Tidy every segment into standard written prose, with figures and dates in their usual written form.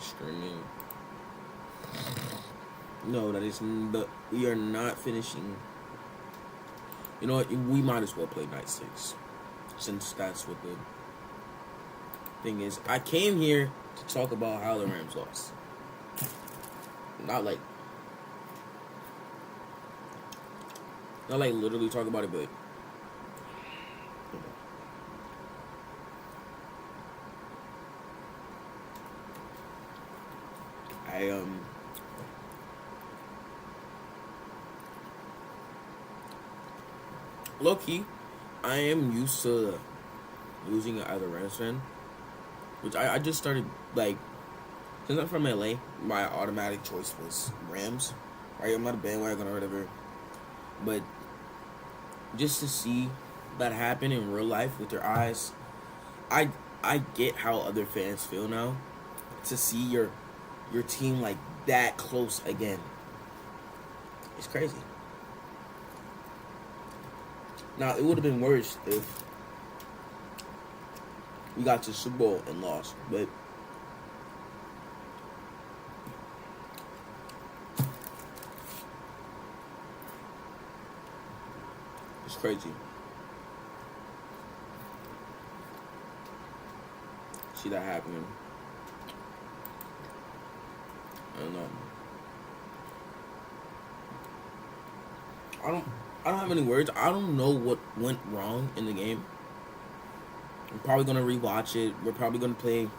Screaming. No, that is we are not finishing. You know what? We might as well play night 6, since that's what the thing is. I came here to talk about how the Rams lost. Not like literally talk about it, but I low key, I am used to losing as a Rams fan, which I just started like since I'm from LA, my automatic choice was Rams. Right, I'm not a bandwagon or whatever, but just to see that happen in real life with your eyes, I I get how other fans feel now. To see your team like that close again, it's crazy. Now it would have been worse if we got to Super Bowl and lost, but it's crazy. See that happening. I don't know. I don't. I don't have any words. I don't know what went wrong in the game. I'm probably gonna rewatch it. We're probably gonna play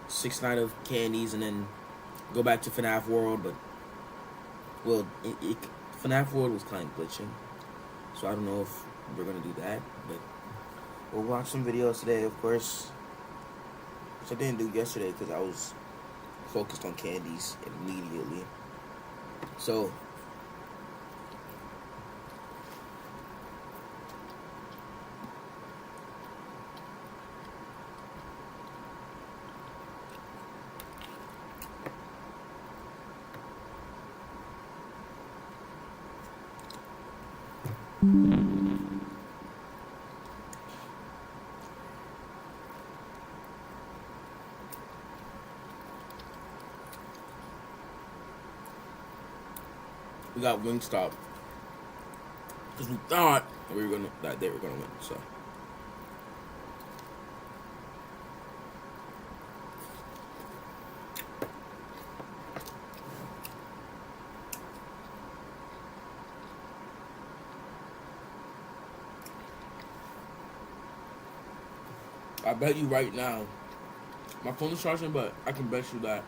6 Night of Candies and then go back to FNAF World. But well, FNAF World was kind of glitching, so I don't know if we're gonna do that. But we'll watch some videos today, of course. Which I didn't do yesterday because I was focused on candies immediately. So we got Wingstop because we thought that they were gonna win. So I bet you right now, my phone is charging, but I can bet you that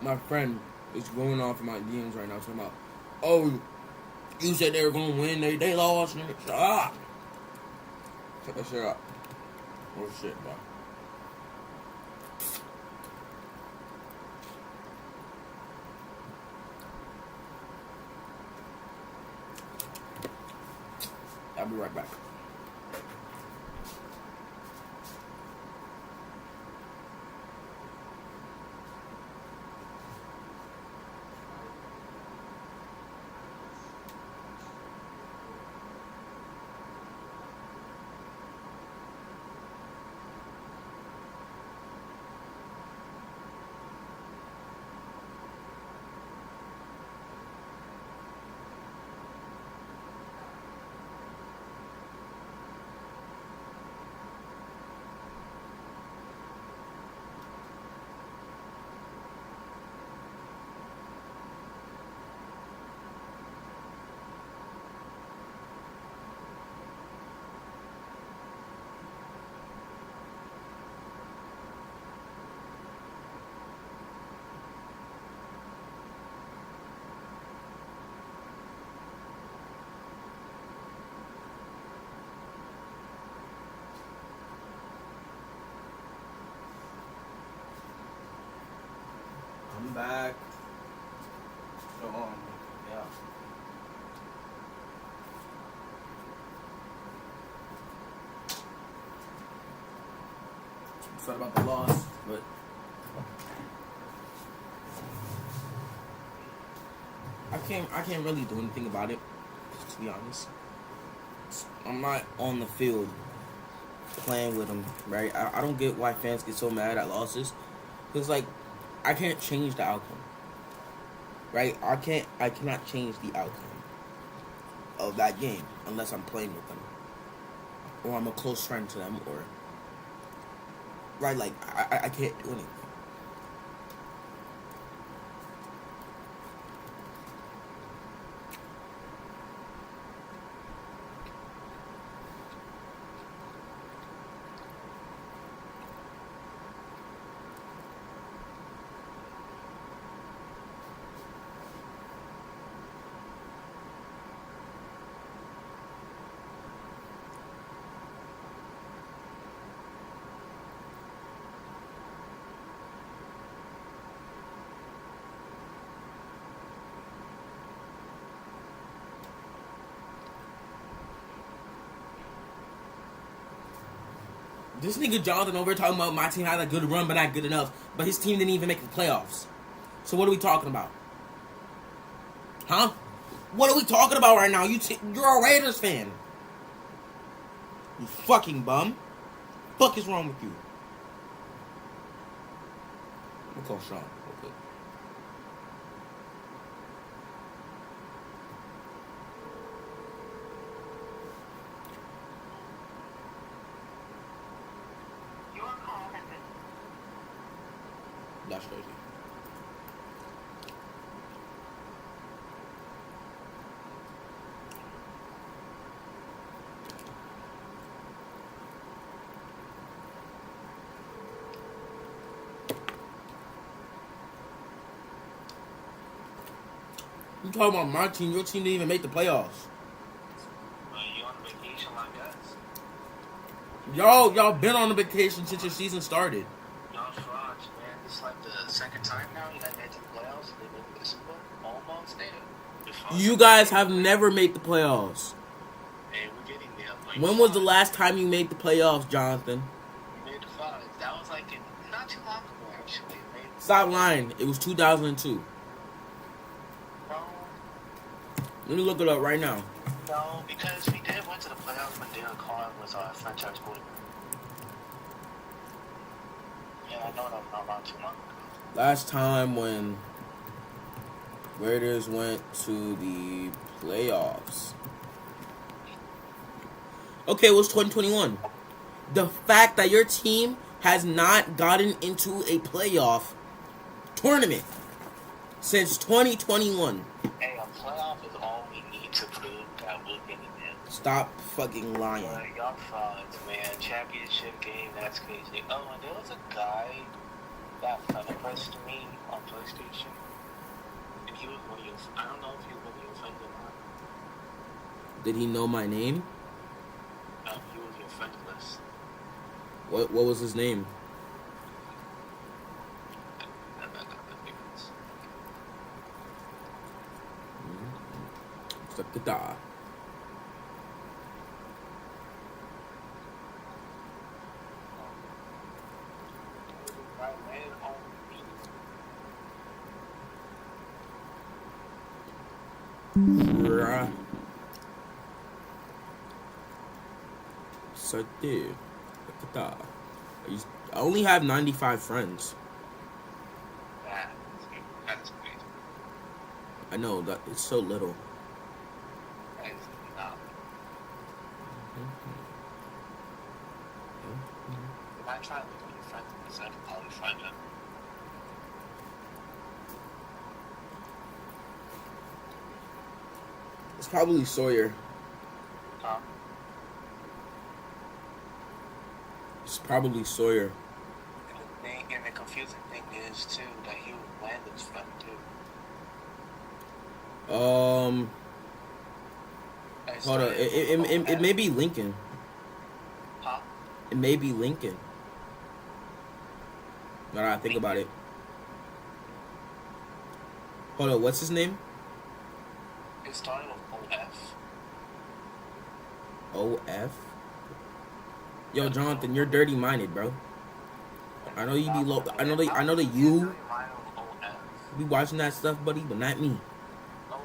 my friend is going off in my DMs right now talking about, oh, you said they were gonna win, they lost, and shut up. Shut that shit up. Oh shit, bro. I'll be right back. I'm back. So, yeah. I'm sad about the loss, but I can't really do anything about it, to be honest. I'm not on the field playing with them, right? I don't get why fans get so mad at losses. Because, like, I can't change the outcome. Right? I cannot change the outcome of that game unless I'm playing with them. Or I'm a close friend to them, or right, like I can't do anything. This nigga Jonathan over here talking about my team had a good run, but not good enough. But his team didn't even make the playoffs. So what are we talking about? Huh? What are we talking about right now? You're a Raiders fan. You fucking bum. Fuck is wrong with you? We'll call Sean. Okay. That's crazy. You talking about my team? Your team didn't even make the playoffs. You on vacation like us? Y'all been on a vacation since your season started. Y'all frauds, man. It's like the second time now you guys made the playoffs. They made this one almost there. You guys have never made the playoffs. Hey, we're getting there. Like When was the last time you made the playoffs, Jonathan? We made the five. That was like not too long ago, actually. Stop lying. It was 2002. No. Let me look it up right now. No, because we did went to the playoffs when Derek Carr was our franchise quarterback. Yeah, I know that was not too long ago. Last time when Raiders went to the playoffs. Okay, it was 2021. The fact that your team has not gotten into a playoff tournament since 2021. Hey, a playoff is all we need to prove that we're getting in. Stop fucking lying. Y'all frauds, man. Championship game, that's crazy. Oh, and there was a guy that friend requested me on PlayStation. And he was one of your, I don't know if he was one of your friends or not. Did he know my name? No, he was your friend list. What was his name? Sakata. Sakata. I only have 95 friends. That's crazy. I know that it's so little. That is not. If I try to look at your friends list, I can probably find them. It's probably Sawyer. Huh? It's probably Sawyer. And the confusing thing is too that he was Landon's friend too. Hold on. It may be Lincoln. Huh? It may be Lincoln. Now that I think about it. Hold on. What's his name? It started with OF. OF? Yo, Jonathan, you're dirty-minded, bro. I know you be low. I know that you be watching that stuff, buddy, but not me. OF.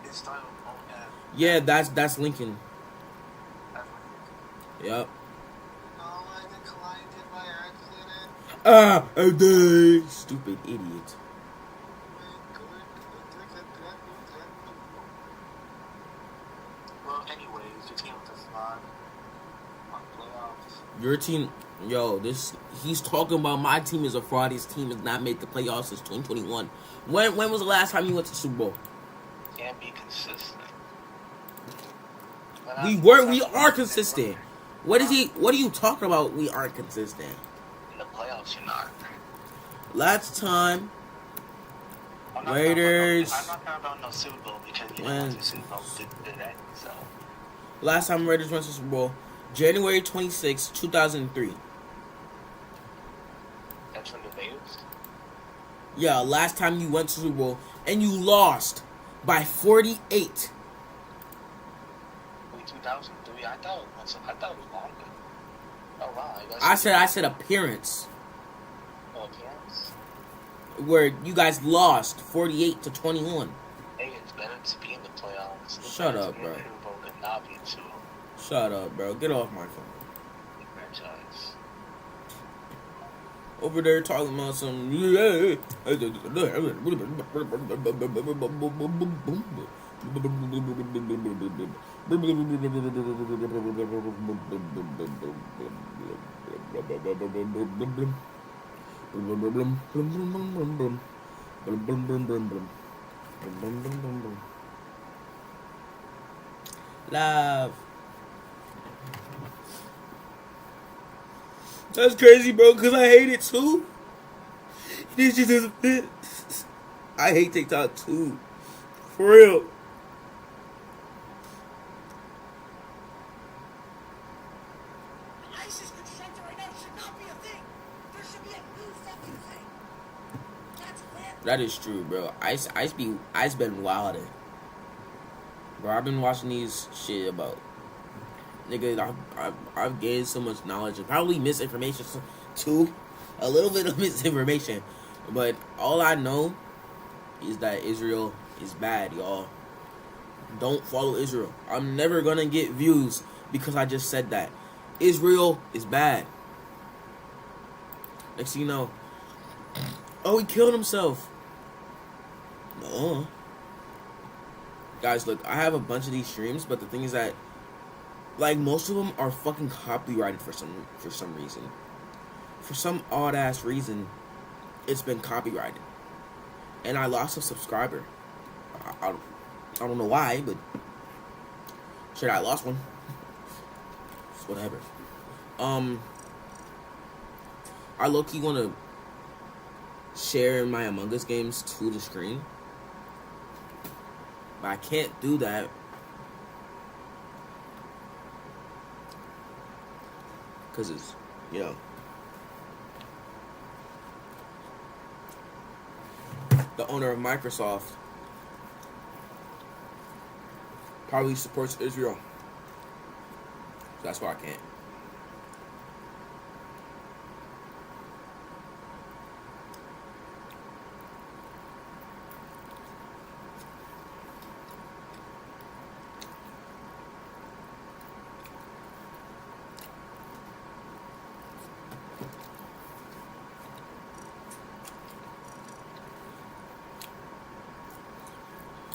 It started with OF. Yeah, that's Lincoln. Yep. No, I think collided by accident. Stupid idiot. Well, anyways, your team does not on playoffs. Your team, yo, he's talking about my team is a fraud. His team has not made the playoffs since 2021. When was the last time you went to the Super Bowl? Can't be consistent. We are consistent. What are you talking about? We aren't consistent. In the playoffs, you're not. Last time, I'm not Raiders. I'm not talking about no Super Bowl because you know the Super Bowl did that. So last time Raiders went to the Super Bowl, January 26, 2003. that's when the Raiders. Yeah, last time you went to the Super Bowl and you lost by 48. 2003. I thought it was longer. Oh wow! I said appearance. Oh, appearance. Where you guys lost 48 to 21. Hey, it's better to be in the playoffs. It's Shut better up, to be in bro. the Super Bowl than not be in Super Bowl. Shut up, bro. Get off my phone. Franchise. Over there talking about some. Love. That's crazy, bro, because I hate it too. This just doesn't fit. I hate TikTok too. For real. ISIS constructed right now should not be a thing. There should be a new fucking thing. That's fair. That is true, bro. Ice been wildin'. Bro, I've been watching these shit about nigga. I've gained so much knowledge and probably misinformation too, a little bit of misinformation, but all I know is that Israel is bad, y'all. Don't follow Israel. I'm never gonna get views because I just said that. Israel is bad. Next thing you know, oh, he killed himself. No. Guys, look, I have a bunch of these streams, but the thing is that, like, most of them are fucking copyrighted for some reason. For some odd ass reason, it's been copyrighted, and I lost a subscriber. I don't know why, but shit, I lost one. It's whatever. I low-key want to share my Among Us games to the screen, but I can't do that because it's, you know, the owner of Microsoft probably supports Israel. That's why I can't.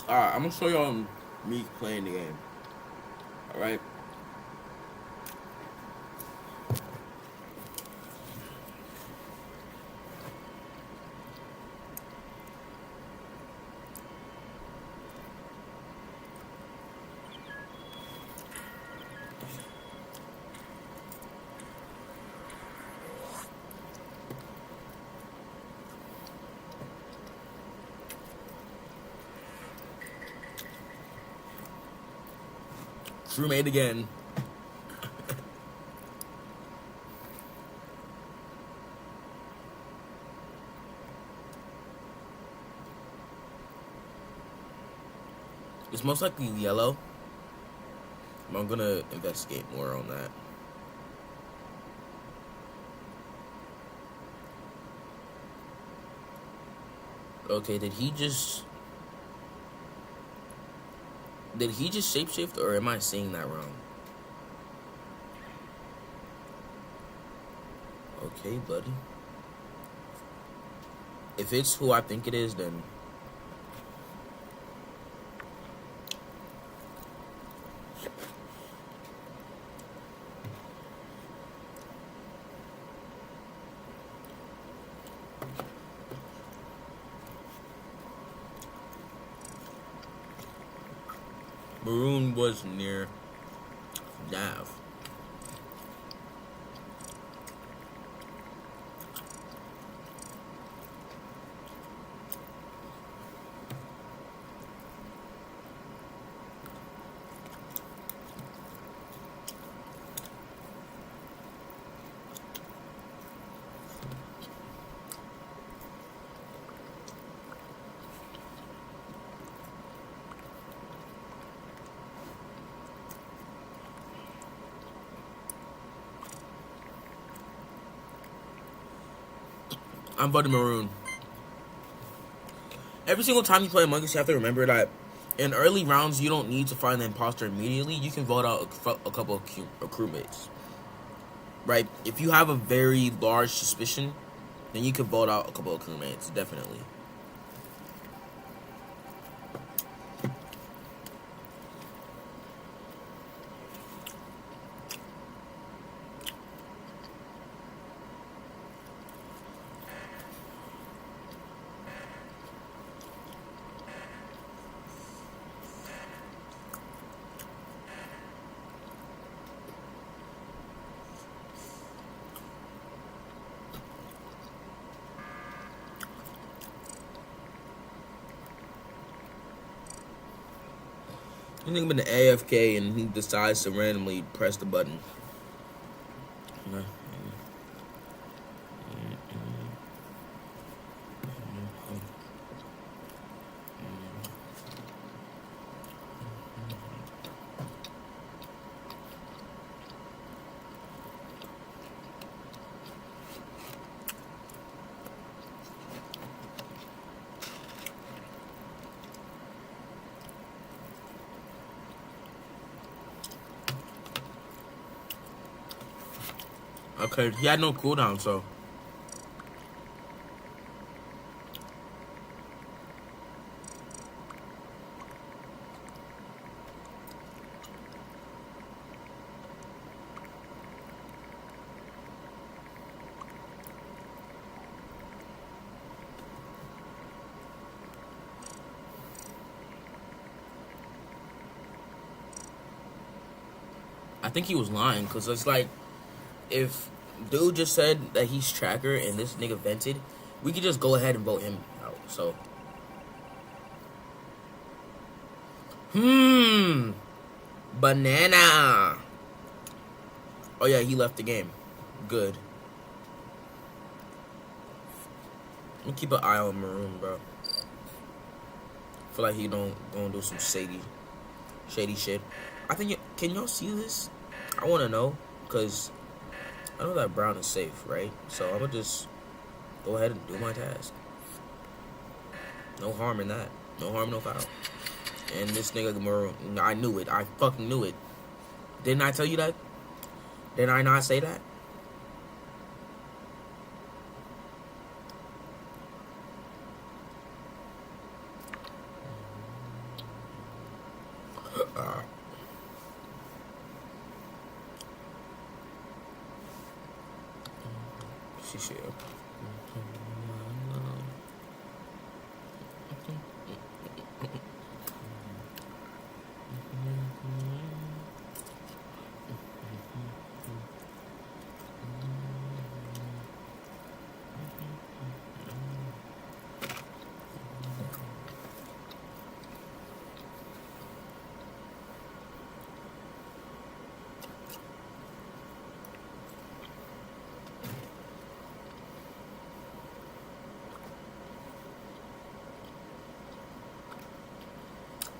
Alright, I'm gonna show y'all me playing the game. Alright? Crewmate again. It's most likely yellow. I'm gonna investigate more on that. Okay, did he just shapeshift, or am I seeing that wrong? Okay, buddy. If it's who I think it is, then Maroon was near Nav. I'm voting Maroon. Every single time you play Among Us, you have to remember that in early rounds, you don't need to find the imposter immediately. You can vote out a couple of crewmates. Right? If you have a very large suspicion, then you can vote out a couple of crewmates, definitely. You think been AFK and he decides to randomly press the button. Okay, he had no cooldown, so I think he was lying, because it's like, if dude just said that he's tracker and this nigga vented, we could just go ahead and vote him out. So banana. Oh yeah, he left the game. Good. Let me keep an eye on Maroon, bro. Feel like he don't gonna do some shady shit. I think can y'all see this? I want to know, because I know that Brown is safe, right? So I'm gonna just go ahead and do my task. No harm in that. No harm, no foul. And this nigga Maroon, I knew it. I fucking knew it. Didn't I tell you that? Did I not say that? Shit.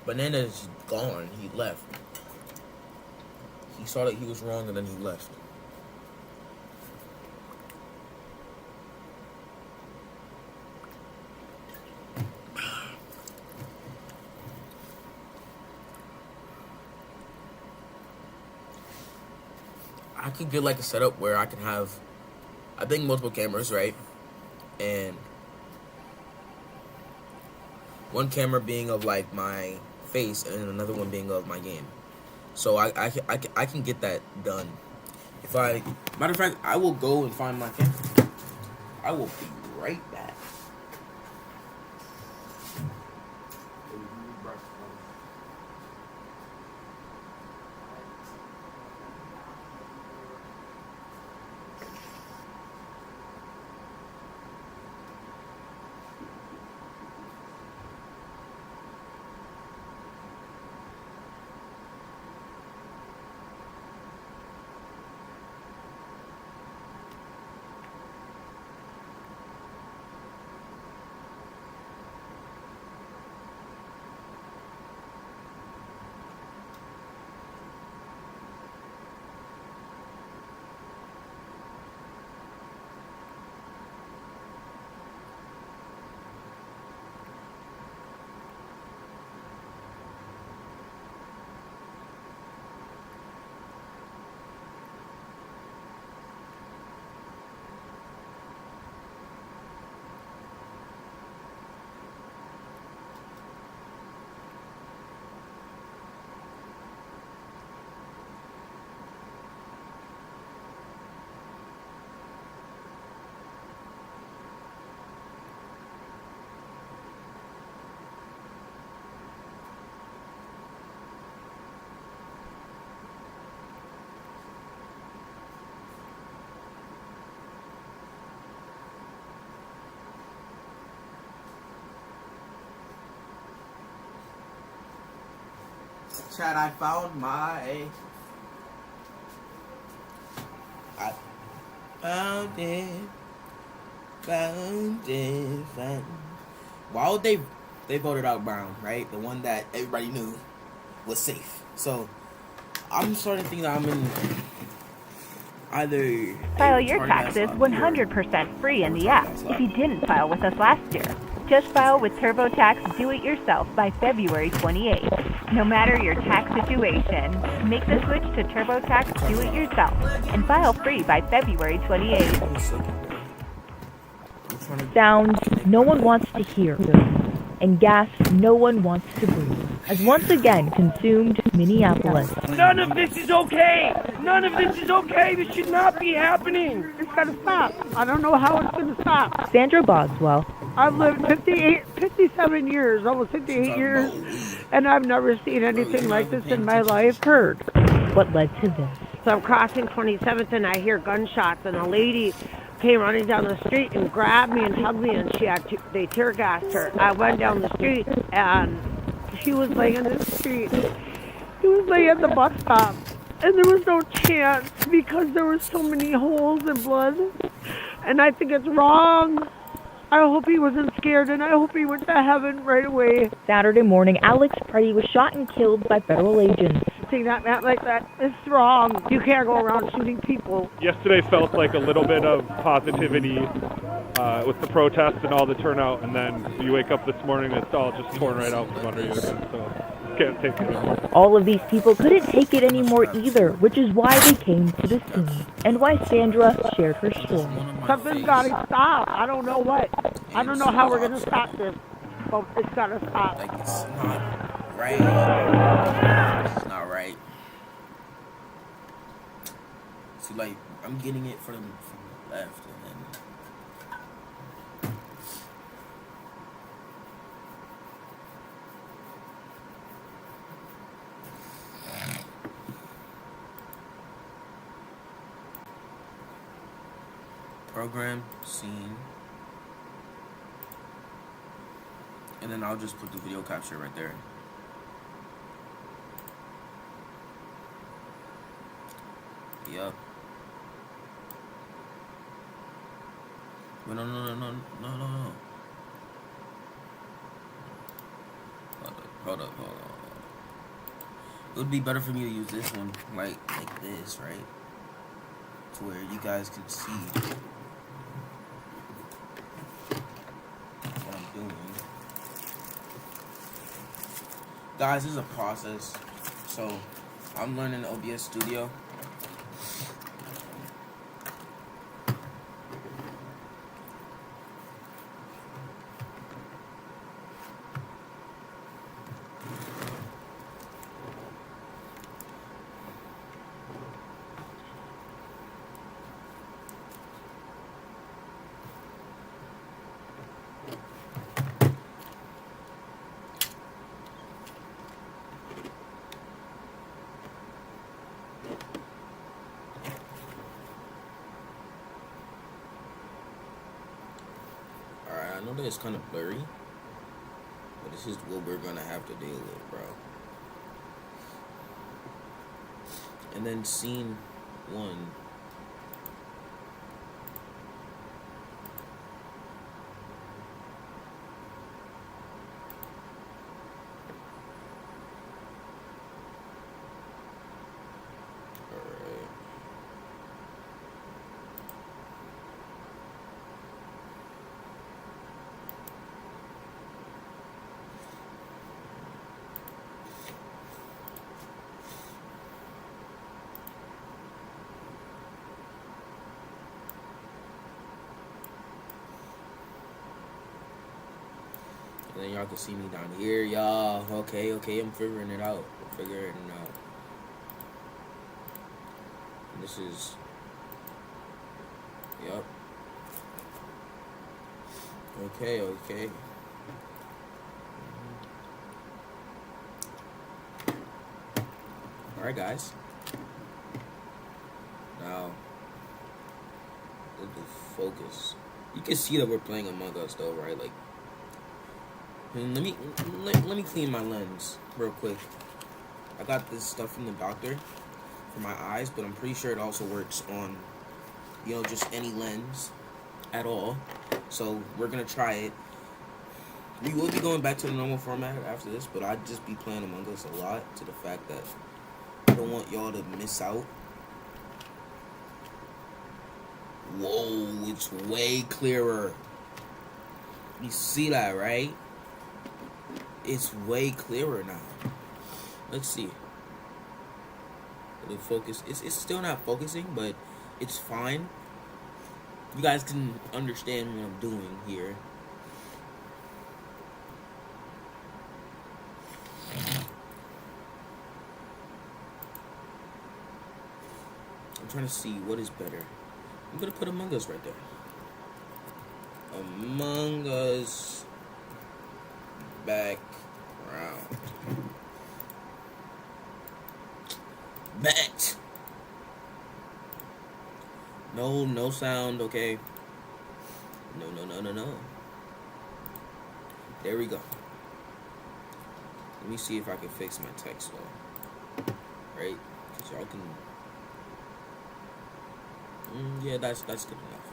Banana's gone. He left. He saw that he was wrong and then he left. I could get like a setup where I can have, I think, multiple cameras, right? And one camera being of like my face and another one being of my game. So I can get that done. If I, matter of fact, I will go and find my camera. I will be right back. Chad, I found I found it. Found it. Why would they voted out Brown, right? The one that everybody knew was safe. So I'm starting to think that I'm in either File your taxes 100% free in the app if you didn't file with us last year. Just file with TurboTax Do-It-Yourself by February 28th. No matter your tax situation, make the switch to TurboTax Do-It-Yourself and file free by February 28th. Sounds no one wants to hear, and gas no one wants to breathe, has once again consumed Minneapolis. None of this is okay! None of this is okay! This should not be happening! It's gotta stop. I don't know how it's gonna stop. Sandra Boswell. I've lived 57 years, almost 58 years, and I've never seen anything like this in my life. Heard. What led to this? So I'm crossing 27th and I hear gunshots, and a lady came running down the street and grabbed me and hugged me, and they tear gassed her. I went down the street and she was laying in the street. He was laying at the bus stop, and there was no chance because there were so many holes and blood, and I think it's wrong. I hope he wasn't scared, and I hope he went to heaven right away. Saturday morning, Alex Preddy was shot and killed by federal agents. Seeing that man like that is wrong. You can't go around shooting people. Yesterday felt like a little bit of positivity with the protests and all the turnout, and then you wake up this morning and it's all just torn right out from under you again, so can't take it anymore. All of these people couldn't take it anymore either, which is why they came to the scene, and why Sandra shared her story. Something's got to stop. I don't know what. I don't know how we're going to stop this, but it's got to stop. Like, it's not right. It's not right. See, like, I'm getting it from the left, and then program, scene, and then I'll just put the video capture right there. Yup. Wait, no. Hold up. It would be better for me to use this one, like this, right? To where you guys can see what I'm doing. Guys, this is a process. So, I'm learning OBS Studio. know that it's kind of blurry, but this is what we're gonna have to deal with, bro. And then scene 1. Alright. And then y'all can see me down here, y'all. Okay, I'm figuring it out. And this is, yep. Okay. Alright, guys. Now, let me focus. You can see that we're playing Among Us, though, right? Like, let me clean my lens real quick. I got this stuff from the doctor for my eyes, but I'm pretty sure it also works on, just any lens at all. So we're gonna try it. We will be going back to the normal format after this, but I'd just be playing Among Us a lot, to the fact that I don't want y'all to miss out. Whoa, it's way clearer. You see that, right? It's way clearer now. Let's see. It'll focus. It's still not focusing, but it's fine. You guys can understand what I'm doing here. I'm trying to see what is better. I'm gonna put Among Us right there. Among Us background. Bet. No sound, okay. No. There we go. Let me see if I can fix my text though. Right? Cause y'all can. Yeah, that's good enough.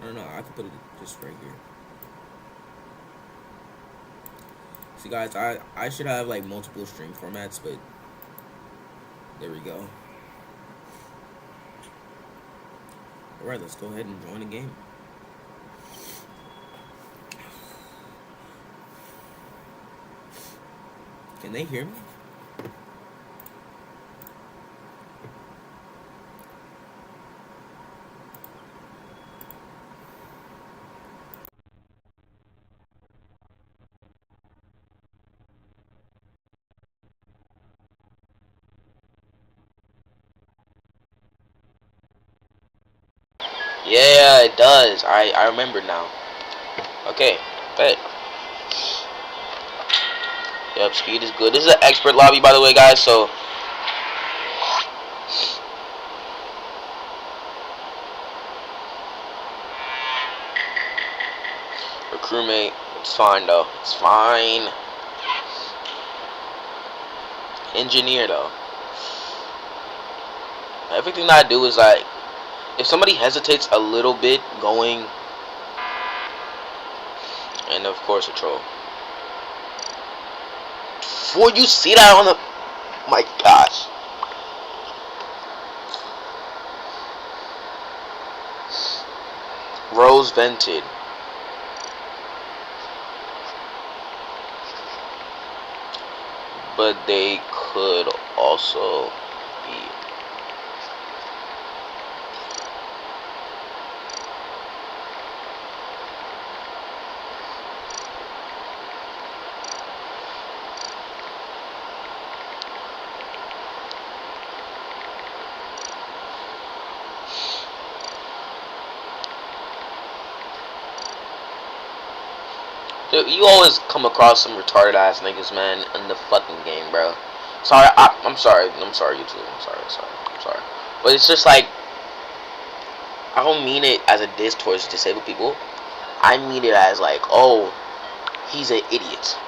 I don't know. I can put it just right here. See, guys, I should have like multiple stream formats, but there we go. All right, let's go ahead and join the game. Can they hear me? Yeah, it does. I remember now. Okay, bet. Yep, speed is good. This is an expert lobby, by the way, guys, so... For crewmate, it's fine, though. It's fine. Engineer, though. Everything that I do is like... If somebody hesitates a little bit going... And, of course, a troll. Before you see that on the... My gosh. Rose vented. But they could also be... Dude, you always come across some retarded ass niggas, man, in the fucking game, bro. Sorry, I'm sorry, you too. I'm sorry. But it's just like, I don't mean it as a diss towards disabled people. I mean it as like, oh, he's an idiot.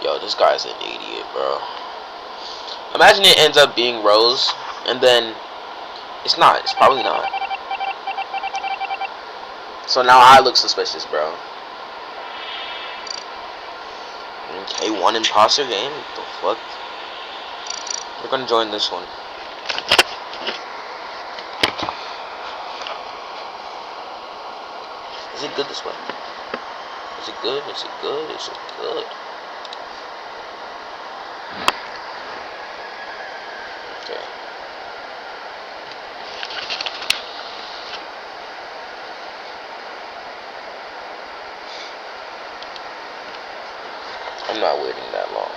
Yo, this guy's an idiot, bro. Imagine it ends up being Rose, and then it's not. It's probably not. So now I look suspicious, bro. Okay, one imposter game. What the fuck? We're gonna join this one. Is it good this way? Is it good? Is it good? Is it good? Okay. I'm not waiting that long.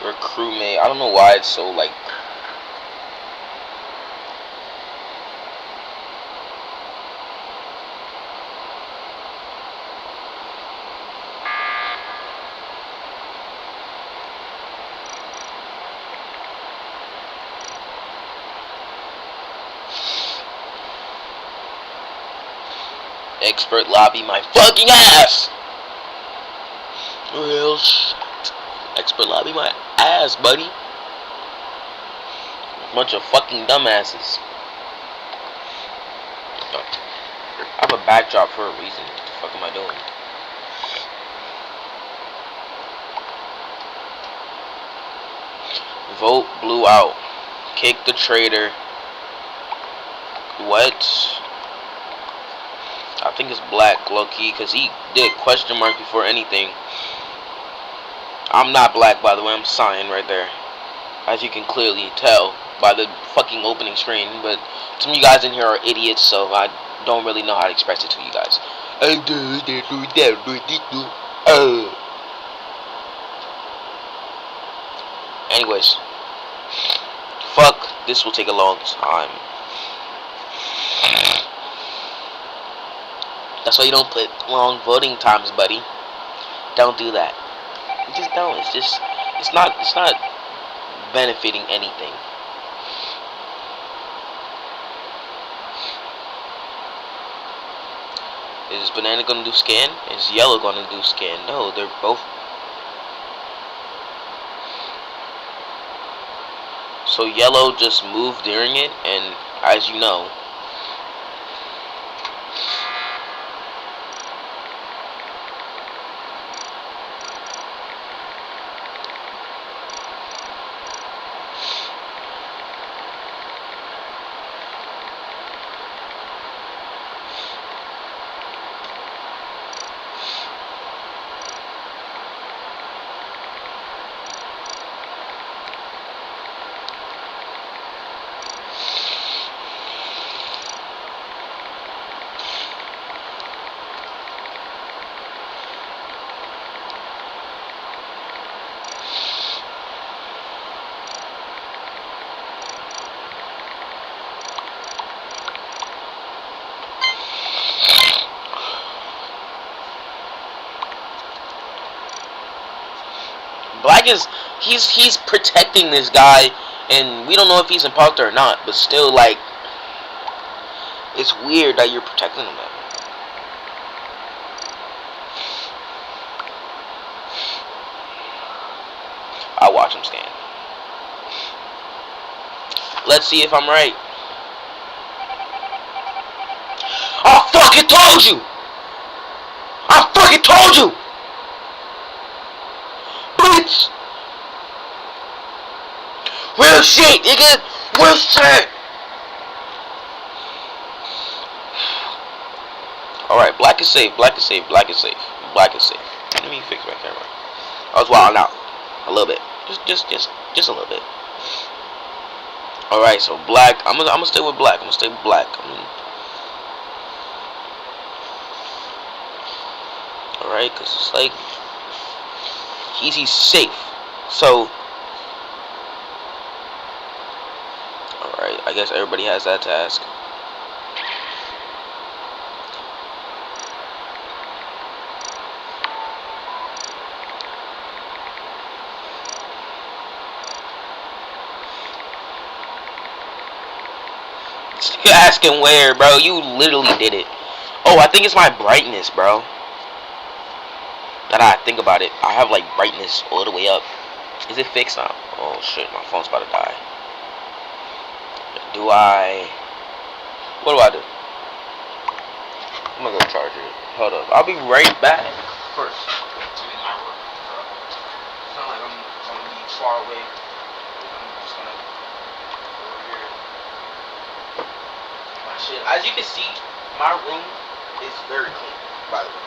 Your crewmate. I don't know why it's so like. Expert lobby my fucking ass! Real shit. Expert lobby my ass, buddy. Bunch of fucking dumbasses. I have a backdrop for a reason. What the fuck am I doing? Vote blue out. Kick the traitor. What? I think it's black, low-key, because he did question mark before anything. I'm not black, by the way. I'm cyan right there. As you can clearly tell by the fucking opening screen. But some of you guys in here are idiots, so I don't really know how to express it to you guys. Anyways. Fuck. This will take a long time. That's why you don't put long voting times, buddy. Don't do that. You just don't. It's not benefiting anything. Is banana gonna do scan? Is yellow gonna do scan? No, they're both. So yellow just moved during it, and as you know. Black is he's protecting this guy, and we don't know if he's imposter or not. But still, like, it's weird that you're protecting him. I'll watch him scan. Let's see if I'm right. I fucking told you! I fucking told you! Bitch! Real shit, nigga! Wilson! Alright, black is safe, black is safe, black is safe, black is safe. Let me fix my camera. I was wilding out. A little bit. Just a little bit. Alright, so black. I'm gonna stay with black. I'm gonna stay with black. Alright, because it's like he's safe. So alright, I guess everybody has that task. You're asking where, bro? You literally did it. Oh, I think it's my brightness, bro. Now that I think about it, I have like brightness all the way up. Is it fixed now? Oh shit, my phone's about to die. What do I do? I'm gonna go charge it. Hold up. I'll be right back. First. It's not like I'm gonna be far away. I'm just gonna go over here. My shit. As you can see, my room is very clean, by the way.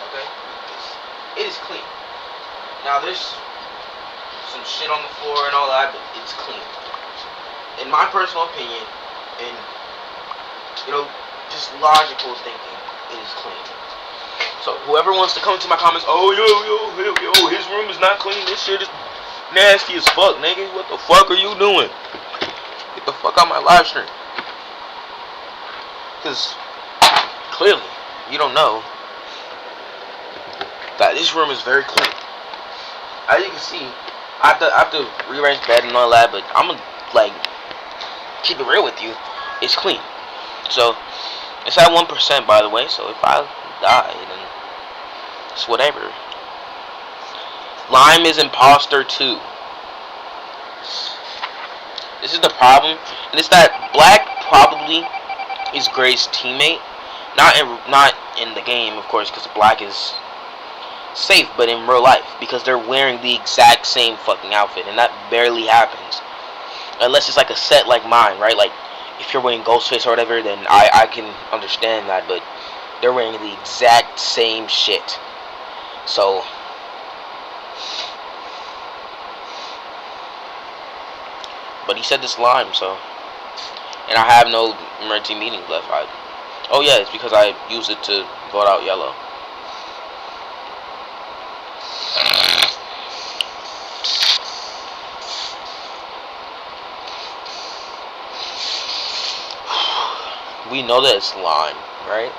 Okay? It is clean. Now there's some shit on the floor and all that, but it's clean. In my personal opinion, and just logical thinking, it is clean. So whoever wants to come into my comments, oh yo, his room is not clean. This shit is nasty as fuck, nigga. What the fuck are you doing? Get the fuck out of my live stream. Cause clearly you don't know that this room is very clean. As you can see, I have to rearrange bed and all that, but I'm gonna like keep it real with you. It's clean. So it's at 1%, by the way. So if I die, then it's whatever. Lime is imposter too. This is the problem, and it's that black probably is Gray's teammate. Not in the game, of course, because black is safe, but in real life, because they're wearing the exact same fucking outfit, and that barely happens unless it's like a set like mine, right? Like if you're wearing Ghostface or whatever, then I can understand that, but they're wearing the exact same shit. So but he said this lime, so, and I have no emergency meetings left. Oh yeah, it's because I used it to vote out yellow. We know that it's lime, right?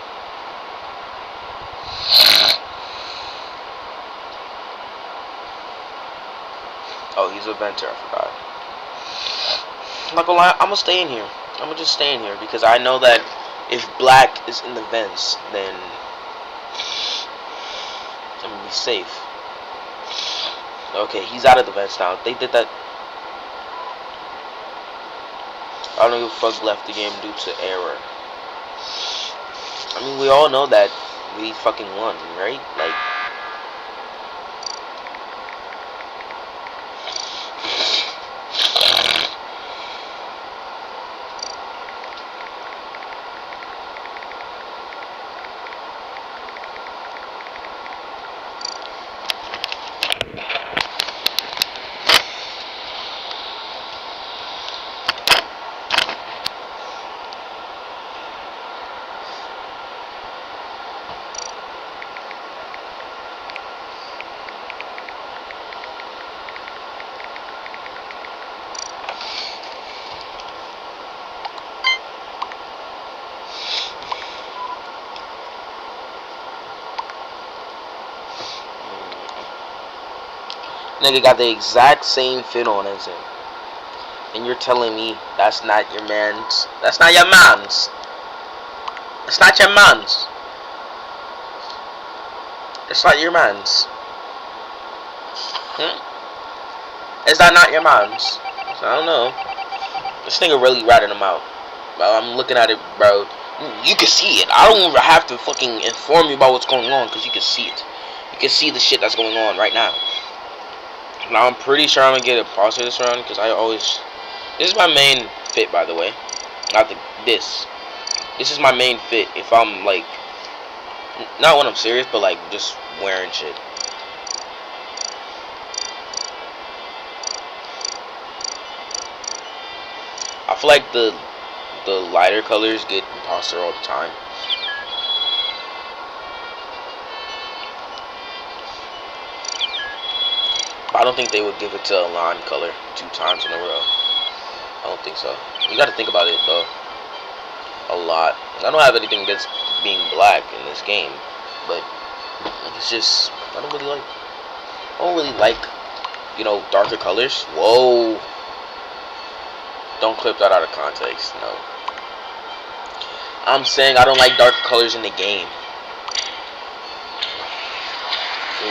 Oh, he's a venter, I forgot. I'm not gonna lie, I'm gonna stay in here. I'm gonna just stay in here because I know that if black is in the vents, then I'm gonna be safe. Okay, he's out of the vents now. They did that. I don't know who fuck left the game due to error. I mean, we all know that we fucking won, right? Like, nigga got the exact same fit on as him. And you're telling me that's not your man's? That's not your man's. It's not your man's. It's not your man's. Is that not your man's? I don't know. This nigga really ratted him out. Bro, I'm looking at it, bro. You can see it. I don't even have to fucking inform you about what's going on, because you can see it. You can see the shit that's going on right now. Now I'm pretty sure I'm gonna get a imposter this round, because I always This is my main fit, by the way. Not the this. This is my main fit. If I'm like, not when I'm serious, but like just wearing shit. I feel like the lighter colors get imposter all the time. I don't think they would give it to Alon color 2 times in a row. I don't think so. You got to think about it though. A lot. I don't have anything against being black in this game, but it's just I don't really like you know, darker colors. Whoa! Don't clip that out of context. No. I'm saying I don't like darker colors in the game.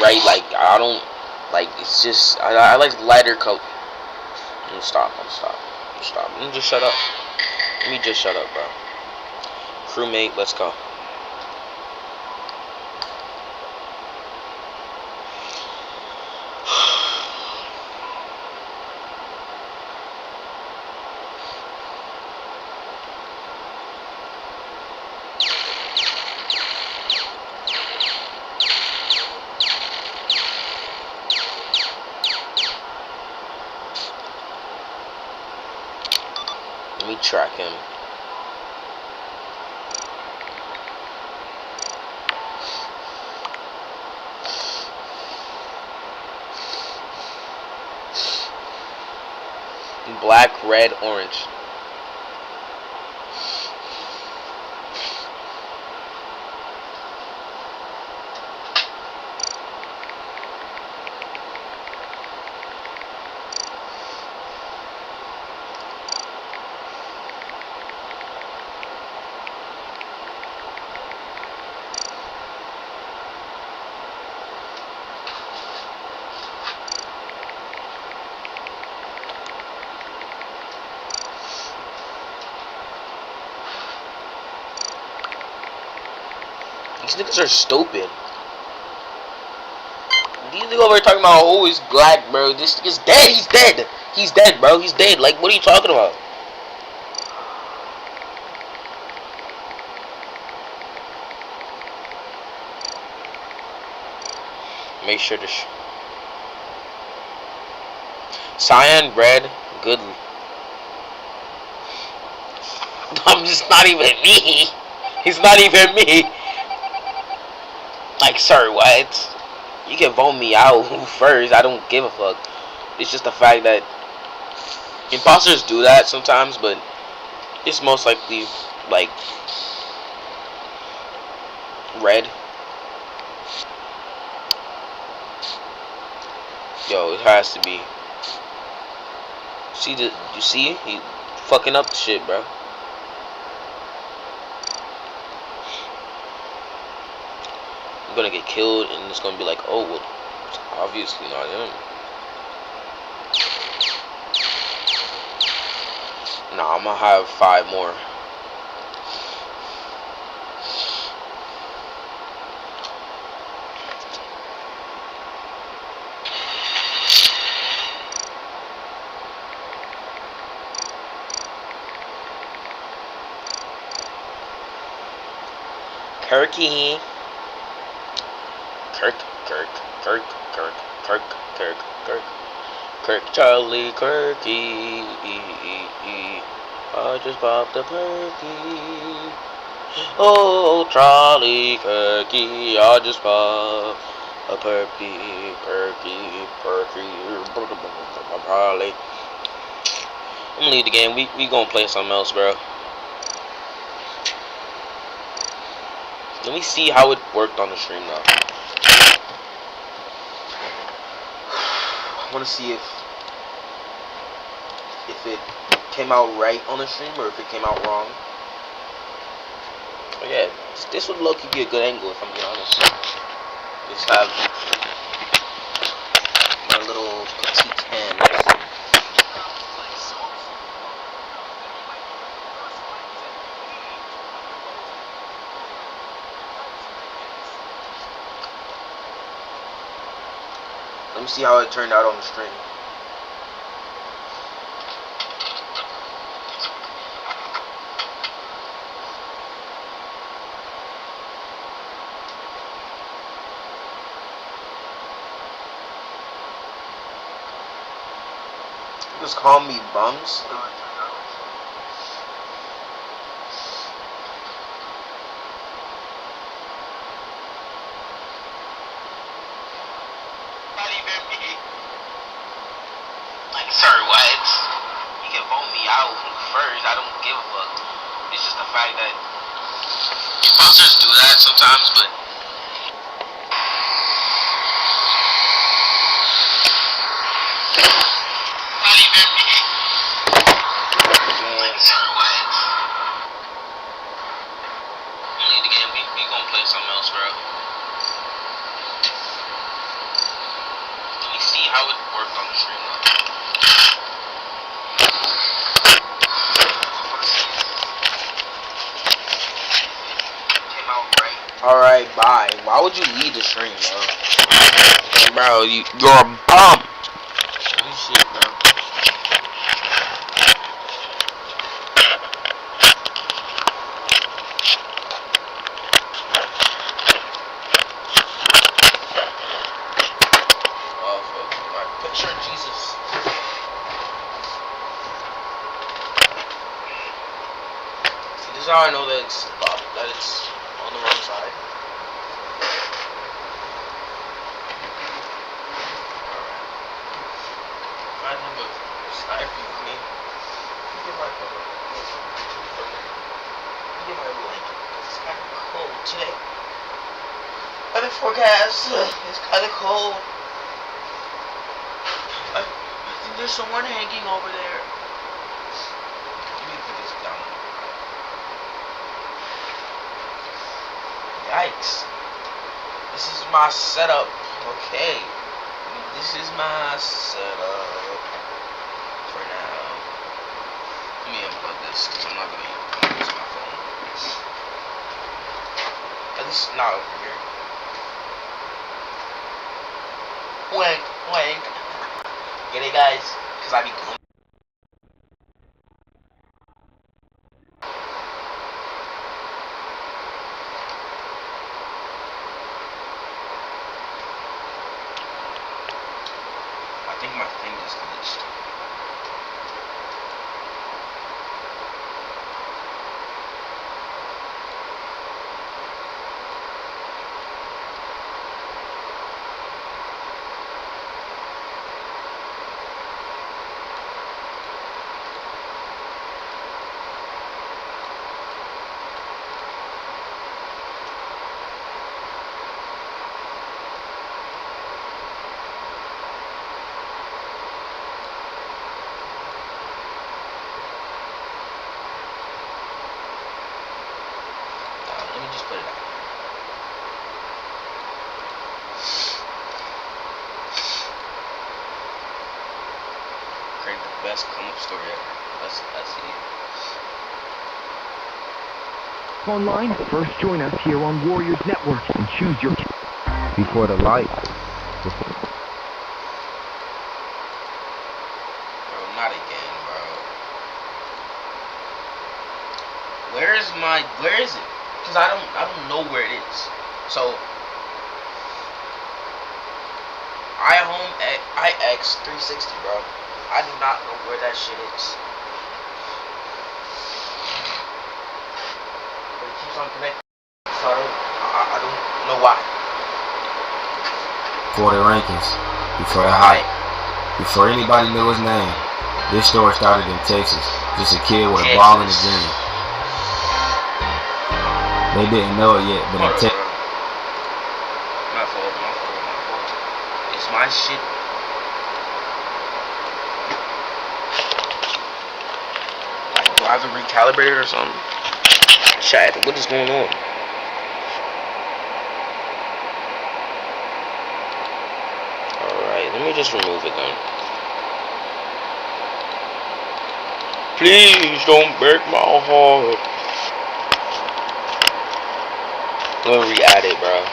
Right? Like I don't like. It's just I like lighter color. I'm gonna stop. Let me just shut up. Bro. Crewmate, let's go. Let me track him. Black, red, orange. These niggas are stupid. These niggas over here talking about, oh, he's black, bro. This nigga's dead. He's dead. He's dead, bro. He's dead. Like, what are you talking about? Make sure to cyan, red, good. I'm just not even me. He's not even me. Like, sir, what? You can vote me out first. I don't give a fuck. It's just the fact that imposters do that sometimes, but it's most likely like red. Yo, it has to be. You see? He fucking up the shit, bro. I'm gonna get killed, and it's gonna be like, oh, well, it's obviously not him. Nah, I'm gonna have 5 more. Kirky. Kirk, Charlie, Kirky. I just popped a perky. Oh, Charlie, Kirky. I just popped a perky. Probably. I'm gonna leave the game. We gonna play something else, bro. Let me see how it worked on the stream now. I want to see if it came out right on the stream or if it came out wrong. But yeah, this would low-key be a good angle if I'm being honest. Just have my little petite hands. Let me see how it turned out on the stream. Just call me bums. Like, sir, what? You can vote me out first. I don't give a fuck. It's just the fact that imposters do that sometimes, but. Not even me. Like, sir, what? Leave the game. We gonna play something else, bro. Let me see how it worked on the stream. Alright, bye. Why would you leave the stream, bro? Bro, you're a bum. Holy shit, bro. Oh, fuck. Alright, picture of Jesus. See, this is how I know that it's on the wrong side. I have a sniper with me. Get my blanket. It's kind of cold today. Weather forecast. It's kind of cold. I think there's someone hanging over there. Let me put this down. Yikes. This is my setup. Okay. This is my setup for now. Let me unplug this because I'm not going to use my phone. At least not over here. Wank, wank. Get it, guys? Because I be going. I think my thing just glitched. Let me just put it out. Create the best come-up story ever. Let's see. Online, first join us here on Warriors Network and choose your before the light. Bro, not again, bro. Where is it? Cause I don't know where it is. So IX 360, bro. I do not know where that shit is. But it keeps on connecting. So I don't know why. Before the rankings, before the hype, before anybody knew his name. This story started in Texas. Just a kid with a ball in a dream. They didn't know it yet, but in Texas. My fault. It's my shit. Do I have to recalibrate it or something? Chat, what is going on? Alright, let me just remove it then. Please don't break my heart. Let me re-add it, bro.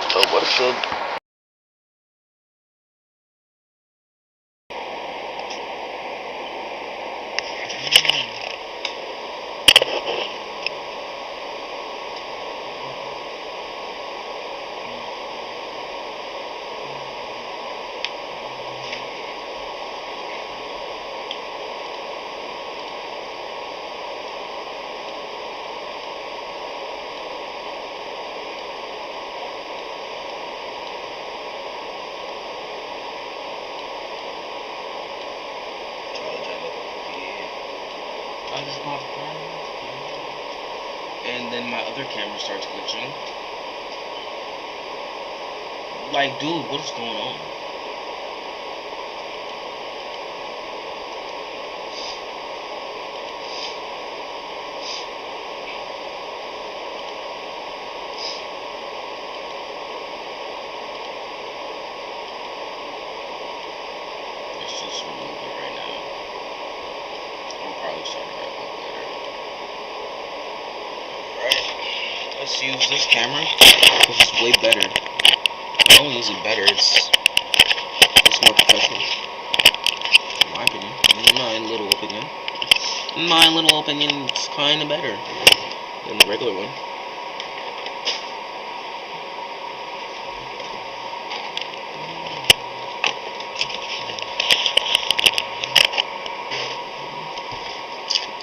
So what if And then my other camera starts glitching. Like, dude, what is going on? Let's just remove it right now. I'll probably start it back up later. Alright. Let's use this camera because it's way better. Not only is it better, it's more professional. In my opinion. In my little opinion, it's kinda better than the regular one.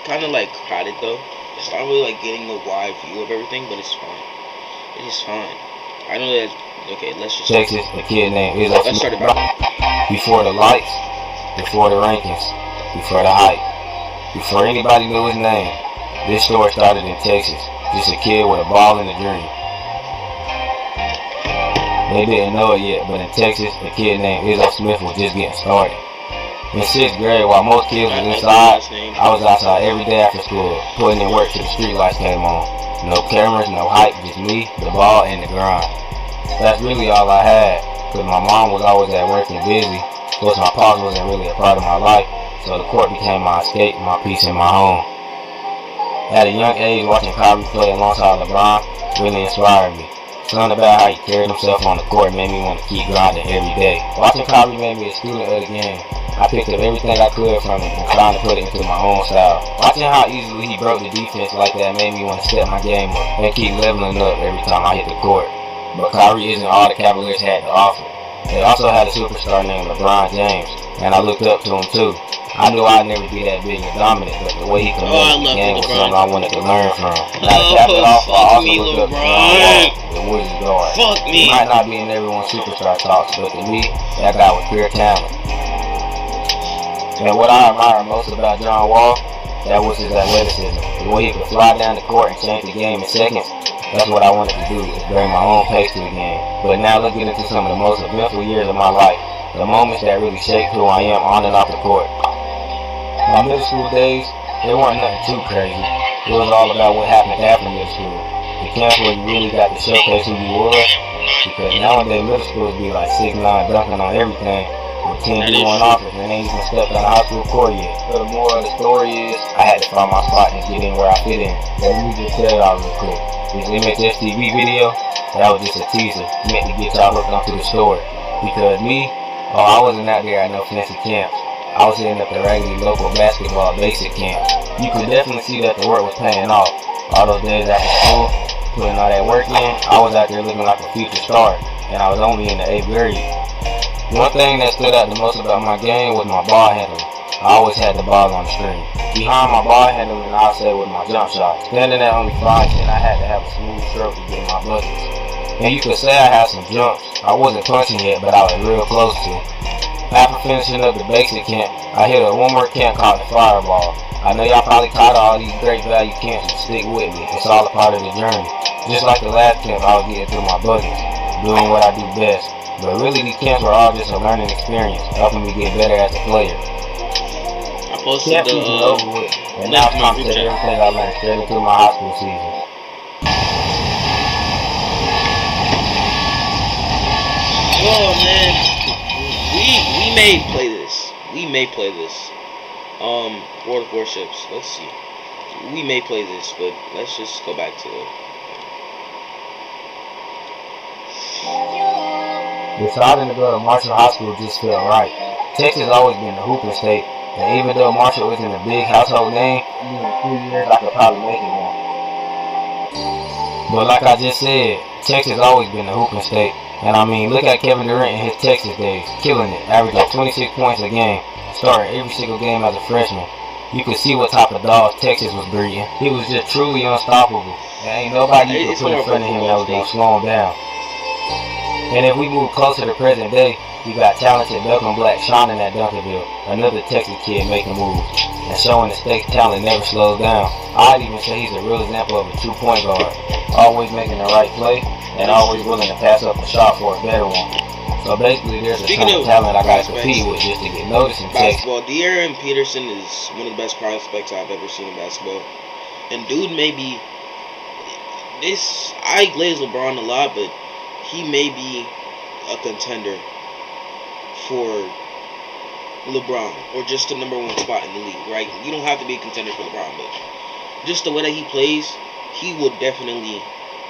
Kinda like crowded though. It's not really like getting a wide view of everything, but it's fine. It is fine. I know that. Okay, let's just. Texas, a kid named Izzo. Let's start it back. Before the lights, before the rankings, before the hype, before anybody knew his name, this story started in Texas. Just a kid with a ball and a dream. They didn't know it yet, but in Texas, a kid named Izzo Smith was just getting started. In 6th grade, while most kids was inside, I was outside every day after school, putting in work till the street lights came on. No cameras, no hype, just me, the ball, and the grind. That's really all I had, because my mom was always at work and busy, plus my pops wasn't really a part of my life, so the court became my escape, my peace, and my home. At a young age, watching Kyrie play alongside LeBron really inspired me. Something about how he carried himself on the court made me want to keep grinding every day. Watching Kyrie made me a student of the game. I picked up everything I could from him and trying to put it into my own style. Watching how easily he broke the defense like that made me want to step my game up and keep leveling up every time I hit the court. But Kyrie isn't all the Cavaliers had to offer. They also had a superstar named LeBron James, and I looked up to him too. I knew I'd never be that big and dominant, but the way he commanded the game was something I wanted to learn from. Now to cap it off, I also looked up to John Wall, the Wizards guard. He might not be in everyone's superstar talks, but to me, that guy was pure talent. And what I admire most about John Wall, that was his athleticism. The way he could fly down the court and change the game in seconds. That's what I wanted to do, is bring my own pace to the game. But now let's get into some of the most eventful years of my life. The moments that really shaped who I am on and off the court. My middle school days, they weren't nothing too crazy. It was all about what happened after middle school. The camp where you really got to showcase who you were. Because nowadays middle schools be like 6'9", dunking on everything. With 10 D1 offers, and they ain't even stepped on the high school court yet. So the moral of the story is, I had to find my spot and get in where I fit in. So let me just tell y'all real quick. This MHSTV video, that was just a teaser, meant to get y'all hooked onto the story. Because me, I wasn't out there at no fancy camps. I was hitting up the regular local basketball basic camps. You could definitely see that the work was paying off. All those days after school, putting all that work in, I was out there looking like a future star, and I was only in the 8th grade. One thing that stood out the most about my game was my ball handling. I always had the ball on the string. Behind my ball handling, I'll say with my jump shot. Standing at only 5'10", I had to have a smooth stroke to get my buckets. And you could say I had some jumps. I wasn't punching yet, but I was real close to. After finishing up the basic camp, I hit one more camp called the Fireball. I know y'all probably caught all these great value camps, but stick with me. It's all a part of the journey. Just like the last camp, I was getting through my buckets, doing what I do best. But really, these camps were all just a learning experience, helping me get better as a player. I posted camp season over with, and now it's time to take everything I learned straight into my high school season. Oh man, we may play this. We may play this. World of Warships. Let's see. We may play this, but let's just go back to it. Deciding to go to Marshall High School just felt right. Texas has always been a hooping state, and even though Marshall isn't a big household name, even in 3 years I could probably make it one. But like I just said, Texas has always been a hooping state, and I mean, look at Kevin Durant in his Texas days, killing it, averaging 26 points a game, starting every single game as a freshman. You could see what type of dogs Texas was breeding. He was just truly unstoppable, and ain't nobody you could put in front of him that was gonna slow him down. And if we move closer to present day, you got talented Malcolm Black shining at Duncanville, another Texas kid making moves, and showing the state's talent never slows down. I'd even say he's a real example of a true point guard, always making the right play, and always willing to pass up a shot for a better one. So basically, there's a ton of talent I gotta compete with just to get noticed in Texas. Basketball, De'Aaron Peterson is one of the best prospects I've ever seen in basketball. And dude may be this. I glaze LeBron a lot, but he may be a contender for LeBron or just the number one spot in the league. Right? You don't have to be a contender for LeBron, but just the way that he plays, he will definitely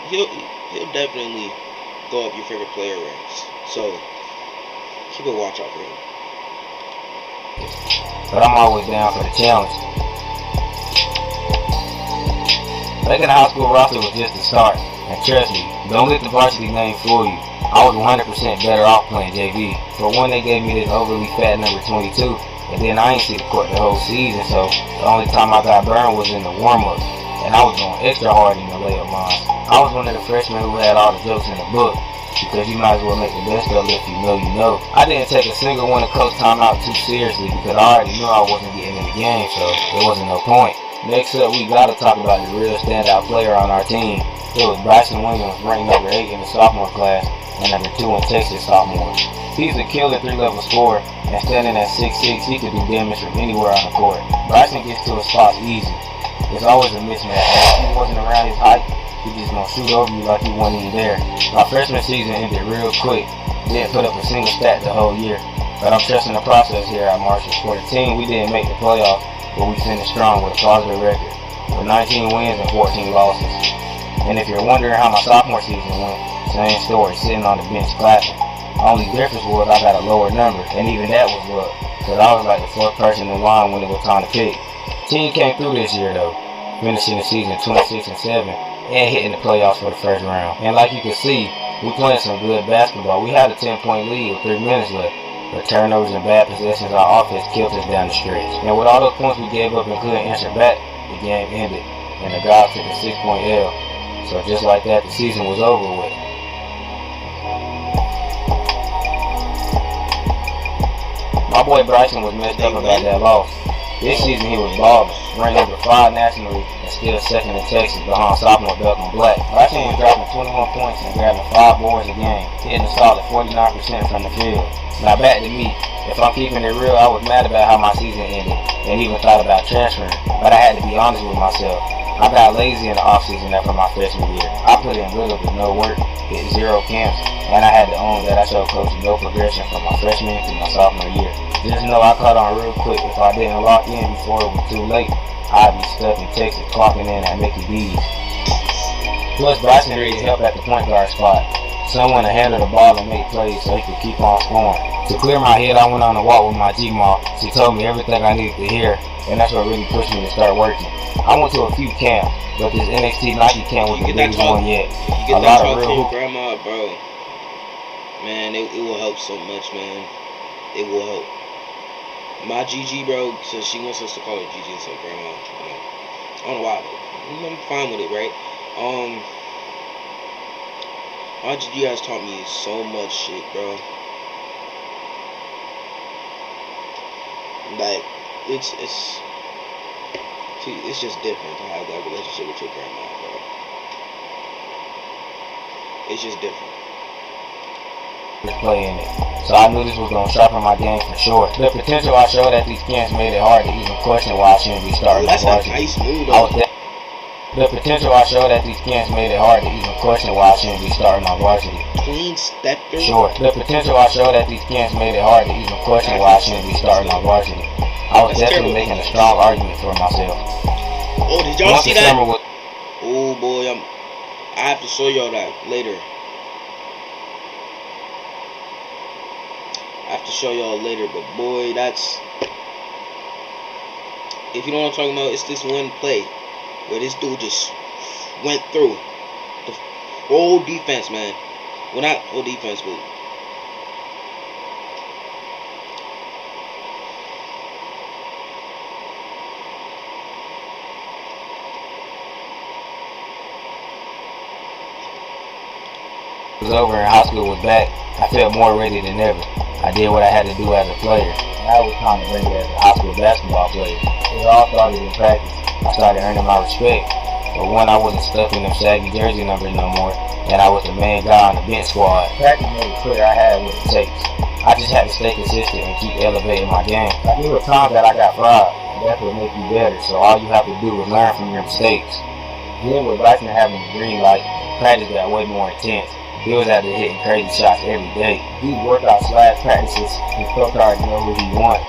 he'll definitely go up your favorite player ranks. So keep a watch out for him. But I'm always down for the challenge. Making a high school roster was just the start, and trust me, don't let the varsity name fool you. I was 100% better off playing JV. For one, they gave me this overly fat number 22, and then I ain't see the court the whole season, so the only time I got burned was in the warm-ups, and I was going extra hard in the layup lines. I was one of the freshmen who had all the jokes in the book, because you might as well make the best of it if you know you know. I didn't take a single one of Coach timeout too seriously because I already knew I wasn't getting in the game, so there wasn't no point. Next up, we gotta talk about the real standout player on our team. It was Bryson Williams, ranked number 8 in the sophomore class and number 2 in Texas sophomore. He's a killer 3-level scorer, and standing at 6'6", he could do damage from anywhere on the court. Bryson gets to his spots easy. It's always a mismatch, and if he wasn't around his height, he just gonna shoot over you like he wasn't even there. My freshman season ended real quick. Didn't put up a single stat the whole year, but I'm trusting the process here at Marshall. For the team, we didn't make the playoffs, but we finished strong with a positive record, with 19 wins and 14 losses. And if you're wondering how my sophomore season went, same story, sitting on the bench clapping. Only difference was I got a lower number, and even that was luck, because I was like the 4th person in line when it was time to pick. Team came through this year though, finishing the season 26-7, and hitting the playoffs for the first round. And like you can see, we playing some good basketball. We had a 10-point lead with 3 minutes left, but turnovers and bad possessions, our offense killed us down the stretch. And with all those points we gave up and couldn't answer back, the game ended, and the guys took a 6-point L. So just like that, the season was over with. My boy Bryson was messed up about that loss. This season he was balling, ranked number 5 nationally and still 2nd in Texas behind sophomore Malcolm Black. Bryson was dropping 21 points and grabbing 5 boards a game, hitting a solid 49% from the field. Now back to me. If I'm keeping it real, I was mad about how my season ended and even thought about transferring, but I had to be honest with myself. I got lazy in the offseason after my freshman year. I put in little but no work, hit 0 camps, and I had to own that I showed coach no progression from my freshman to my sophomore year. Just know I caught on real quick. If I didn't lock in before it was too late, I'd be stuck in Texas clocking in at Mickey D's. Plus, Bryson needed help at the point guard spot. Someone to handle the ball and make plays so he could keep on scoring. To clear my head, I went on a walk with my G-Ma. She told me everything I needed to hear, and that's what really pushed me to start working. I went to a few camps, but this NXT Nike camp was the biggest one yet. You get that talk to your grandma, bro. Man, it will help so much, man. It will help. My GG, bro, so she wants us to call her GG instead of grandma. I don't know why, but I'm fine with it, right? My GG has taught me so much shit, bro. Like, it's just different to have that relationship with your grandma, bro. It's just different. Play in it. So I knew this was going to sharpen my game for sure. The potential I showed at these camps made it hard to even question why I shouldn't be starting on varsity. Nice move, though. The potential I showed at these camps made it hard to even question why I shouldn't be starting on varsity. Clean step through. Sure. The potential I showed at these camps made it hard to even question why I shouldn't be starting on varsity. I was definitely making a strong argument for myself. Oh, did y'all see that? Oh boy, I have to show y'all that later. I have to show y'all later, but boy, that's... If you know what I'm talking about, it's this one play where this dude just went through the whole defense, man. Well, not whole defense, but... was over and high school was back, I felt more ready than ever. I did what I had to do as a player. Now it was time to bring it as a high school basketball player. It all started in practice. I started earning my respect. But when I wasn't stuck in them shaggy jersey numbers no more, and I was the main guy on the bench squad, practice made it clear I had what it takes. I just had to stay consistent and keep elevating my game. I knew at times that I got fried, and that's what makes you better. So all you have to do is learn from your mistakes. Then with Bryson having the green light, practice got way more intense. He was out there hitting crazy shots every day. These workouts, practices, his coach already know what he wanted.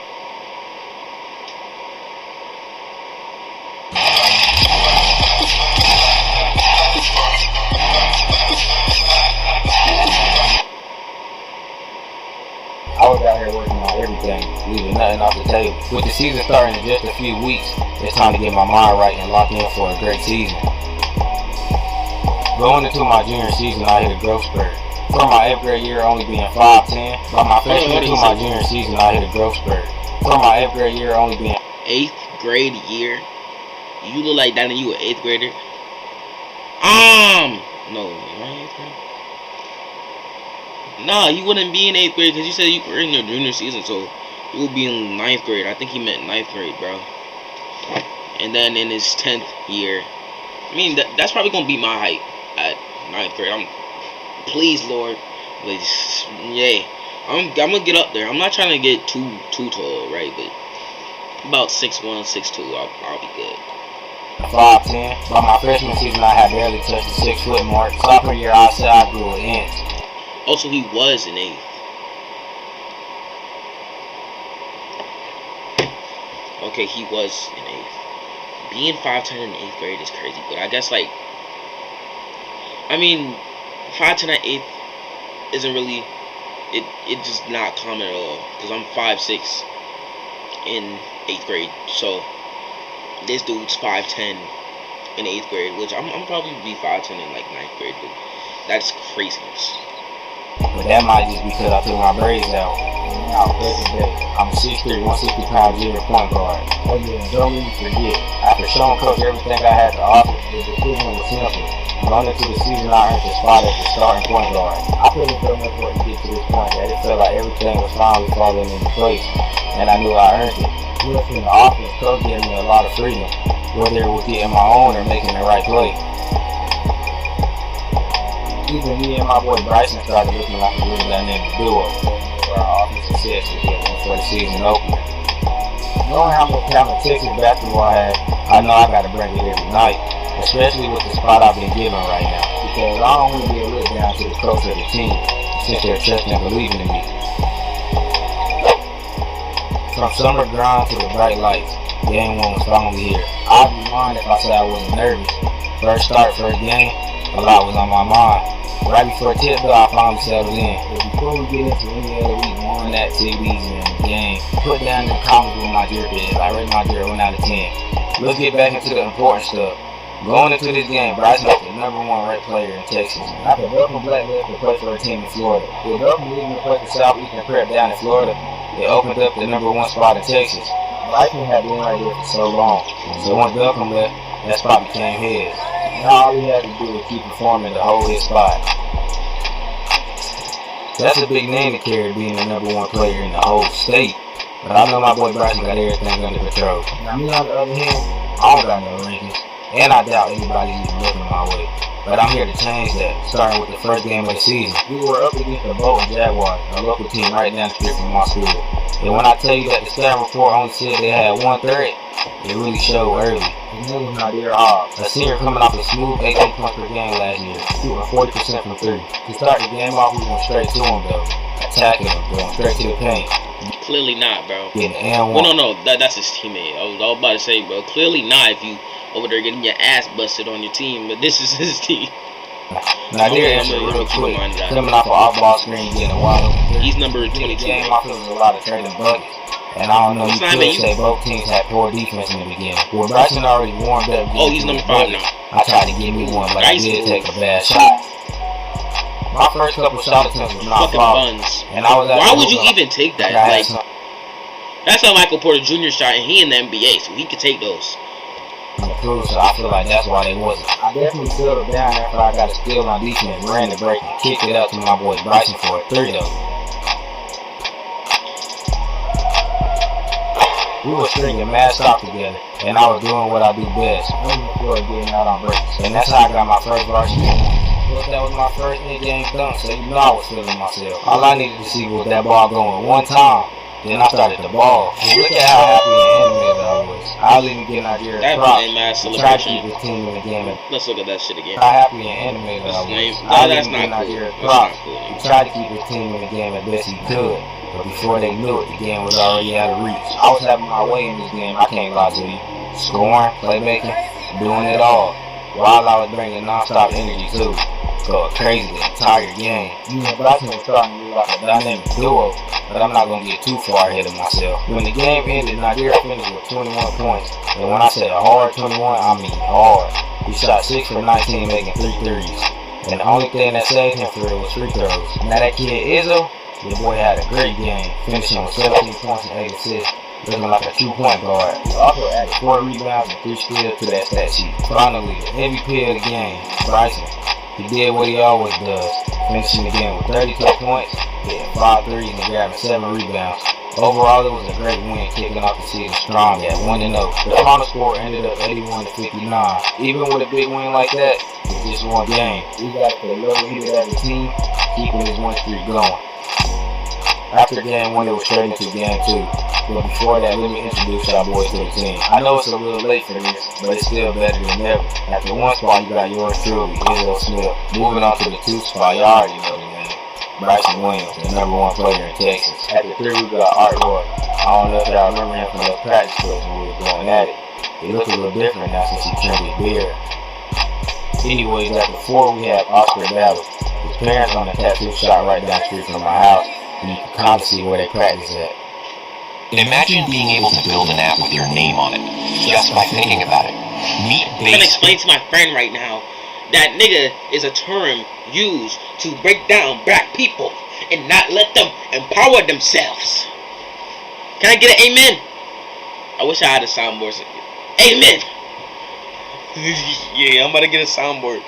I was out here working on everything, leaving nothing off the table. With the season starting in just a few weeks, it's time to get my mind right and lock in for a great season. Going into my junior season, I hit a growth spurt. From my 8th grade year only being 5'10", by my freshman to my junior season, I hit a growth spurt. From my 8th grade year only being 8th grade year? You look like that and you an 8th grader? No, right? 8th grade? Nah, he wouldn't be in 8th grade because you said you were in your junior season, so you would be in 9th grade. I think he meant 9th grade, bro. And then in his 10th year, I mean, that's probably going to be my height at 9th grade. Please, Lord. Please, yay. I'm going to get up there. I'm not trying to get too tall, right? But about 6'1", 6'2", I'll be good. 5'10". By my freshman season, I had barely touched the 6 foot mark. Sophomore year, I said I grew an inch. Also, he was in 8th. Okay, he was in 8th. Being 5'10" in 8th grade is crazy, but I guess, like, I mean, 5'10" at 8th isn't really, it's just not common at all, because I'm 5'6" in 8th grade, so this dude's 5'10" in 8th grade, which I'm probably be 5'10" in, like, 9th grade, but that's craziness. But that might just be because I took my braids out. Now, present day, I'm a 6'3", 160-pound junior point guard. Oh yeah, don't even forget, after showing coach everything I had to offer, the decision was simple. Going into the season, I earned the spot as the starting point guard. I put in so much work to get to this point that it felt like everything was finally falling into place, and I knew I earned it. Plus, in the offense, coach gave me a lot of freedom, whether it was getting my own or making the right play. Even me and my boy Bryson started looking like a really dynamic duo for our offensive success before the season opened. Knowing how much talent Texas basketball has, I know I got to bring it every night, especially with the spot I've been given right now, because I don't want to be a letdown to the coach of the team since they're trusting and believing in me. From summer grind to the bright lights, game 1 was finally here. I'd be lying if I said I wasn't nervous. First game, a lot was on my mind. Right before tip though, I finally settled in. But before we get into any other week 1 activities in the game, put down in the comments what my jerk is. I rate my jerk 1 out of 10. Let's get back into the important stuff. Going into this game, Bryson is the #1 ranked player in Texas. I could welcome Black left to play for a team in Florida. With Belton leaving to play for Southeastern Prep down in Florida, it opened up the #1 spot in Texas. Bryson had been right there for so long, so when Belton left, that spot became his. Now all he had to do was keep performing to hold his spot. That's a big name to carry, being the #1 player in the whole state. But I know my boy Bryson got everything under control. Now me on the other hand, I don't got no rankings, and I doubt anybody's even looking my way. But I'm here to change that, starting with the first game of the season. We were up against the Bolton Jaguars, a local team right down the street from my school. And when I tell you that the stat report only said they had 1 threat, it really showed early. His name was Nadir Hobbs, a senior coming off a smooth 18 points per game last year, shooting 40% from 3. To start the game off, we went straight to him though, attacking him, going straight to the paint. Clearly not, bro. Well, no, that's his teammate. I was about to say, bro, clearly not if you over there getting your ass busted on your team, but this is his team. Nadir is real quick, coming off an off-ball screen, getting a wide open. He's number 22. Game off of a lot of trading buckets. And I don't know, you could say both teams had poor defense in the beginning. Well, Bryson already warmed up. Oh, he's number 5 now. I tried to give me one, but I did take a bad shot. My first couple shot attempts was not flawless. And I was why would you even take that? Like, that's a Michael Porter Jr. shot, and he in the NBA, so he could take those. improved, so I feel like that's why they wasn't. I definitely settled down after I got a steal on defense, ran the break, and kicked it up to my boy Bryson for a 3 though. We were stringing mad stop together, and I was doing what I do best, running the floor and getting out on breaks. And that's how I got my first varsity. Plus, that was my first in-game dunk, so you know I was feeling myself. All I needed to see was that ball going one time. Then I started the ball. And look at how happy and animated I was. I was even getting Nigeria props. Try to keep his team in the game. Let's look at that shit again. How happy and animated I was. I was even getting Nigeria props. He tried to keep his team in the game as best he could. But before they knew it, the game was already out of reach. I was having my way in this game, I can't lie to you. Scoring, playmaking, doing it all. While I was bringing non-stop energy too. So crazy the entire game. You and Bryson was starting to look like a dynamic duo, but I'm not going to get too far ahead of myself. When the game ended, Nigeria finished with 21 points. And when I said a hard 21, I mean hard. He shot 6 from 19, making 3 threes. And the only thing that saved him for it was free throws. Now that kid Izzo, your boy had a great game, finishing with 17 points and 8 assists, looking like a true point guard. He also added 4 rebounds and 3 steals to that stat sheet. Finally, the MVP of the game, Bryson. He did what he always does, finishing the game with 32 points, hitting 5 threes and grabbing 7 rebounds. Overall, it was a great win, kicking off the season strong at 1-0. The final score ended up 81-59. Even with a big win like that, it's just one game. We got the level heated as a team, keeping this win streak going. After game 1, it was straight into game 2. But before that, let me introduce our boys to the team. I know it's a little late for this, but it's still better than ever. At the 1 spot, you got yours truly, Izzo Smith. Moving on to the 2 spot, you already know the name. Bryson Williams, the #1 player in Texas. At the 3, we got Art Roy. I don't know if y'all remember him from those practice clips when we were going at it. He looks a little different now since he trimmed his beard. Anyways, at the 4, we have Oscar Ballard. His parents on the tattoo shop right down the street from my house, and you can kind of see where they practice at. Imagine being able to build an app with your name on it, just by thinking about it. Meet I'm gonna explain to my friend right now that nigga is a term used to break down black people and not let them empower themselves. Can I get an amen? I wish I had a soundboard. Amen! Yeah, I'm about to get a soundboard.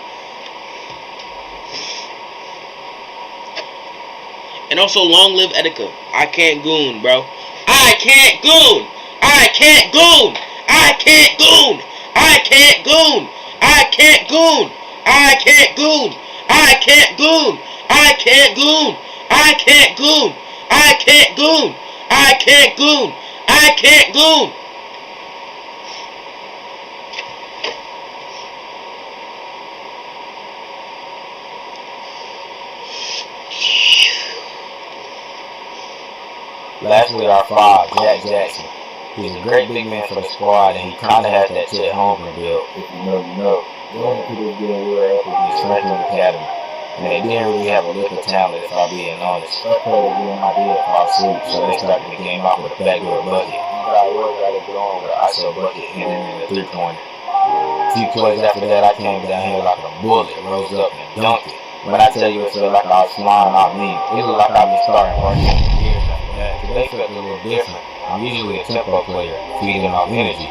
And also, long live Etika. I can't goon, bro. I can't goon! I can't goon! I can't goon! I can't goon! I can't goon! I can't goon! I can't goon! I can't goon! I can't goon! I can't goon! I can't goon! I can't goon! Lastly, our 5, Jack Jackson. He's a great big man for the squad, and he kind of has that Chet Holmgren build. If you know, you know. Going into this game, we were up against Franklin Academy, and they didn't really have a lick of talent, if I'm being honest. They played a good idea to fall asleep, so they started the game off with a backdoor bucket. You got work out of going with an ISO bucket and then in the 3-pointer. A few plays after that, I came down here like a bullet, rose up and dunked it. When I tell you it felt like I was flying, I mean it looked like I've been starting working years after that. They felt a little different. I'm usually a tempo player, feeding off energy.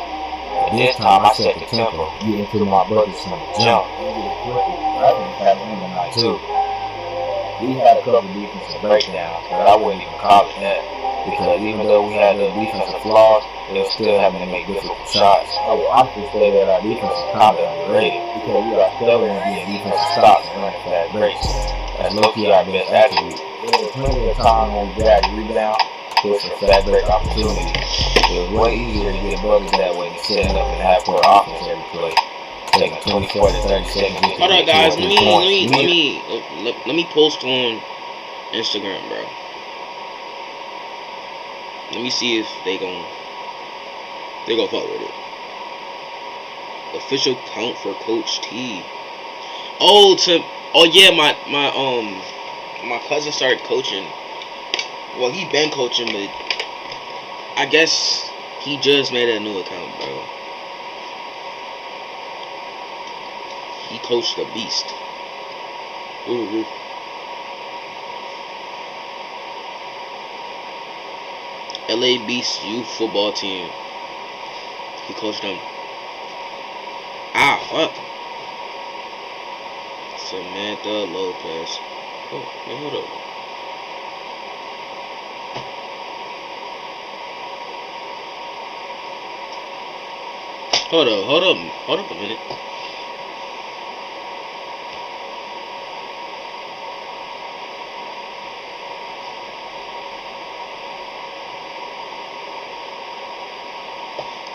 But this time I set the tempo, getting to my buckets from the jump. I think that win tonight too. We had a couple defensive breakdowns, but I wouldn't even call it that. Because even though we had the defensive flaws, they were still having to make difficult shots. I would honestly say that our defense is kind of underrated, because we are stellar in being defensive stops and running fast breaks. That's low-key our best attribute. There was plenty of time when we grabbed a rebound, push for fast break opportunities. It was way easier to get buckets that way than setting up in half-court offense every play. Taking 24 to 30 seconds. Hold on, guys. Let me post on Instagram, bro. Let me see if they gon' fuck with it. Official count for Coach T. Oh yeah, my cousin started coaching. Well, he been coaching, but I guess he just made a new account, bro. He coached the Beast. Ooh. LA Beast youth football team. He coached them. fuck? Samantha Lopez. Oh, wait, hold up. Hold up a minute.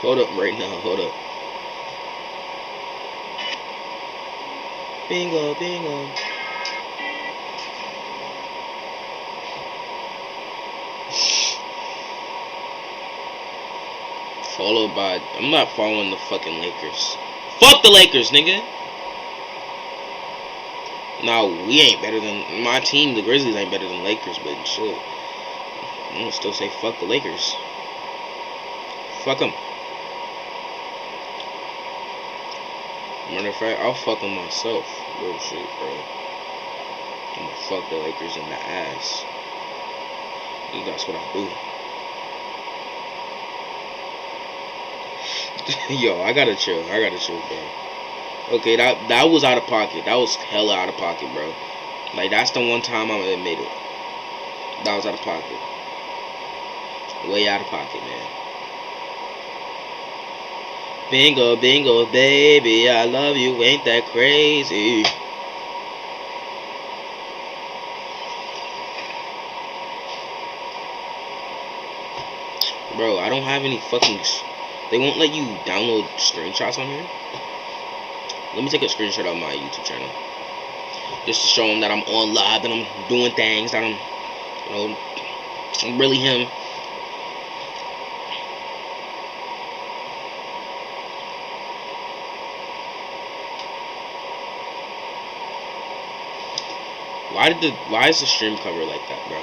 Hold up right now, hold up. Bingo, bingo. Followed by, I'm not following the fucking Lakers. Fuck the Lakers, nigga. Now we ain't better than my team. The Grizzlies ain't better than Lakers, but shit, I'm gonna still say fuck the Lakers. Fuck them. Matter of fact, I'll fuck them myself. Real shit, bro. I'm gonna fuck the Lakers in the ass. That's what I do. Yo, I gotta chill, bro. Okay, that was out of pocket. That was hella out of pocket, bro. Like, that's the one time I'm gonna admit it. That was out of pocket. Way out of pocket, man. Bingo, bingo, baby, I love you, ain't that crazy? Bro, I don't have any fucking... They won't let you download screenshots on here. Let me take a screenshot of my YouTube channel. Just to show them that I'm on live, that I'm doing things, that I'm, you know, I'm really him. Why is the stream cover like that, bro?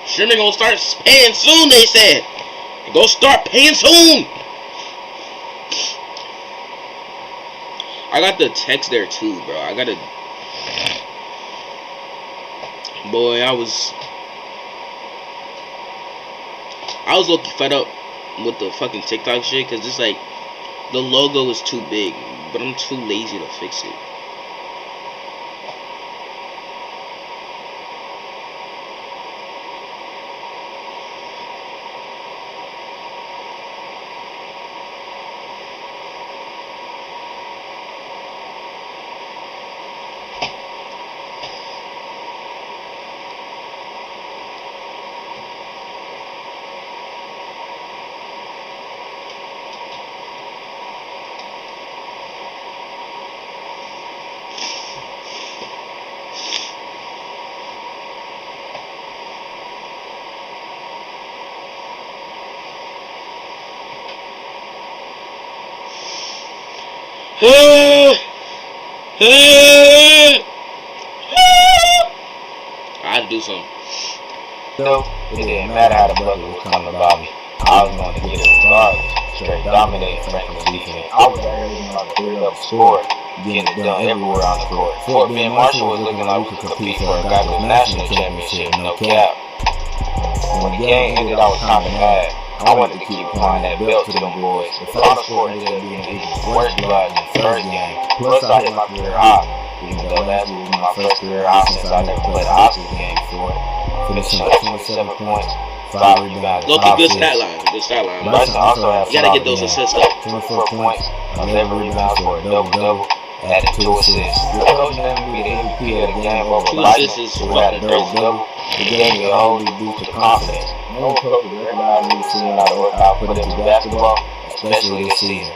Streaming gonna start paying soon, they said. Go start paying soon. I got the text there too, bro. Boy, I was low-key fed up with the fucking TikTok shit, cause it's like the logo is too big, but I'm too lazy to fix it. I had to do something. No, it didn't matter how the bucket was coming about me. I was going to get it regardless. Straight dominating Franklin's defense. I was already on the third up score, getting it done everywhere on the court. Fort Bend Marshall was looking like we could compete for a goddamn national championship, no cap. When the game ended, I was kind of mad. I wanted to keep applying that belt to them boys. The final score ended up being Eagles' worst block in the first game. Plus, I hit my career high. Even though last week was my first career high since I never played a high school game before. Finishing at 27 points, 5 rebounds, Look, good stat line. Bryson also had you gotta get those assists up. 24 points, 11 rebounds for a double-double, added 2 assists. The coach named me the MVP of the game over Bryson, who had a double-double. It gave me a whole new boost of confidence. No coach would recognize me seeing how the work I put into basketball, especially this season.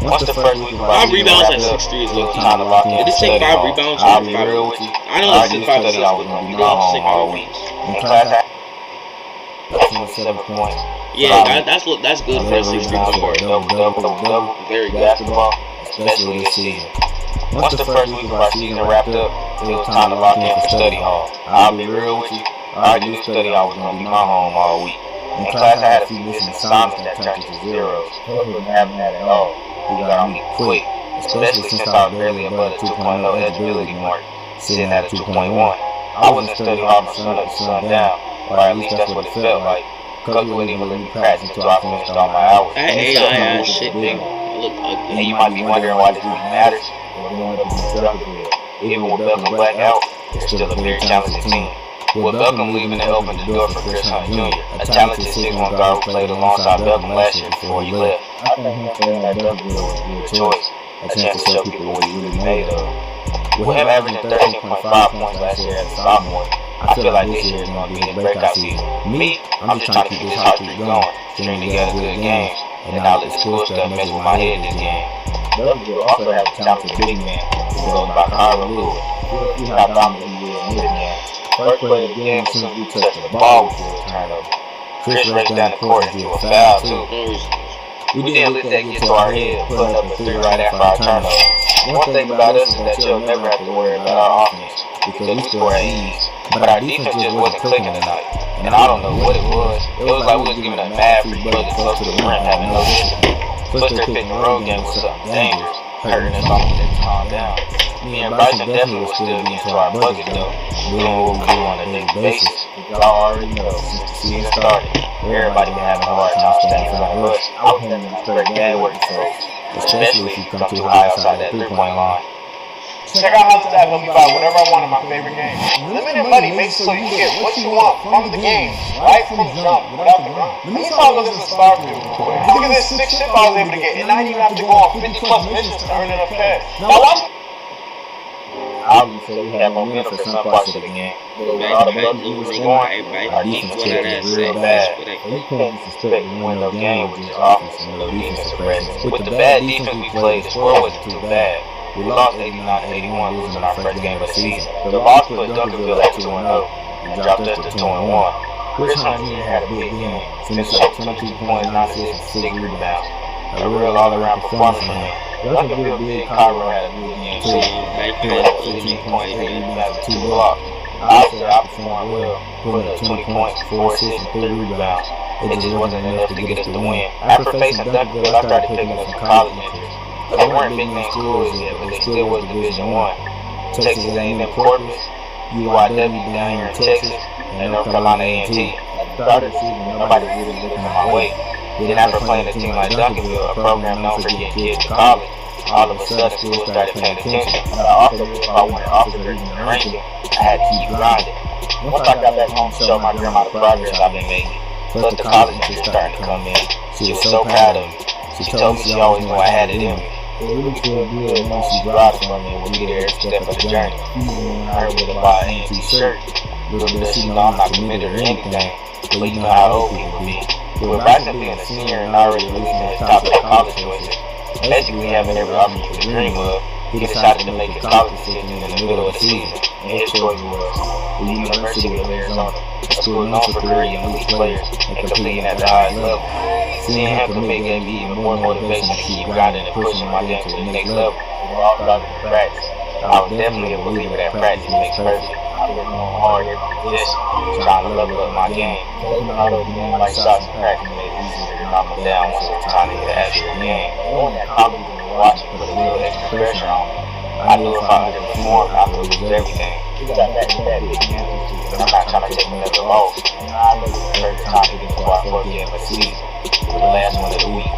Once the first week of 5 rebounds at 6'3" is low key. time to lock in. Did it take 5 rebounds? I'll be real with you. I know it's 5 assists, I was but going to you be know home it's all 5 week. rebounds. In class, I 27 points. Yeah, that's good for a 6'3" point guard. Double. Very good. Basketball, especially this season. Once the first week of our season wrapped up, it was time to lock in for study hall. I'll be real with you. I already knew study hall was going to be my home all week. In class, I had a few missing assignments that turned into zeros. Hopefully, haven't had at all. He got on me quick, especially since I was barely above the 2.0 eligibility mark, sitting at a 2.1. I wasn't studying hard from sun up to sundown, or at least that's what it felt like. Coach wouldn't even let me practice until I finished all my hours. That AI shit, big. Look And ugly. you might be wondering why this even matters. Even with Beckham Black out, it's still a very talented team. With Beckham leaving, it opened the door for Chris Hunt Jr., a talented 6'1" guard who played alongside Beckham last year before he left. I think him staying at Beckham was a good choice, a chance to show people what he really made of. With him averaging 13.5 points last year as a sophomore, I feel like this year is going to be his breakout season. Me, I'm just trying to keep this hot streak going, string together good games, and not let the school stuff mess with my head this game. Beckham also have a talented big man who goes by Kyra Lewis. We'll see how dominant he is in this game. First play of the game, as soon as we touch the ball, we feel a turnover. Chris raced down the court and drew a foul, too. We didn't let that get to our head, putting up a 3 right after our turnover. One thing about us is that you'll never have to worry about our offense, because we score at ease. But our defense just wasn't clicking tonight, and I don't know what it was. It was like we was giving a mad free bucket close to the rim, having no discipline. Plus their pick and roll game was something dangerous, hurting us almost every time down. Me and Bryson definitely will still be into our bucket though, doing what we do on a daily basis. Y'all already know, since the season started, everybody been having a hard time staying in front of us. I was having a straight game working for us, especially if you come too high outside that 3-point line. Check out how I help you buy whatever I want in my favorite game. Limited money makes it so you get what you want from the game, right from the jump, without the grind. Let me talk about this in Starfield. Look at this 6 ship I was able to get, and I didn't even have to go on 50 plus missions to earn enough cash. Now watch. Obviously, we had momentum for some parts of the game, but with all the buckets we were scoring, our defense was real bad. So you can't just expect to win no game with just offense and no defensive presence. With the bad defense we played, the score wasn't too bad. We lost 89-81, losing our first game of the season. The loss put Duncanville at 2-0 and dropped us to 2-1. Chris Hunt Jr. had a big game, finished up 22 points, 9 assists, and 6 rebounds. A real all-around performance from him. Duncanville big, Kyra had a good game too. He put up 15 points, 8 rebounds, and 2 blocks. I said I performed well, putting up 20 points, 4 assists, and 3 rebounds. It just wasn't enough to get us the win. After facing Duncanville, I started picking up some college interest. They weren't big name schools yet, but they still was Division I. Texas A&M Corpus, UIW down here in Texas, and North Carolina A&T. At the start of the season, nobody was really looking my way. Then after playing a team like Duncanville, a program known for getting kids to college, all of a sudden schools started paying attention. And I also knew if I wanted officer in the ranking, I had to keep grinding. Once I got back home to show my grandma the progress I've been making, plus the college interest started to come in, she was so proud of me. She told me she always knew I had it in me. It really feels good when she drives for me and will be there every step of the journey. Even when I heard to buy an A&T shirt, little does she know I'm not committed or anything, but you know how old people be. With Bryson being a senior and already losing his top of the college choices, basically having every option you could dream of, he decided to make his college decision in the middle of the season, and his choice was the University of Arizona, a school known for creating elite players and competing at the highest level. Seeing him commit gave me even more motivation to keep grinding and pushing my game to the next level. It all started with practice. I was definitely a believer that practice makes perfect. I've been going hard here from this, trying to level up my game. Taking all those games like shots and practice made it easier to knock them down once it was time to get the actual game. Knowing that college and watching put a little extra pressure on me, I knew if I underperformed, I would lose everything. We got back to that big game, but I'm not trying to take another loss. And I know it's the third time to get to our 4th game of the season, the last one of the week.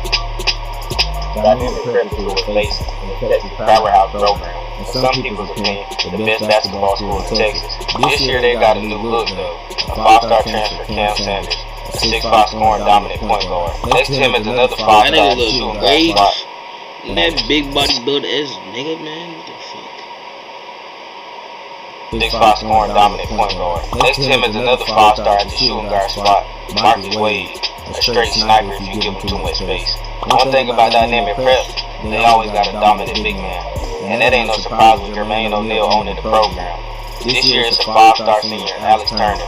Dynamic Prep School was facing the Texas Powerhouse program, in some people's opinion, the best basketball school in Texas. This year they got a new look though. A 5-star transfer, Cam Sanders, a 6'5" scoring dominant point guard. Next to him is another 5-star shooting guard spot. That big bodybuilder is nigga, man. What the fuck? 6'5" scoring dominant point guard. Next to him is another 5-star at the shooting guard spot, Marcus Wade, a straight sniper if you give him too much space. One thing about Dynamic Prep, they always got a dominant big man, and that ain't no surprise with Jermaine O'Neal owning the program. This year it's a 5-star senior, Alex Turner.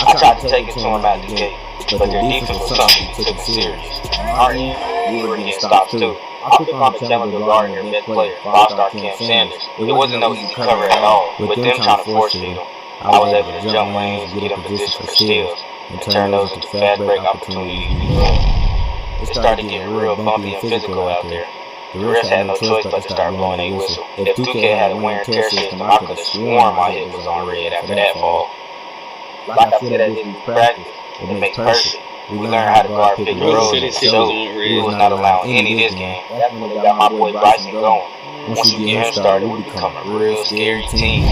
I tried to take it to him out the gate, but their defense was something he took it serious. Our end, we were getting stops too. I took on the challenge of guarding their best player, 5-star Cam Sanders. It wasn't no easy cover at all, with them trying to force feed him. I was able to jump lanes and get in position for steals. and turn those into fast break opportunities. It started getting real bumpy and physical out there. The refs had no choice but to start blowing a whistle. If 2K had a wear and tear system, I could have sworn my head was on red after that fall. Like I said at this week's practice, it makes perfect. We learned how to guard pick and roll and show we was not allowing any this game. That's when they got my boy Bryson going. Once you get him started, we become a real scary team.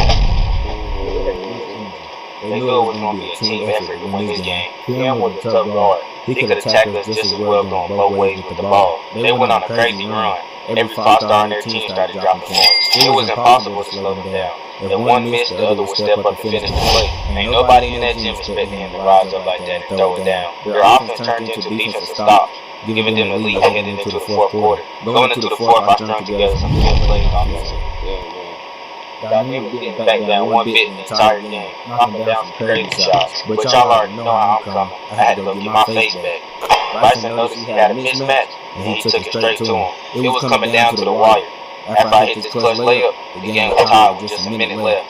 They knew it was going to be a team effort to win this game. Cam was a tough guard. He could have tackled us just as well going both ways with the ball. They went on a crazy run. Every 5-star on their team started dropping points. It was impossible to slow them down. If one missed, the other would step up and finish the play. Ain't nobody in that gym expecting him to rise up like that and throw it down. Their offense turned into a defensive stop, giving them the lead heading into the fourth quarter. Going into the fourth, I strung together some good plays offensively. Dynamic was getting back down one bit in the entire game, knocking down some crazy shots. But y'all already know how I'm coming. I had to go get my face back. Bryson noticed he had a mismatch, and he took it straight to him. It was coming down to the wire. After I hit this clutch layup, the game was tied with just a minute left.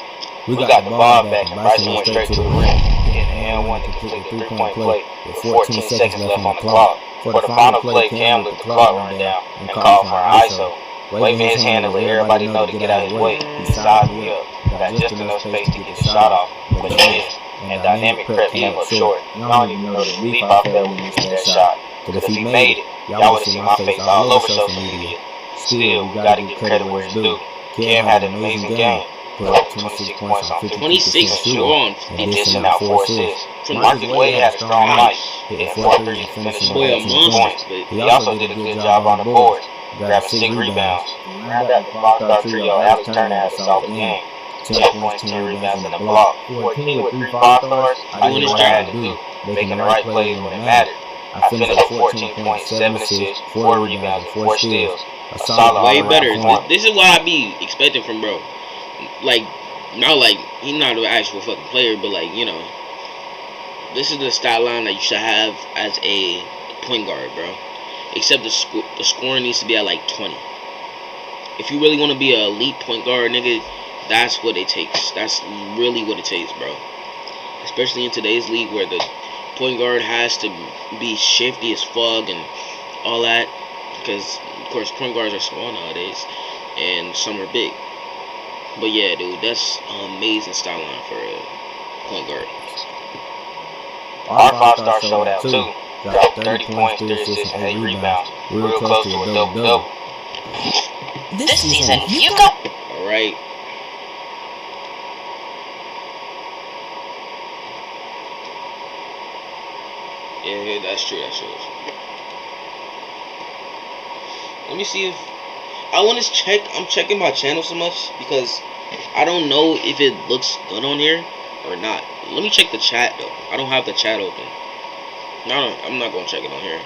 We got the ball back, and Bryson went straight to the rim, hitting an and one to complete the three-point play with 14 seconds left on the clock. For the final play, Cam let the clock run down and called for an ISO. Waving his hand to let everybody know to get out of his way. He sized me up. Got just enough space to get the shot off, but he missed. And Dynamic prep came up short. Y'all don't even know the relief I felt when he missed that shot. Because if he made it, y'all would have seen my face all over social media. Still, we gotta give credit where it's due. Cam had an amazing game. Put up 26 points on 50% shooting and dishing out 4 assists. Marcus Wade had a strong night, hitting 4 threes and finishing with 18 points. He also did a good job on the boards, grabbing 6 rebounds. Round out the five-star trio, Alex Turner had a solid game. 10 points, 10 rebounds, and a block. For a team with 3 5-stars, I did what I had to do, making the right plays when it mattered. I finished with 14 points, 7 assists, 4 rebounds, and 4 steals. A solid way better. This is what I be expecting from bro. Like, not like he's not an actual fucking player, but like, you know, this is the style line that you should have as a point guard, bro. Except the scoring needs to be at like 20. If you really want to be an elite point guard, nigga, that's what it takes. That's really what it takes, bro. Especially in today's league where the point guard has to be shifty as fuck and all that. Because, of course, point guards are small nowadays and some are big. But yeah, dude, that's an amazing style line for a point guard. Our 5-star showed out too. Dropped 30 points, 3 assists, and 8 rebounds. Real close to a double-double. This season, you got... Alright. Yeah, that's true, that's true. Let me see if... I want to check... I'm checking my channel so much because I don't know if it looks good on here or not. Let me check the chat, though. I don't have the chat open. No, I'm not going to check it on here.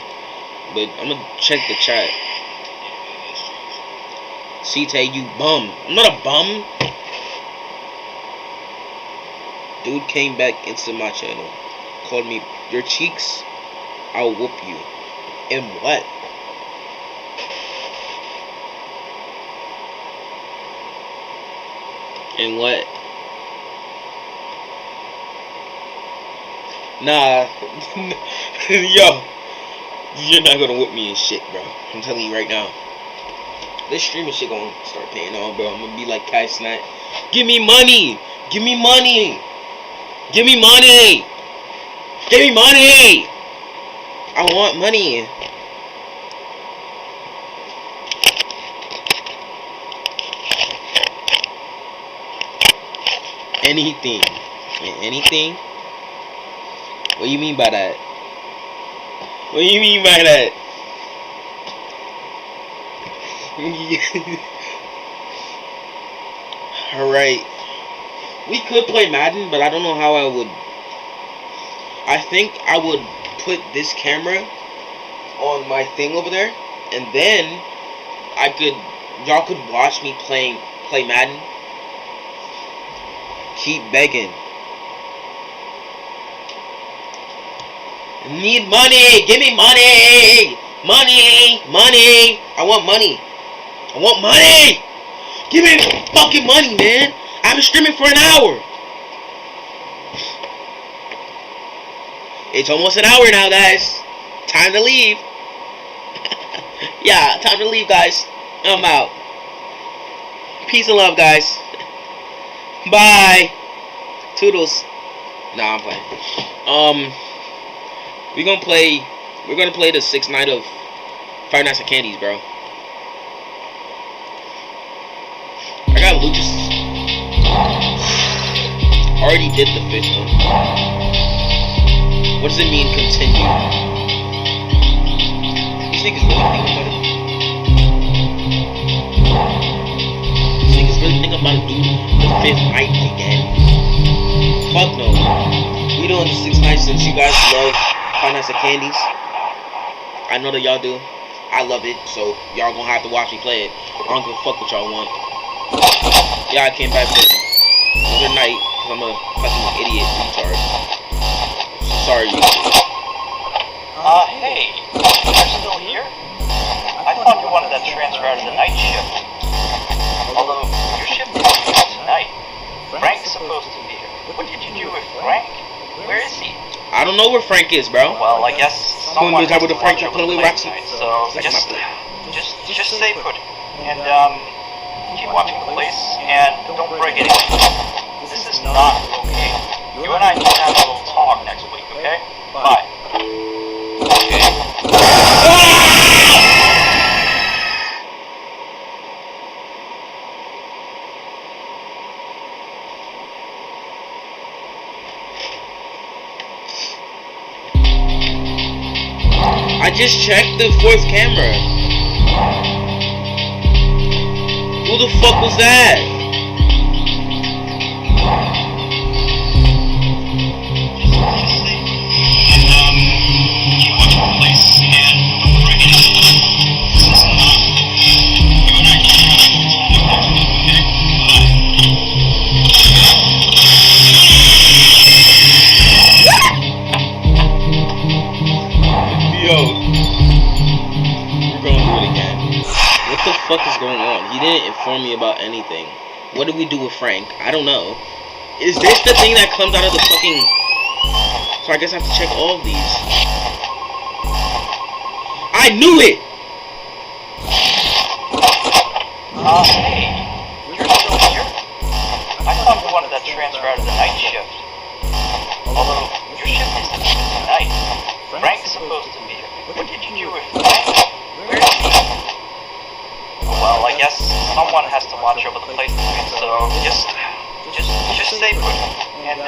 But I'm going to check the chat. Seetay, you bum. I'm not a bum. Dude came back into my channel. Called me, your cheeks, I'll whoop you. And what? And what? Nah. Yo. You're not gonna whip me and shit, bro. I'm telling you right now. This streaming shit gonna start paying on, bro. I'm gonna be like Kai Snap. Give me money! Give me money! Give me money! Give me money! I want money. Anything. Anything? What do you mean by that? What do you mean by that? Alright. We could play Madden, but I don't know how I would. I think I would put this camera on my thing over there, and then y'all could watch me play Madden. Keep begging. Need money! Give me money! Money! Money! I want money! I want money! Give me fucking money, man! I've been streaming for an hour! It's almost an hour now, guys. Time to leave. Yeah, time to leave, guys. I'm out. Peace and love, guys. Bye. Toodles. Nah, I'm playing. We're gonna play the 6th night of Five Nights at Candy's, bro. I got Lucas. Already did the 5th one. What does it mean, continue? These niggas really think about it. These niggas really think about to do the 5th night again. Fuck no. We doing the 6th night since you guys love Five Nights at Candy's. I know that y'all do. I love it, so y'all gonna have to watch me play it. I don't give a fuck what y'all want. Yeah, I came back for another night because I'm a fucking idiot retard. Sorry, you. Hey, you're still here? I thought you wanted that transfer out of the night shift. Although, your shift isn't tonight. Frank's supposed to be here. What did you do with Frank? Where is he? I don't know where Frank is, bro. Well, I guess someone has to watch over the place Roxy. tonight, so just stay put. And, keep watching the place, and don't break anything. This is not okay. You and I need to have a little talk next week, okay? Bye. I just checked the 4th camera. Who the fuck was that? What the fuck is going on? He didn't inform me about anything. What did we do with Frank? I don't know. Is this the thing that comes out of the fucking... So I guess I have to check all of these. I knew it! Hey, you're still here? I thought you wanted that transfer out of the night shift. Although, your shift isn't tonight. Frank's supposed to be here. What did you do with Frank? Where is he? Well, I guess someone has to watch over the place tonight, so just stay put. And,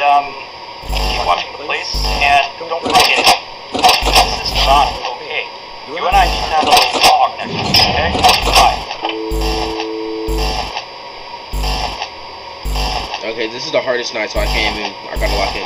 keep watching the place, and don't break anything. This is not okay. You and I need to have a little talk next week, okay? Bye. Okay, this is the hardest night, so I gotta lock in.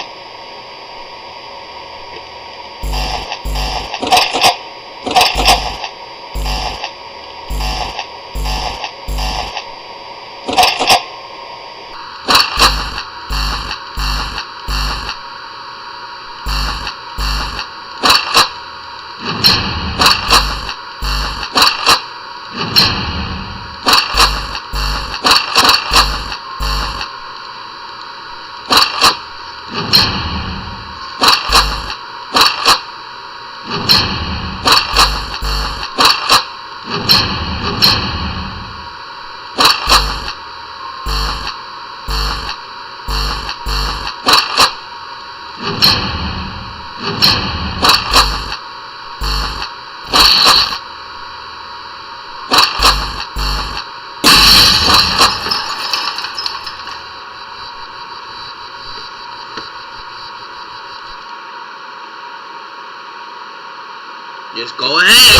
Just go ahead.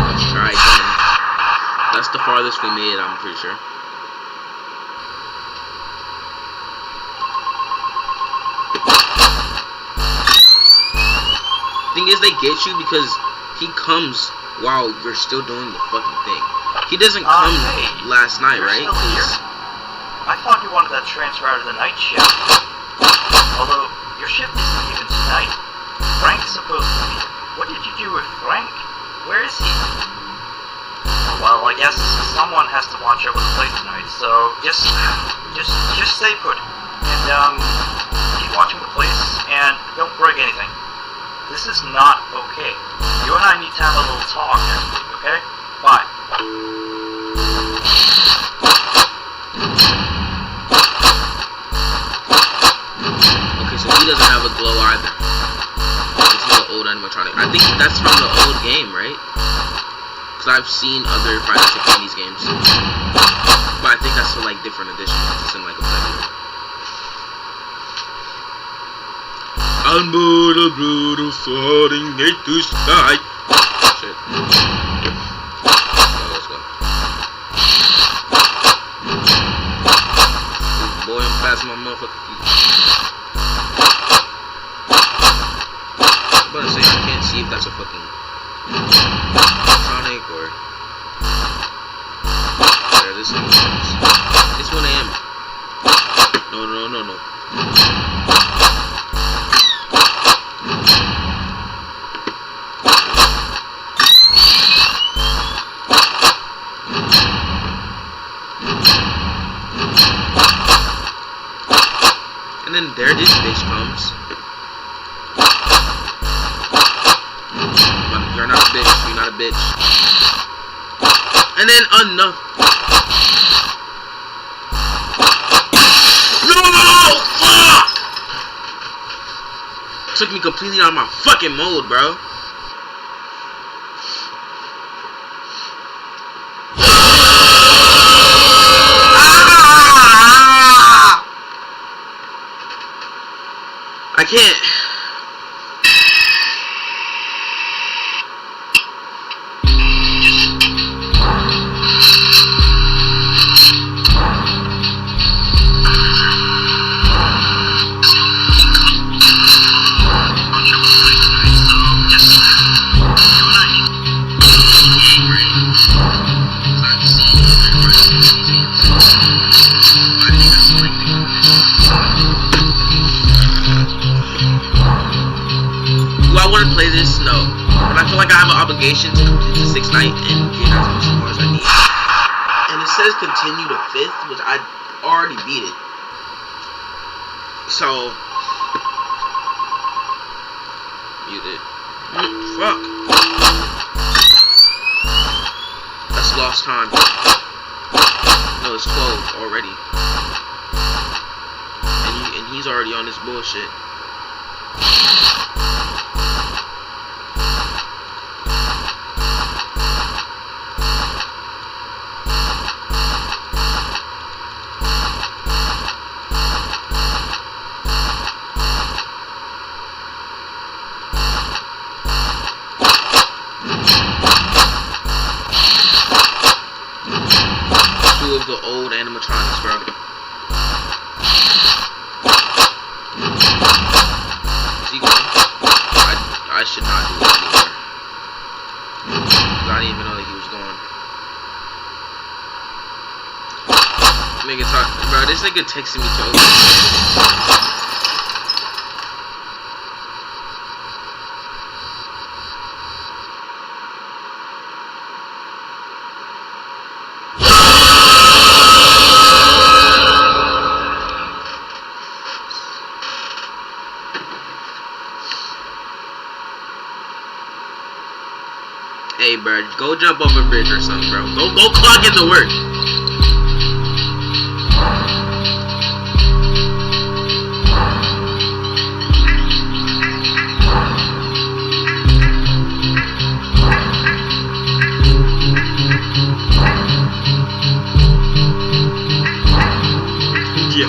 Let's try again. That's the farthest we made, I'm pretty sure. Thing is, they get you because he comes while you're still doing the fucking thing. He doesn't come Hey, last night, you're right? still here? I thought you wanted that transfer out of the night shift. Although, your shift isn't even tonight. Frank's supposed to be. What did you do with Frank? Where is he? Well, I guess someone has to watch over the place tonight, so just stay put. And, keep watching the place, and don't break anything. This is not okay. You and I need to have a little talk next week, okay? Bye. Okay, so he doesn't have a glow either. This is an old animatronic. I think that's from the old game, right? Because I've seen other Friday Night Candies games. But I think that's for like different editions. It's in like a February. Unboard a brutal soaring into sky. Shit. Let's go. Boy, I'm passing my motherfucking feet. I'm about to say, I can't see if that's a fucking Sonic or... There, this thing comes. It's 1 AM. No. And then there this bitch comes. But you're not a bitch. You're not a bitch. And then enough. No! Fuck! Took me completely out of my fucking mode, bro. I can't. Play this? No. But I feel like I have an obligation to complete the 6th night and get as much more as I need. And it says continue the 5th, which I already beat it. So muted. Fuck. That's lost time. No, it's 12 already. And he's already on this bullshit. Of the old animatronics, bro. Is he going? I should not do that anymore. I didn't even know that he was going. Nigga talk, bro. This nigga texting me to open. Hey, bro, go jump over a bridge or something, bro. Go clock into work. Yo.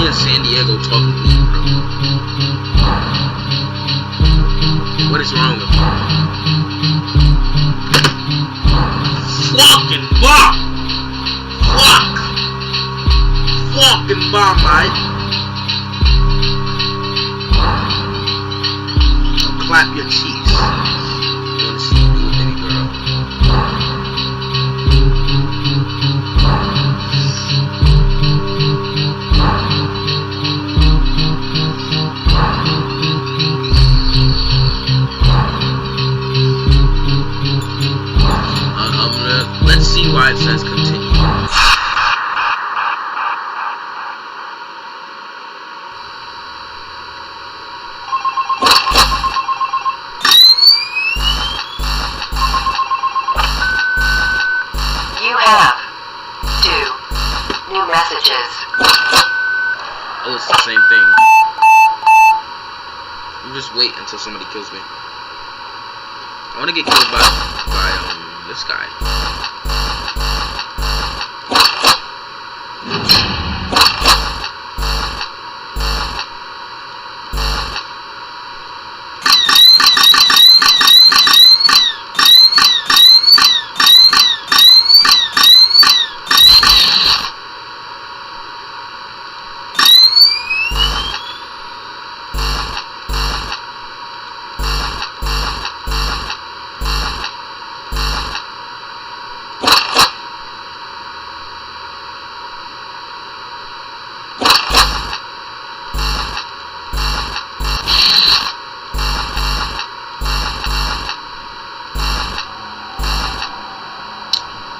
me in San Diego talking to me, bro. What is wrong with me? Fucking bomb! Fuck! Fucking bomb, mate. Clap your cheeks. I wanna see you do it, baby girl. Let's see why it says continue. You have 2 new messages. Oh, it's the same thing. You just wait until somebody kills me. I want to get killed by this guy.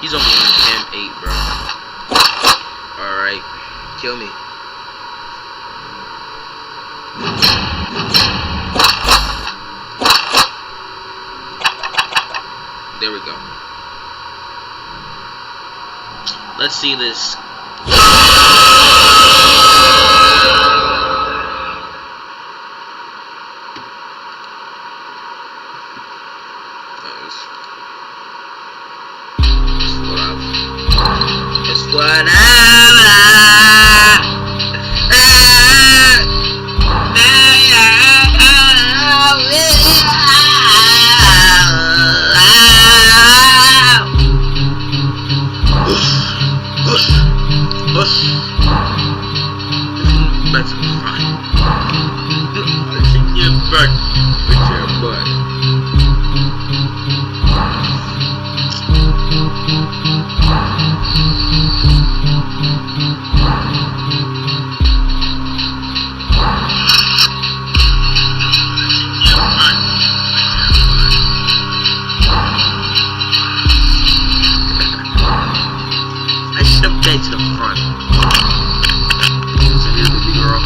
He's only on cam 8, bro. Alright. Kill me. There we go. Let's see this. To the front. So here's the big girl.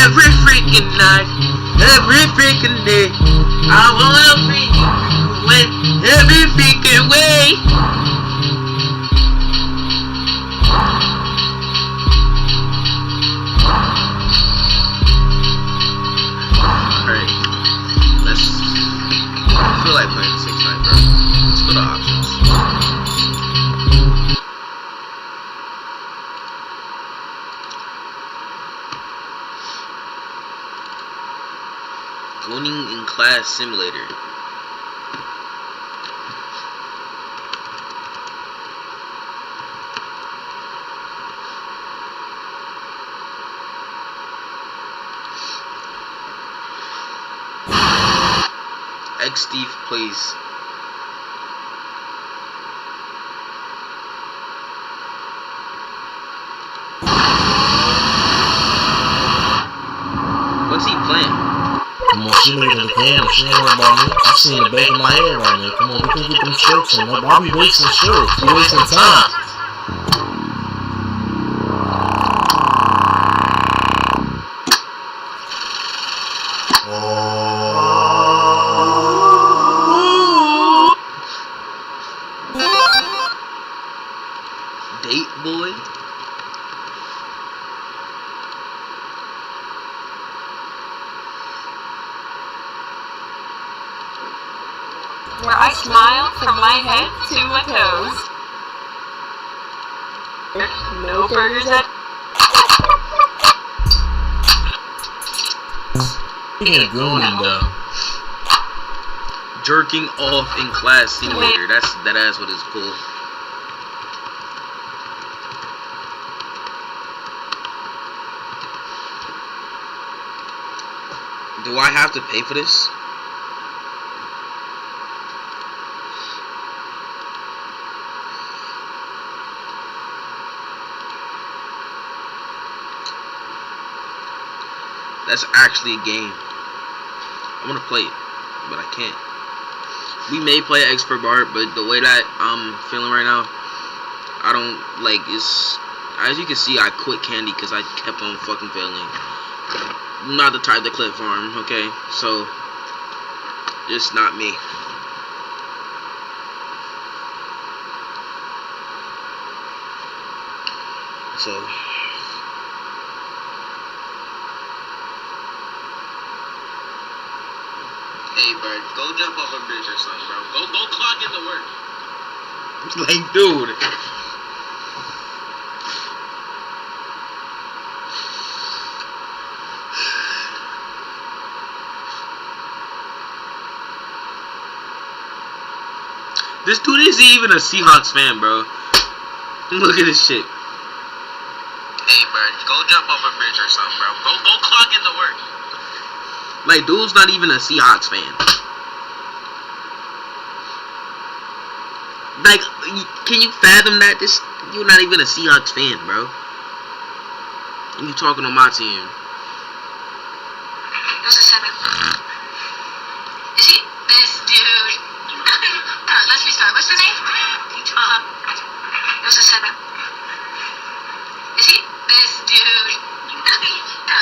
Every freaking night, every freaking day, I wanna free you away, every freaking way. I feel like playing 6-9, bro. Let's go to options. Going in class simulator. Steve plays. What's he playing? Come on, she made it again. She ain't worried about me. I seen the back of my head right now. Come on, we can get them shirts in. I'll be wasting shirts. You wasting time. Date boy? where I smile from my head to my toes. No burgers at Speaking of grooming, though. Jerking off in class simulator. That ass what it's called. Do I have to pay for this? That's actually a game. I want to play it, but I can't. We may play Expert Bar, but the way that I'm feeling right now, I don't like. It's as you can see, I quit Candy because I kept on fucking failing. I'm not the type to clip farm, okay? So, just not me. So. Hey, bro, go jump off a bridge or something, bro. Go clock into work. Like, dude. This dude isn't even a Seahawks fan, bro. Look at this shit. Hey, bro, go jump off a bridge or something, bro. Go clock into work. Like, dude's not even a Seahawks fan. Like, can you fathom that? You're not even a Seahawks fan, bro. And you talking on my team. There's a 7. Is he? This dude. Let's restart. What's his name? There's a 7. Is he? This dude.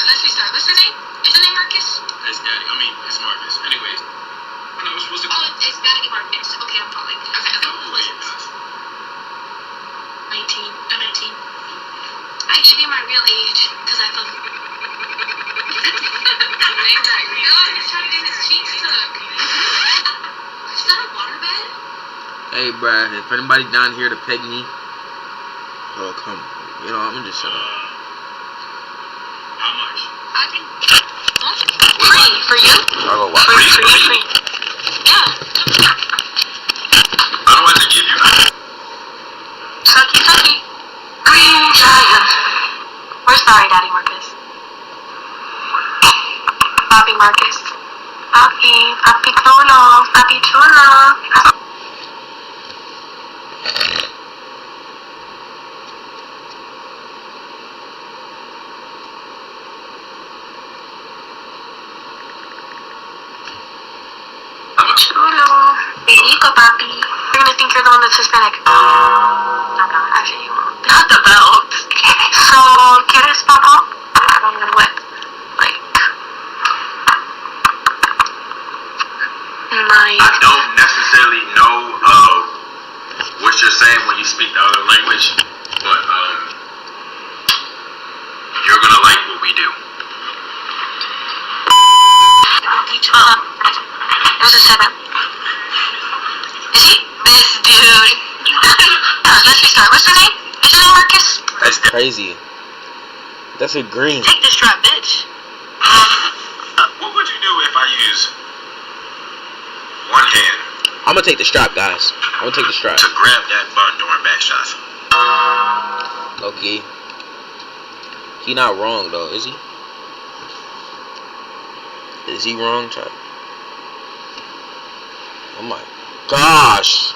Let's restart. What's his name? Is his name Marcus? It's Daddy. I mean, it's Marcus. Anyways. I know, what's the... Oh, it's Daddy Marcus. Okay, I'm following. Okay. Wait, 19. I'm 19. I gave you my real age because I thought. No, he's trying to get his cheeks took. Is that a waterbed? Hey, bruh, if anybody down here to peg me, oh, come. You know, I'm gonna just shut up. How much? I think. Free for you? I'll go watch. Free. Yeah. How do I have to give you? Sucky. Green Giant. We're sorry, Daddy Marcus. Papi Marcus. Papi Chulo. Chulo. Benico, papi. You're gonna think you're the one that's Hispanic. No, actually you won't. Not the belt. So, ¿quieres papa? I'm gonna what? Like... I don't necessarily know what you're saying when you speak the other language, but you're gonna like what we do. There's a 7. Is he? This dude. Let's restart. What's his name? Is his name Marcus? That's crazy. That's a green. Take this strap, bitch. What would you do if I use one hand? I'm gonna take the strap, guys. I'm gonna take the strap. To grab that bun during back shots. Okay. He not wrong though, is he? Is he wrong, Chuck? Oh my gosh.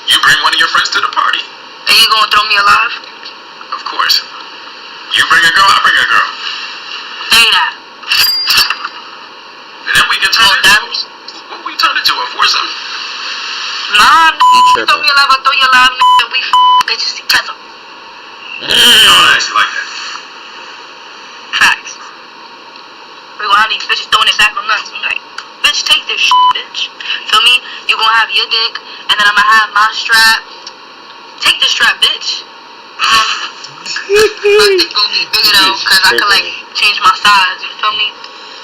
You bring one of your friends to the party. Are you gonna throw me alive? Of course. You bring a girl, I bring a girl. Say that. And then we can turn it into... What we turn it to? A foursome? Nah, you throw me alive, I'll throw you alive, and we bitches together. No, I actually like that. Facts. We gonna have these bitches throwing it back on us. I'm like, bitch, take this bitch. Feel me? You gonna have your dick, and then I'm gonna have my strap. Take this strap, bitch. bigger though, cause I could like change my size. You feel me?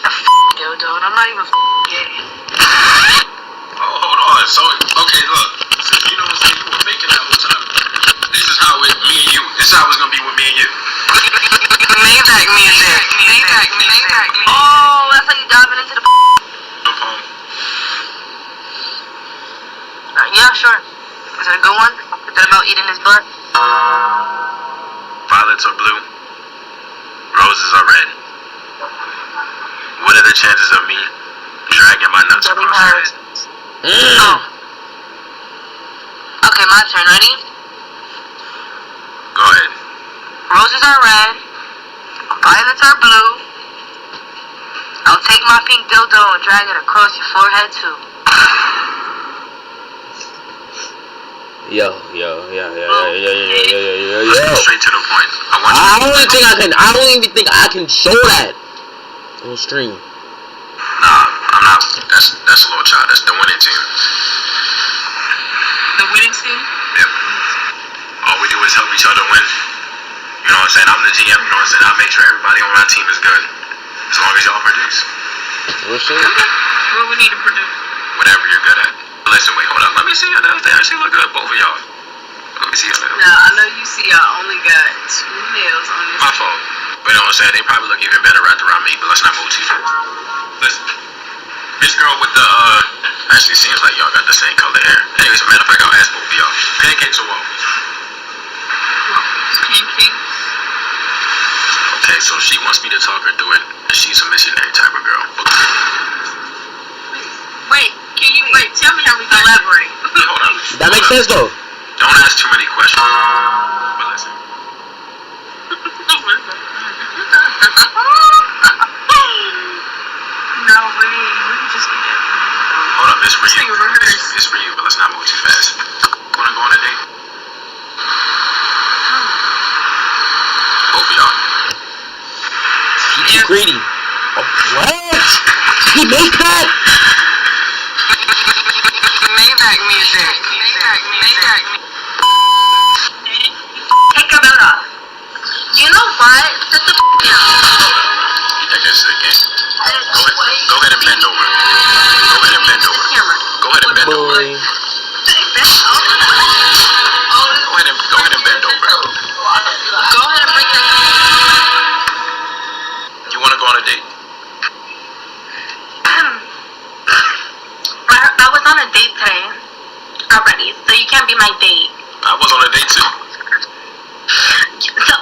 A dildo, and I'm not even gay. Oh, hold on. So, okay, look. So, you know what I'm saying? You were faking that whole time. This is how it, me and you. This is how it's gonna be with me and you. Maybach music. Maybach music. Oh, that's how you diving into the. No problem. Yeah, sure. Is it a good one? Is it about eating his butt? Violets are blue. Roses are red. What are the chances of me dragging my nuts across your head? Oh. Okay, my turn. Ready? Go ahead. Roses are red. Violets are blue. I'll take my pink dildo and drag it across your forehead too. Yo. Straight to the point. I don't even think I can show that on stream. Nah, I'm not. That's a little child. That's the winning team. The winning team? Yep. All we do is help each other win. You know what I'm saying? I'm the GM. You know what I'm saying? I make sure everybody on my team is good. As long as y'all produce. What's it? What we need to produce? Whatever you're good at. Listen, wait, hold up. Let me see your nails. They actually look good, both of y'all. Let me see your nails. Now, I know you see I only got 2 nails on this. My fault. But you know what I'm saying? They probably look even better wrapped around me, but let's not move too fast. Listen. This girl with the, actually seems like y'all got the same color hair. Anyways, as a matter of fact, I'll ask both of y'all. Pancakes or waffles? Pancakes. Okay, so she wants me to talk her through it, and she's a missionary type of girl. Wait, tell me how we elaborate. Hold on. That makes sense though. Don't ask too many questions. But listen. No way, we can just get it. Hold up, it's for you. It's for you, but let's not move too fast. Wanna go on a date? Both of y'all. She's greedy. Oh, what? He made that? Maybach music. Take your belt off. You know what? Sit the down. You think this is a game? Go ahead and bend over. Go ahead and bend over. Go ahead and bend over. Go ahead and bend over. Go ahead and break that. You wanna go on a date? I was on a date today already, so you can't be my date. I was on a date too. So,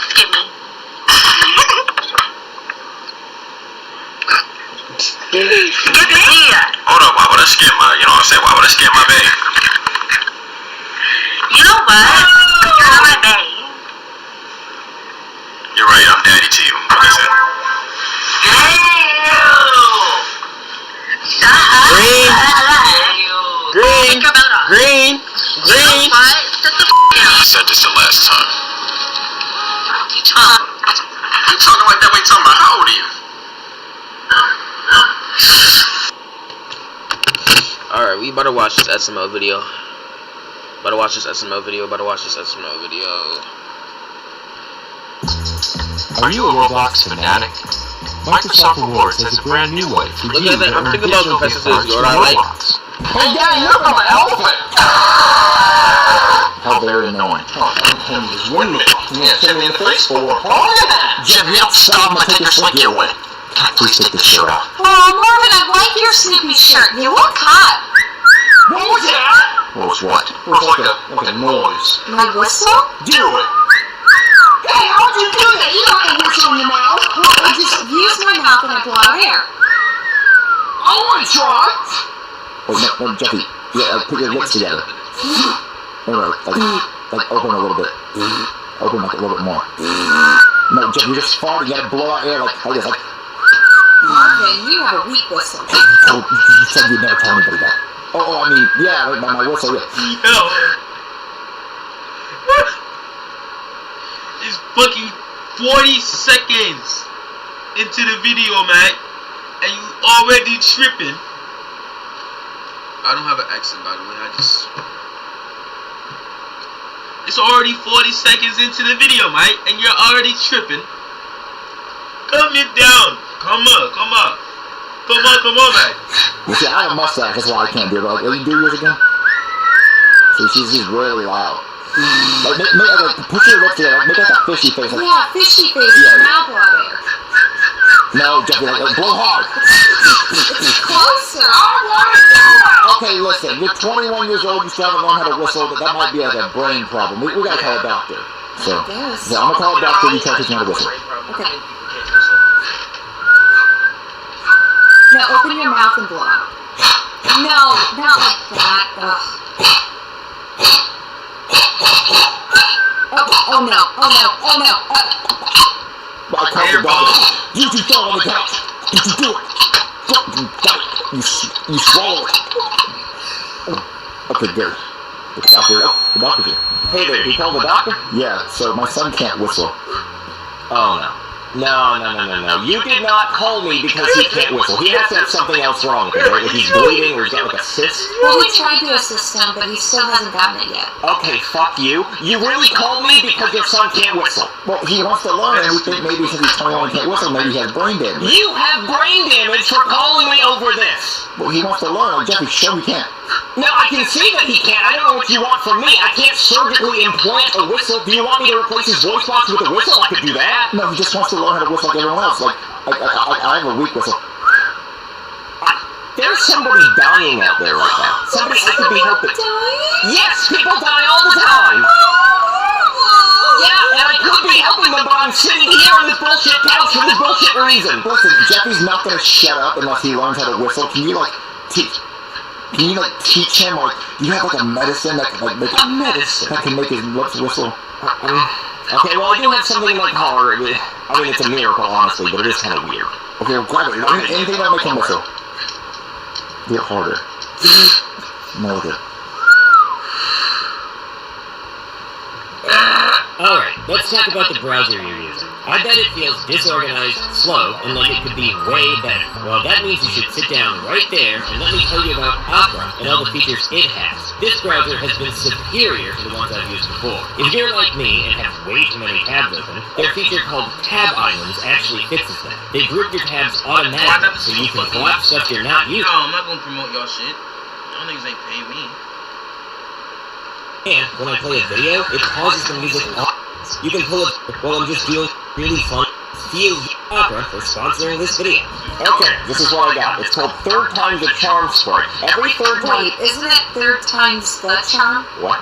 skip me. Skip me. Hold up, why would I skip my, you know what I'm saying? Why would I skip my babe? You know what? You're not my babe. You're right, I'm daddy to you. Listen. Green. I said this the last time. You talking like that way, talking about how old are you? Alright, we better watch this SML video. Are you a Roblox fanatic? Microsoft Rewards has a brand new way for you to earn digital gift cards from Roblox. Hey, Daddy, look, I'm an elephant! How very annoying. Just win me. Yeah, hit me in the face for what? Jeff, you have to stop. I'm gonna take your slinky away. Please take this shirt off. Oh, Marvin, I like your Snoopy shirt. You look hot. What was that? What was what? It was like a noise. My whistle? Do it! Hey, how'd you do that? You don't have whistle in your mouth. I just use my mouth and I blow out air. I want to try. Wait, no, Jeffy. Yeah, put your lips together. No, like open a little bit. Open like a little bit more. No, Jeff, you just fart. You gotta blow out air like this. Like. Marvin, you have a weak whistle. Oh, you said you'd never tell anybody that. Oh, I mean, yeah, like my whistle. Yeah. It's fucking 40 seconds into the video, man, and you already tripping. I don't have an accent, by the way. It's already 40 seconds into the video, Mike, and you're already tripping. Calm it down. Come on, Mike. You see, I have a mustache, that's why I can't do it. Like, you do yours again? See, she's really loud. Like, put your lips together, make like a fishy face. Like, Yeah, fishy face, mouth water. no, Jeffy, like blow hard. It's closer. I want it down. Okay, listen, you're 21 years old, you still haven't learned how to whistle, that might be like a brain problem. We gotta call a doctor. So, yeah, I'm gonna call a doctor, you try to teach me how to whistle. Okay. Now open your mouth and blow. No, not like that. Ugh. Oh no. I called the doctor. You fell on the couch. Did you do it? You swallowed it. Okay, good. The doctor's here. Hey there, you called the doctor? Yeah, so my son can't whistle. Oh no. No. You did not call me because he can't whistle. He has to have something else wrong with him, right? Like he's bleeding or he's got like a cyst. Well, we tried to assist him, but he still hasn't gotten it yet. Okay, fuck you. You really called me because your son can't whistle. Well, he wants to learn, and we think maybe since he's 21 and can't whistle, maybe he has brain damage. You have brain damage for calling me over this. Well, he wants to learn. Like, Jeffy, show him he can't. No, I can see that he can't. I don't know what you want from me. I can't surgically implant a whistle. Do you want me to replace his voice box with a whistle? I could do that. No, he just wants to learn how to whistle like everyone else. Like, I have a weak whistle. There's somebody dying out there right now. Somebody I could be helping. Yes, people die all the time. Yeah, and I could be helping them, but I'm sitting here on this bullshit couch for this bullshit reason. Listen, Jeffy's not gonna shut up unless he learns how to whistle. Can you teach him, like, do you have like a medicine that can make his lips whistle? Okay, well, I do have something like horror. I mean, it's a miracle, honestly, but it is kind of weird. Okay, well, grab it. Anything that'll make him whistle. Do it harder. No, okay. Alright, let's talk about the browser you're using. I bet it feels disorganized, slow, and like it could be way better. Well, that means you should sit down right there and let me tell you about Opera and all the features it has. This browser has been superior to the ones I've used before. If you're like me and have way too many tabs open, their feature called Tab Islands actually fixes that. They group your tabs automatically so you can collapse stuff you're not using. No, I'm not gonna promote y'all shit. Y'all niggas ain't paying me. And when I play a video, it pauses the music off. You can pull it while I'm just doing really fun. Thank Opera for sponsoring this video. Okay, this is what I got. It's called Third Time's a Charm Sprite. Every third time... Wait, isn't it third time's the charm? What?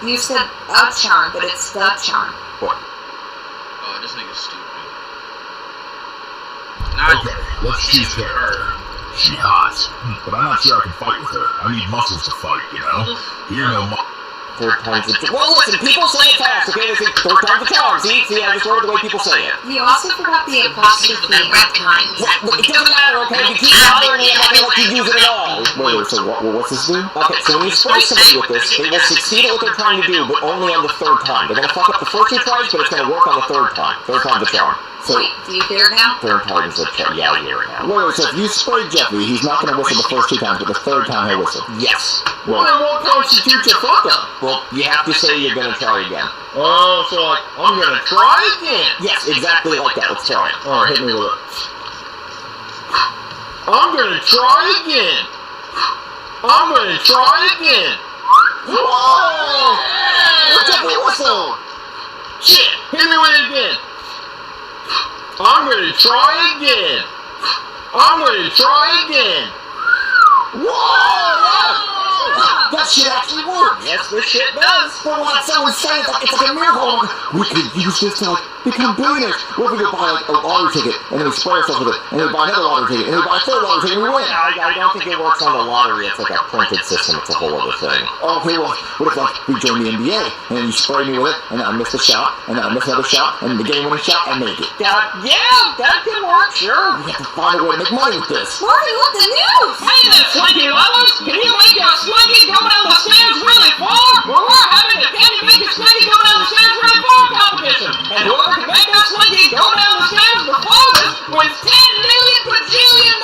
You said a charm, but it's the charm. What? Oh, this nigga's stupid. Okay, let's choose her. She hot, but I'm not sure I can fight with her. I need muscles to fight, you know? Here no Third time's a charm. Well, listen, people say it fast, okay? They say third time's a charm. See, I just wrote it the way people say it. You also forgot the apostrophe at times. Well, it doesn't matter, okay? If you keep bothering me, I'm not gonna let you use it at all. Wait, so what's this do? Okay, so when you spray somebody with this, they will succeed at what they're trying to do, but only on the third time. They're gonna fuck up the first two tries, but it's gonna work on the third time. Third time's a charm. So, wait, do you hear it now? Third time's a charm. Yeah, I hear it now. Wait, so if you spray Jeffy, he's not gonna whistle the first two times, but the third time he'll whistle. Yes. Well, then what constitutes your fuck up? Well, you have to say you're gonna try again. Oh, so like, I'm gonna try again. Yes, exactly like that. Let's try it. Alright, hit me with it. I'm gonna try again. I'm gonna try again. Whoa! Jeffy, whistle! Shit, hit me with it again. I'm gonna try again. I'm gonna try again. Whoa! That shit actually works! Yes, this shit does. But what someone's saying, it's like a miracle. We could use this to become billionaires. What if we could buy a lottery ticket and then we spray ourselves with it, and then we buy another lottery ticket, and then we buy a third lottery ticket, and we win? I don't think it works on the lottery. It's like a printed system. It's a whole other thing. Okay, well, what if we join the NBA, and then you spray me with it, and then I miss a shot, and then I miss another shot, and the game-winning shot, I make it. Yeah, that can work, sure. We have to find a way to make money with this. Marty, what the news? Hey there, Sluggy Lovers! Can you make your Sluggy go down the stairs really far? Well, we're having a Can You Make Your Sluggy Go Down the Stairs Really Far competition. And whoever can make their Sluggy go down the stairs the farthest wins $10 million bajillion.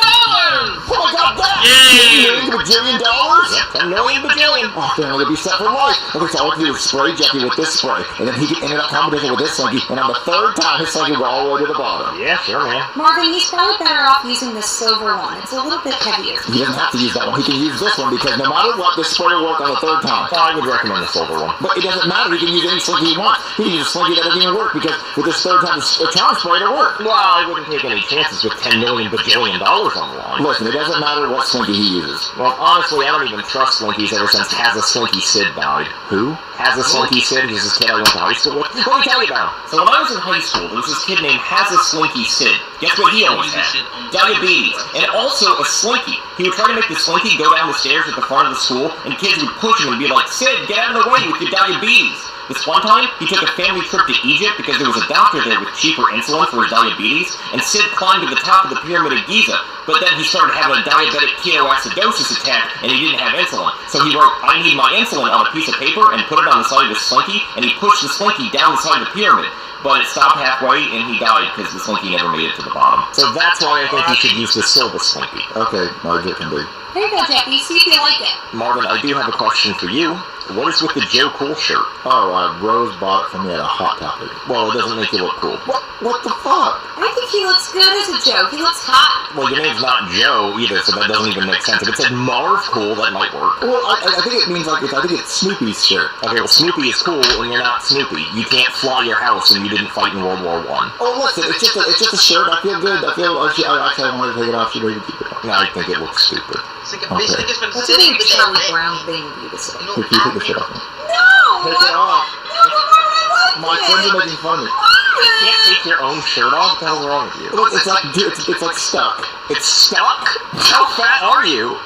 Oh my god, that! Yay! $10 million bajillion? Yep, $10 million bajillion. again. Oh, then I'm gonna be set for life. Okay, so all I have to do is spray Jeffy with this spray, and then he can enter that competition with this Slinky, and on the third time, his Slinky will go all the way to the bottom. Yeah, sure, man. Marvin, he's probably better off using the silver one. It's a little bit heavier. He doesn't have to use that one. He can use this one because no matter what, this spray will work on the third time. I would recommend the silver one. But it doesn't matter. He can use any Slinky he wants. He can use a Slinky that doesn't even work because with this third time, the charm spray will work. Well, I wouldn't take any chances with $10 million bajillion on the line. Listen, it doesn't matter what Slinky he uses. Well, honestly, I don't even trust Slinkies ever since Has a Slinky Sid died. Who? Has a Slinky Sid, who's this kid I went to high school with. Let me tell you about him. So when I was in high school, there was this kid named Has a Slinky Sid. Guess what he always had? Diabetes. And also a Slinky. He would try to make the Slinky go down the stairs at the front of the school, and kids would push him and be like, Sid, get out of the way with your diabetes. This one time, he took a family trip to Egypt because there was a doctor there with cheaper insulin for his diabetes, and Sid climbed to the top of the Pyramid of Giza, but then he started having a diabetic ketoacidosis attack, and he didn't have insulin. So he wrote, I need my insulin on a piece of paper, and put it on the side of his Slinky, and he pushed the Slinky down the side of the pyramid. But it stopped halfway, and he died because the Slinky never made it to the bottom. So that's why I think you should use the silver Slinky. Okay, Margaret can be. Here you go, Jeffy. See if you like it. Marvin, I do have a question for you. What is with the Joe Cool shirt? Oh, Rose bought it for me at a Hot Topic. Well, it doesn't make you look cool. What the fuck? I think he looks good as a Joe. He looks hot. Well, your name's not Joe either, so that doesn't even make sense. If it said Marv Cool, that might work. Well, I think it means I think it's Snoopy's shirt. Okay, well, Snoopy is cool, and you're not Snoopy. You can't fly your house, and you didn't fight in World War I. Oh, listen, it's just a shirt. I feel good. I actually I wanted to take it off. She ready to keep it on. No, I think it looks stupid. What's a big Charlie Brown thing of you to say? Can you take the shit off me? No! Take it off. No, but Marvin, I like My friends are making fun of me. You can't take your own shirt off? What the hell's wrong with you? Look, it's like stuck. It's stuck? How fat are you?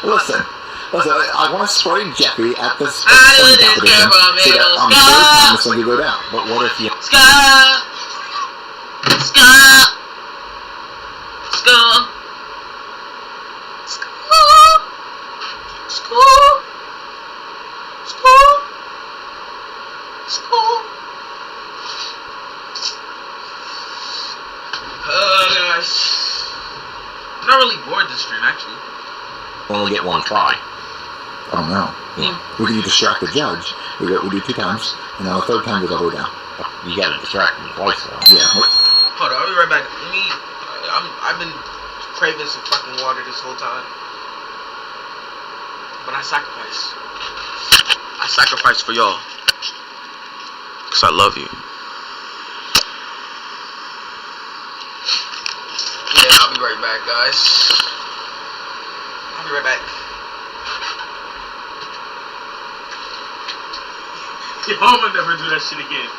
Listen, I want to spray Jeffy at this competition so that on the third time the Slinky go down. But what if you... I'm not really bored this stream, actually. Only get one try. Oh no. Yeah. We can distract the judge. We do 2 times, and then the third time goes all the way down. You gotta distract me twice though. Yeah. Hold on, I'll be right back. I've been craving some fucking water this whole time. But I sacrifice. I sacrifice for y'all. Because I love you. Yeah, I'll be right back, guys. I'll be right back. Yo, I'm gonna never do that shit again.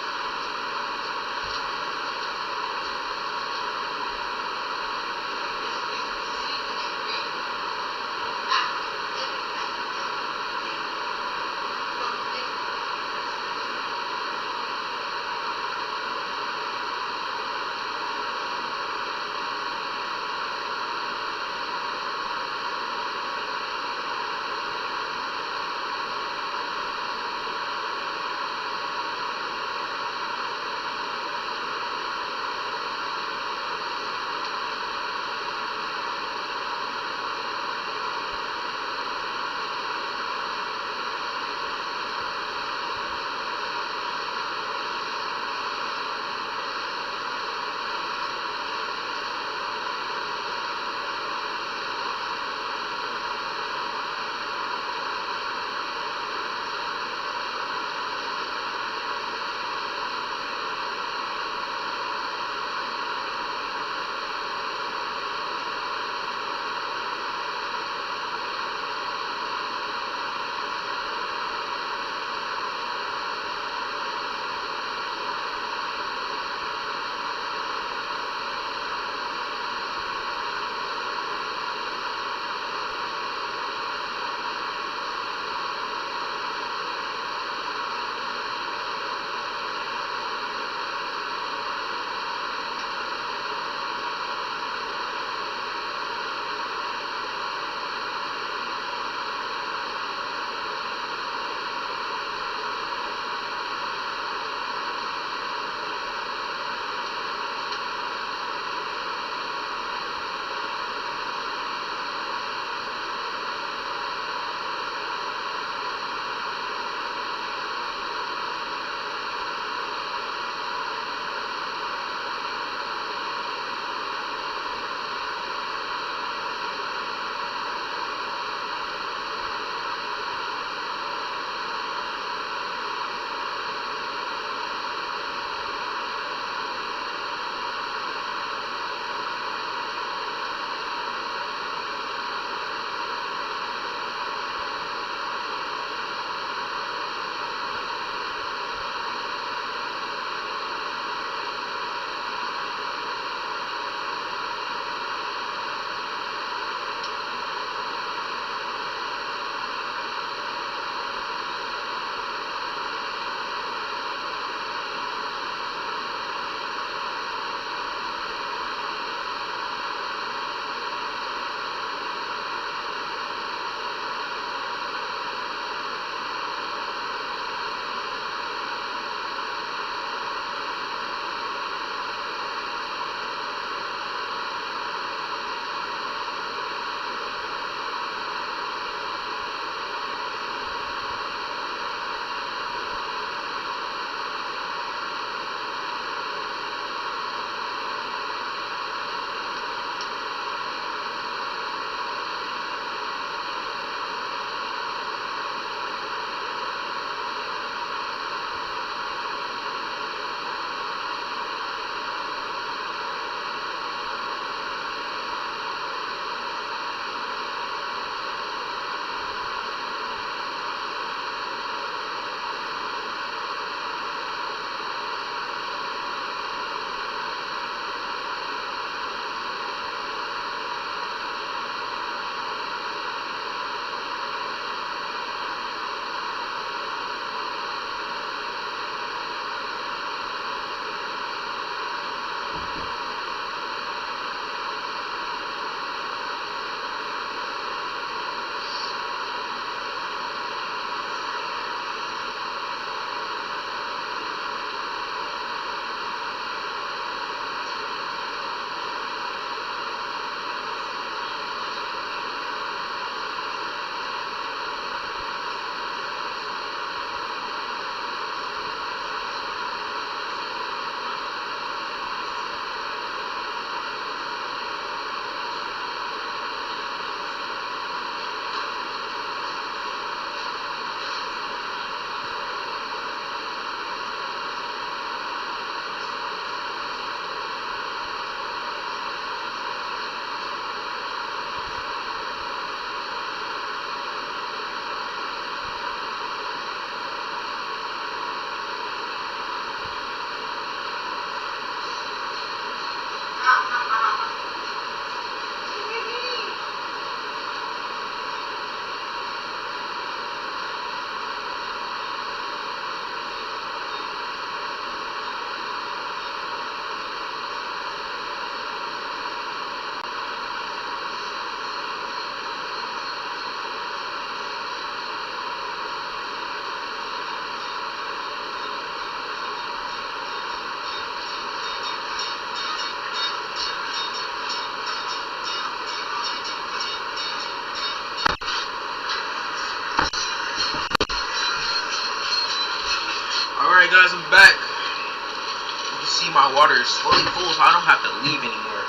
Alright guys, I'm back. You can see my water is fully full, so I don't have to leave anymore.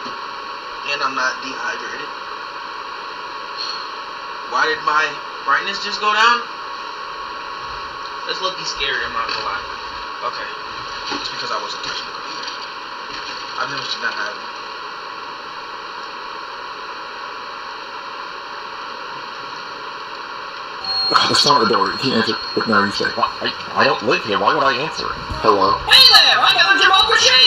And I'm not dehydrated. Why did my brightness just go down? That's lucky scary, I'm not gonna lie. Okay. It's because I wasn't touching the computer. I've never seen that happen. The phone at the door. You can't answer. But no, you say. I don't live here. Why would I answer? Hello. Hey there, I got a democracy!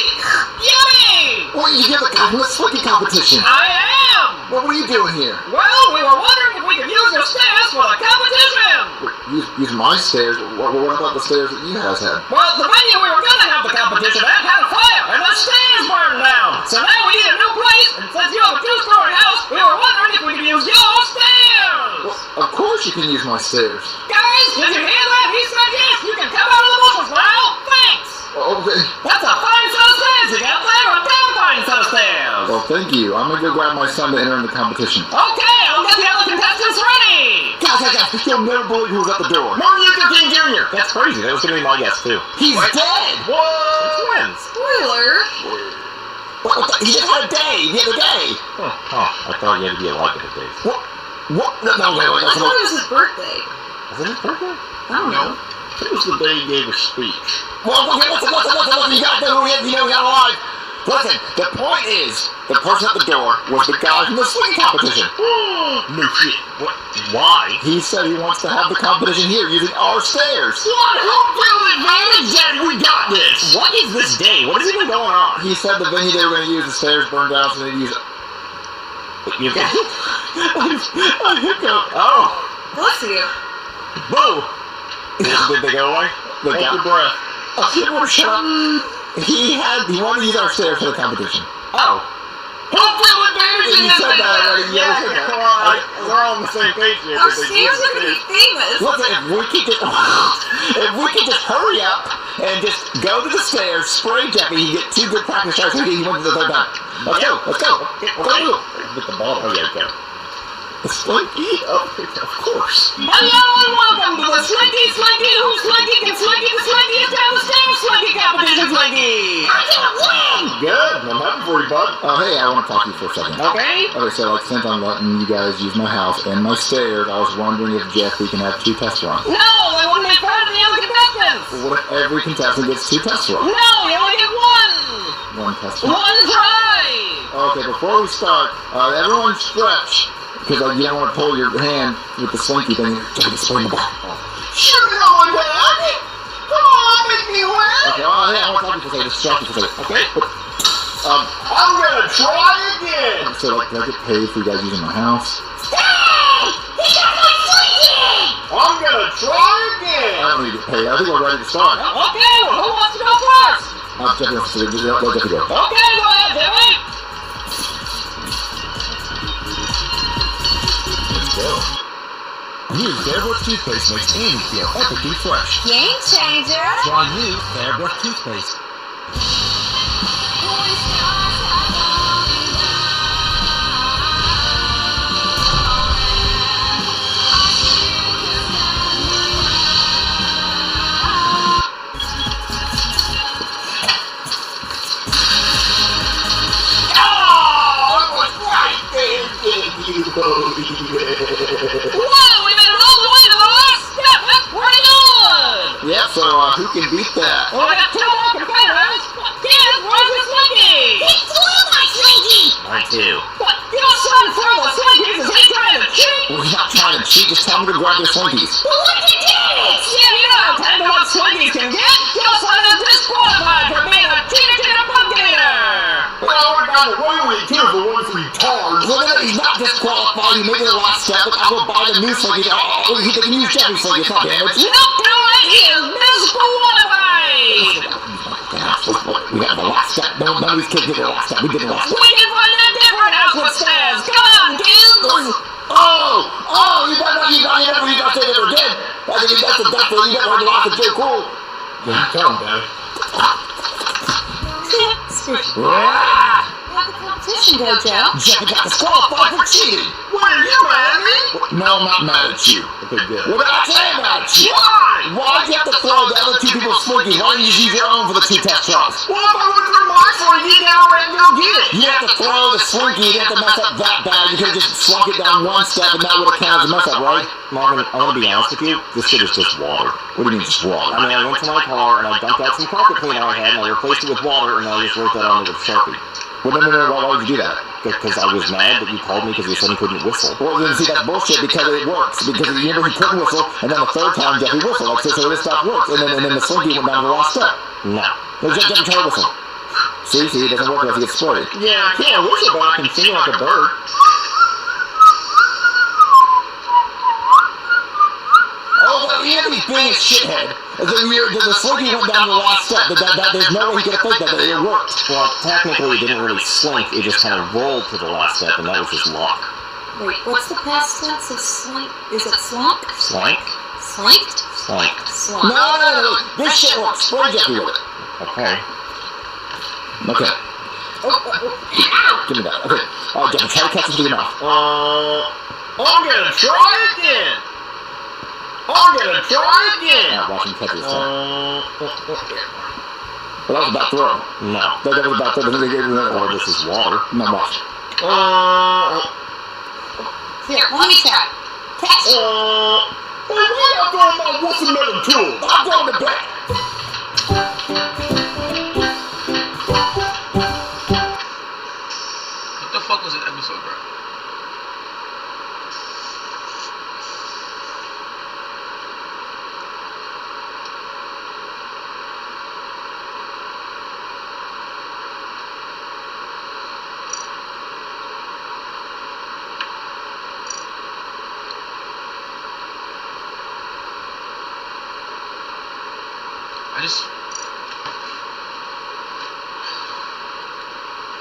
Yummy! Well, you're the guy from the slinky competition. I am! What were you doing here? Well, we were wondering if we could use your stairs for the competition! Use my stairs? What about the stairs that you guys had? Well, the venue we were gonna have the competition at had a fire, and the stairs burned down! So now we need a new place, and since you have a two-story house, we were wondering if we could use your stairs! Well, of course you can use my stairs. Guys, did you hear that? He said yes! You can come out of the bushes now! Thanks! Okay. That's a fine set of stairs you got there, a damn fine set of stairs! Well, thank you. I'm gonna go grab my son to enter in the competition. Okay, I'll get the other contestants ready! Guys, you'll never believe who's at the door. Martin Luther King Jr. That's crazy. That was gonna be my guess too. He's dead! What? Spoiler. He just had a day the other day. Oh, I thought you had to be alive in the days. What? No, wait. I thought it was his birthday. Was it his birthday? I don't know. It was the day he gave a speech. Well, okay, listen, you got to know who he is, you know he's not alive. Listen, the point is, the person at the door was the guy from the swing competition. No shit. What? Why? He said he wants to have the competition here using our stairs. What? Home field advantage, Daddy, we got this. What is this day? What is even going on? He said the venue they were going to use, the stairs burned down, so they'd use it. You got it? I hiccup. Oh. Bless you. Boo. Did they go away? Hold your breath. Shut up. He wanted to use our stairs for the competition. Oh. Home field advantage! You said that already. You said that. Come on, we're all on the same page here. Our stairs are gonna be famous. Listen, if we could just hurry up and just go to the stairs, spray Jeffy, he get 2 good practice shots, he went to the third time. Let's go. With the ball. Oh, yeah, go. The Slinky? Of course. Hello and welcome to the Slinky Who's Slinky Can Slinky the Slinkiest down the stairs Slinky Competition Slinky! I can't win! Good. I'm happy for you, bud. Oh, hey, I want to talk to you for a second. Okay. Okay, so since I'm letting you guys use my house and my stairs, I was wondering if Jeffy can have 2 test runs. No, they wouldn't be fair to the other contestants! Well, what if every contestant gets 2 test runs? No, you only get 1! 1 test run. 1 try! Okay, before we start, everyone stretch. Because you don't want to pull your hand with the slinky thing. Jeffy, just spray the ball. Sure, going down! Come on, make me win! Okay, hey, I want to talk to you for a second. Just distract you for a second. Okay? I'm gonna try again! So, can I get paid for you guys using my house? Hey! He got my slinky! I'm gonna try again! I don't need to get paid. I think we're ready to start. Okay, well, who wants to go first? Jeffy wants to let Jeffy go. Okay, go ahead, Jeffy! New Therabrooke toothpaste makes Amy feel epically fresh. Game changer! Try new Therabrooke toothpaste. Wow, we made it all the way to the last step! That's pretty good! Yep, so who can beat that? Well, we got 2 more competitors! Here's Roger Slinky! He threw my Slinky! Mine too. What? You don't try to throw the Slinkies! Is he trying to cheat? We're not trying to cheat, just tell them to grab their slinkies. Well, what did you do? Yeah, you know how tender what Slinkies can get! You'll sign up disqualified for being a cheater to the pumpkin eater! Well, we're down to way too for one for retards. Well, no, he's not disqualified. He made it the last step. Look, I will buy the new slinky. Oh, they can use Jeffy's slinky. It's not damaged. Nope, do it! He is disqualified! We got the last step. None of these kids did the last step. We did the last step. We can find a different house with stairs! Come on, dudes! Oh, you never say they were dead. I think that's the you never heard the last of J. Cool. Yeah, tell him, Daddy. We have the competition competition go, Joe? Jeffy got disqualified for cheating. What, are you mad at me? No, I'm not mad at you. Okay, good. Well, then I am mad at you. Why? Why'd you have to throw the other two people's slinkies? Why didn't you just use your own for the 2 test tries? Well, if I would have threw my slinky, then I would have go get it. You have to throw the slinky. You didn't have to mess up that bad. You could have just slunk it down one step and that would have counted as a mess up, right? Marvin, I'm gonna be honest with you. This shit is just water. What do you mean just water? I mean, I went to my car and I dumped out some carpet cleaner I had and I replaced it with water and I just wrote that on there with Sharpie. Well, no, why would you do that? Because I was mad that you called me because you said you couldn't whistle. Well, then see, that's bullshit because it works. Because you remember he couldn't whistle, and then the third time Jeffy whistled. Like, so this stuff works. And then the slinky went down to the last step. No. Jeffy, try to whistle. See, it doesn't work unless it gets squirted. Yeah, I can't whistle, but I can sing like a bird. Oh, you have to be being a shithead. The slinky went down to the last step. There's no way he could have faked that. It worked. Well, technically, it didn't really slink. It just kind of rolled to the last step, and that was just luck. Wait, what's the past tense of slink? Is it slunk? Slank? Slanked? Slank. Slunk. No. This shit works. Spray Jeffy with it. Okay. Okay. Give me that. Okay. All right, Jeffy, try to catch it through your mouth. I'm gonna try again. Alright, watch him catch it this time. Well, that was a bad throw. No. That was a bad throw. Well, this is water. No, watch. Here, let me try. Catch. Why y'all throwing my watermelon tool? I'm going to bed. What the fuck was this episode, bro?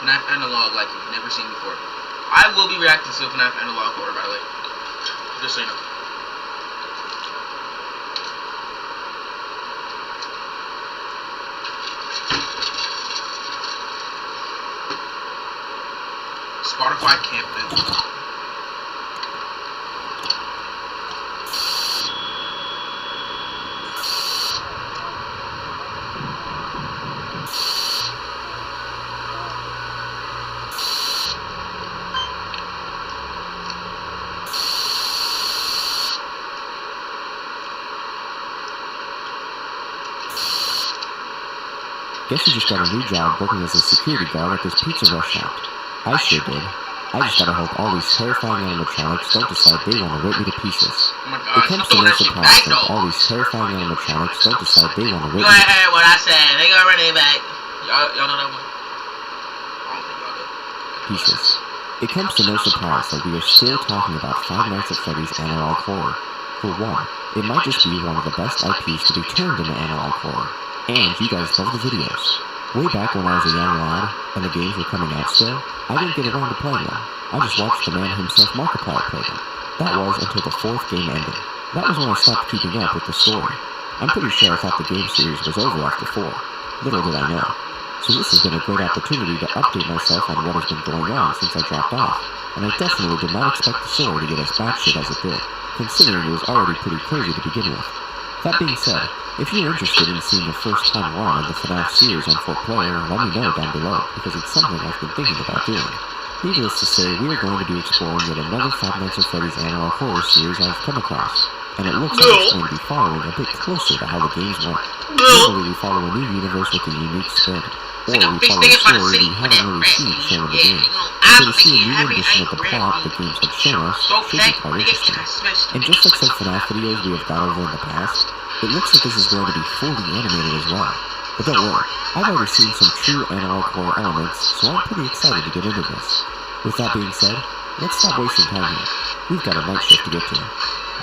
FNAF Analog like you've never seen before. I will be reacting to FNAF Analog horror, by the way. Just so you know. Spotify can't live. Guess you just got a new job working as a security guard at this pizza restaurant. I sure did. I just gotta hope all these terrifying animatronics don't decide they want to rip me to pieces. It comes to no surprise that all these terrifying animatronics don't decide they want to rip me to pieces. You heard what I said. They gonna run it back. Y'all know that one? I don't think y'all do. Pieces. It comes to no surprise that we are still talking about Five Nights at Freddy's analog horror. For one, it might just be one of the best IPs to be turned into analog horror. And you guys love the videos. Way back when I was a young lad, and the games were coming out still, I didn't get around to playing them. I just watched the man himself, Markiplier, play them. That was until the 4th game ended. That was when I stopped keeping up with the story. I'm pretty sure I thought the game series was over after 4. Little did I know. So this has been a great opportunity to update myself on what has been going on since I dropped off, and I definitely did not expect the story to get as batshit as it did, considering it was already pretty crazy to begin with. That being said, if you're interested in seeing the first time run of the FNAF series on 4Player, let me know down below, because it's something I've been thinking about doing. Needless to say, we are going to be exploring yet another Five Nights at Freddy's analog horror series I've come across, and it looks like it's going to be following a bit closer to how the games went. Normally we follow a new universe with a unique spin, or we follow a story we haven't really seen shown in the game. So to see a new rendition of the plot the games have shown us should be quite interesting. And just like some FNAF videos we have got over in the past, it looks like this is going to be fully animated as well. But don't worry, I've already seen some true analog horror elements, so I'm pretty excited to get into this. With that being said, let's stop wasting time here. We've got a night shift to get to.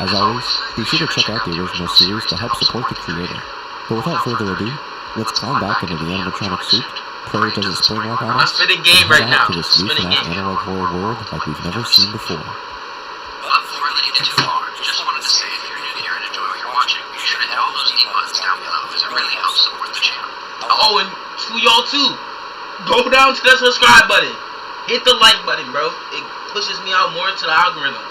As always, be sure to check out the original series to help support the creator. But without further ado, let's climb back into the animatronic suit, pray it doesn't spring lock on us, and head out to this new FNAF analog horror world like we've never seen before. But before I let you too far, just wanted to say if you're new here and enjoy what you're watching, be sure to hit all those emotes down below, as it really helps support the channel. Oh, and to y'all too. Go down to the subscribe button. Hit the like button, bro. It pushes me out more into the algorithm.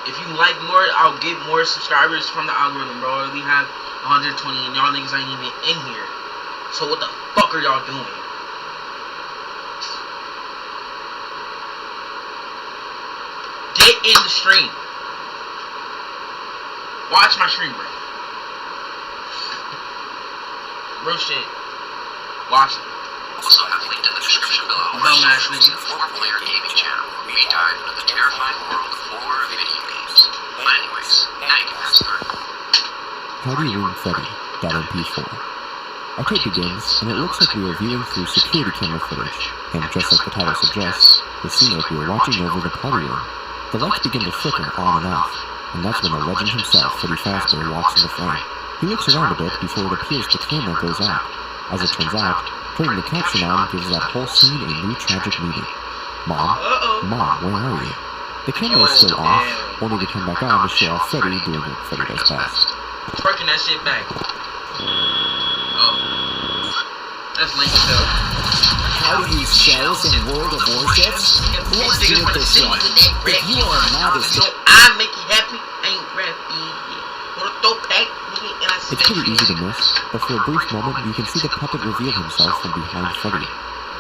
If you like more, I'll get more subscribers from the algorithm, bro. We have 120 and y'all niggas ain't even in here. So what the fuck are y'all doing? Get in the stream. Watch my stream, bro. Real shit. Watch it. Also have linked in the description below. Dumbass nigga. 4-player gaming channel. We dive into the terrifying world of horror video games. But anyways, now you can ask her. How do you win Freddy? .mp4. Our tape begins, and it looks like we are viewing through security camera footage, and just like the title suggests, it seems like we are watching over the party room. The lights begin to flicker on and off, and that's when the legend himself, Freddy Fazbear, walks in the frame. He looks around a bit before it appears the camera goes out. As it turns out, turning the caption on gives that whole scene a new tragic meaning. Mom? Mom, where are you? The camera is still off, only to come back on to show off Freddy doing what Freddy does best. Twerking that shit back. Oh. That's lame as hell. How to use shells in World of Warships? Let's do it this way. If you are a novice, I make you happy, ain't rappy. It's pretty easy to miss, but for a brief moment you can see the puppet reveal himself from behind Freddy.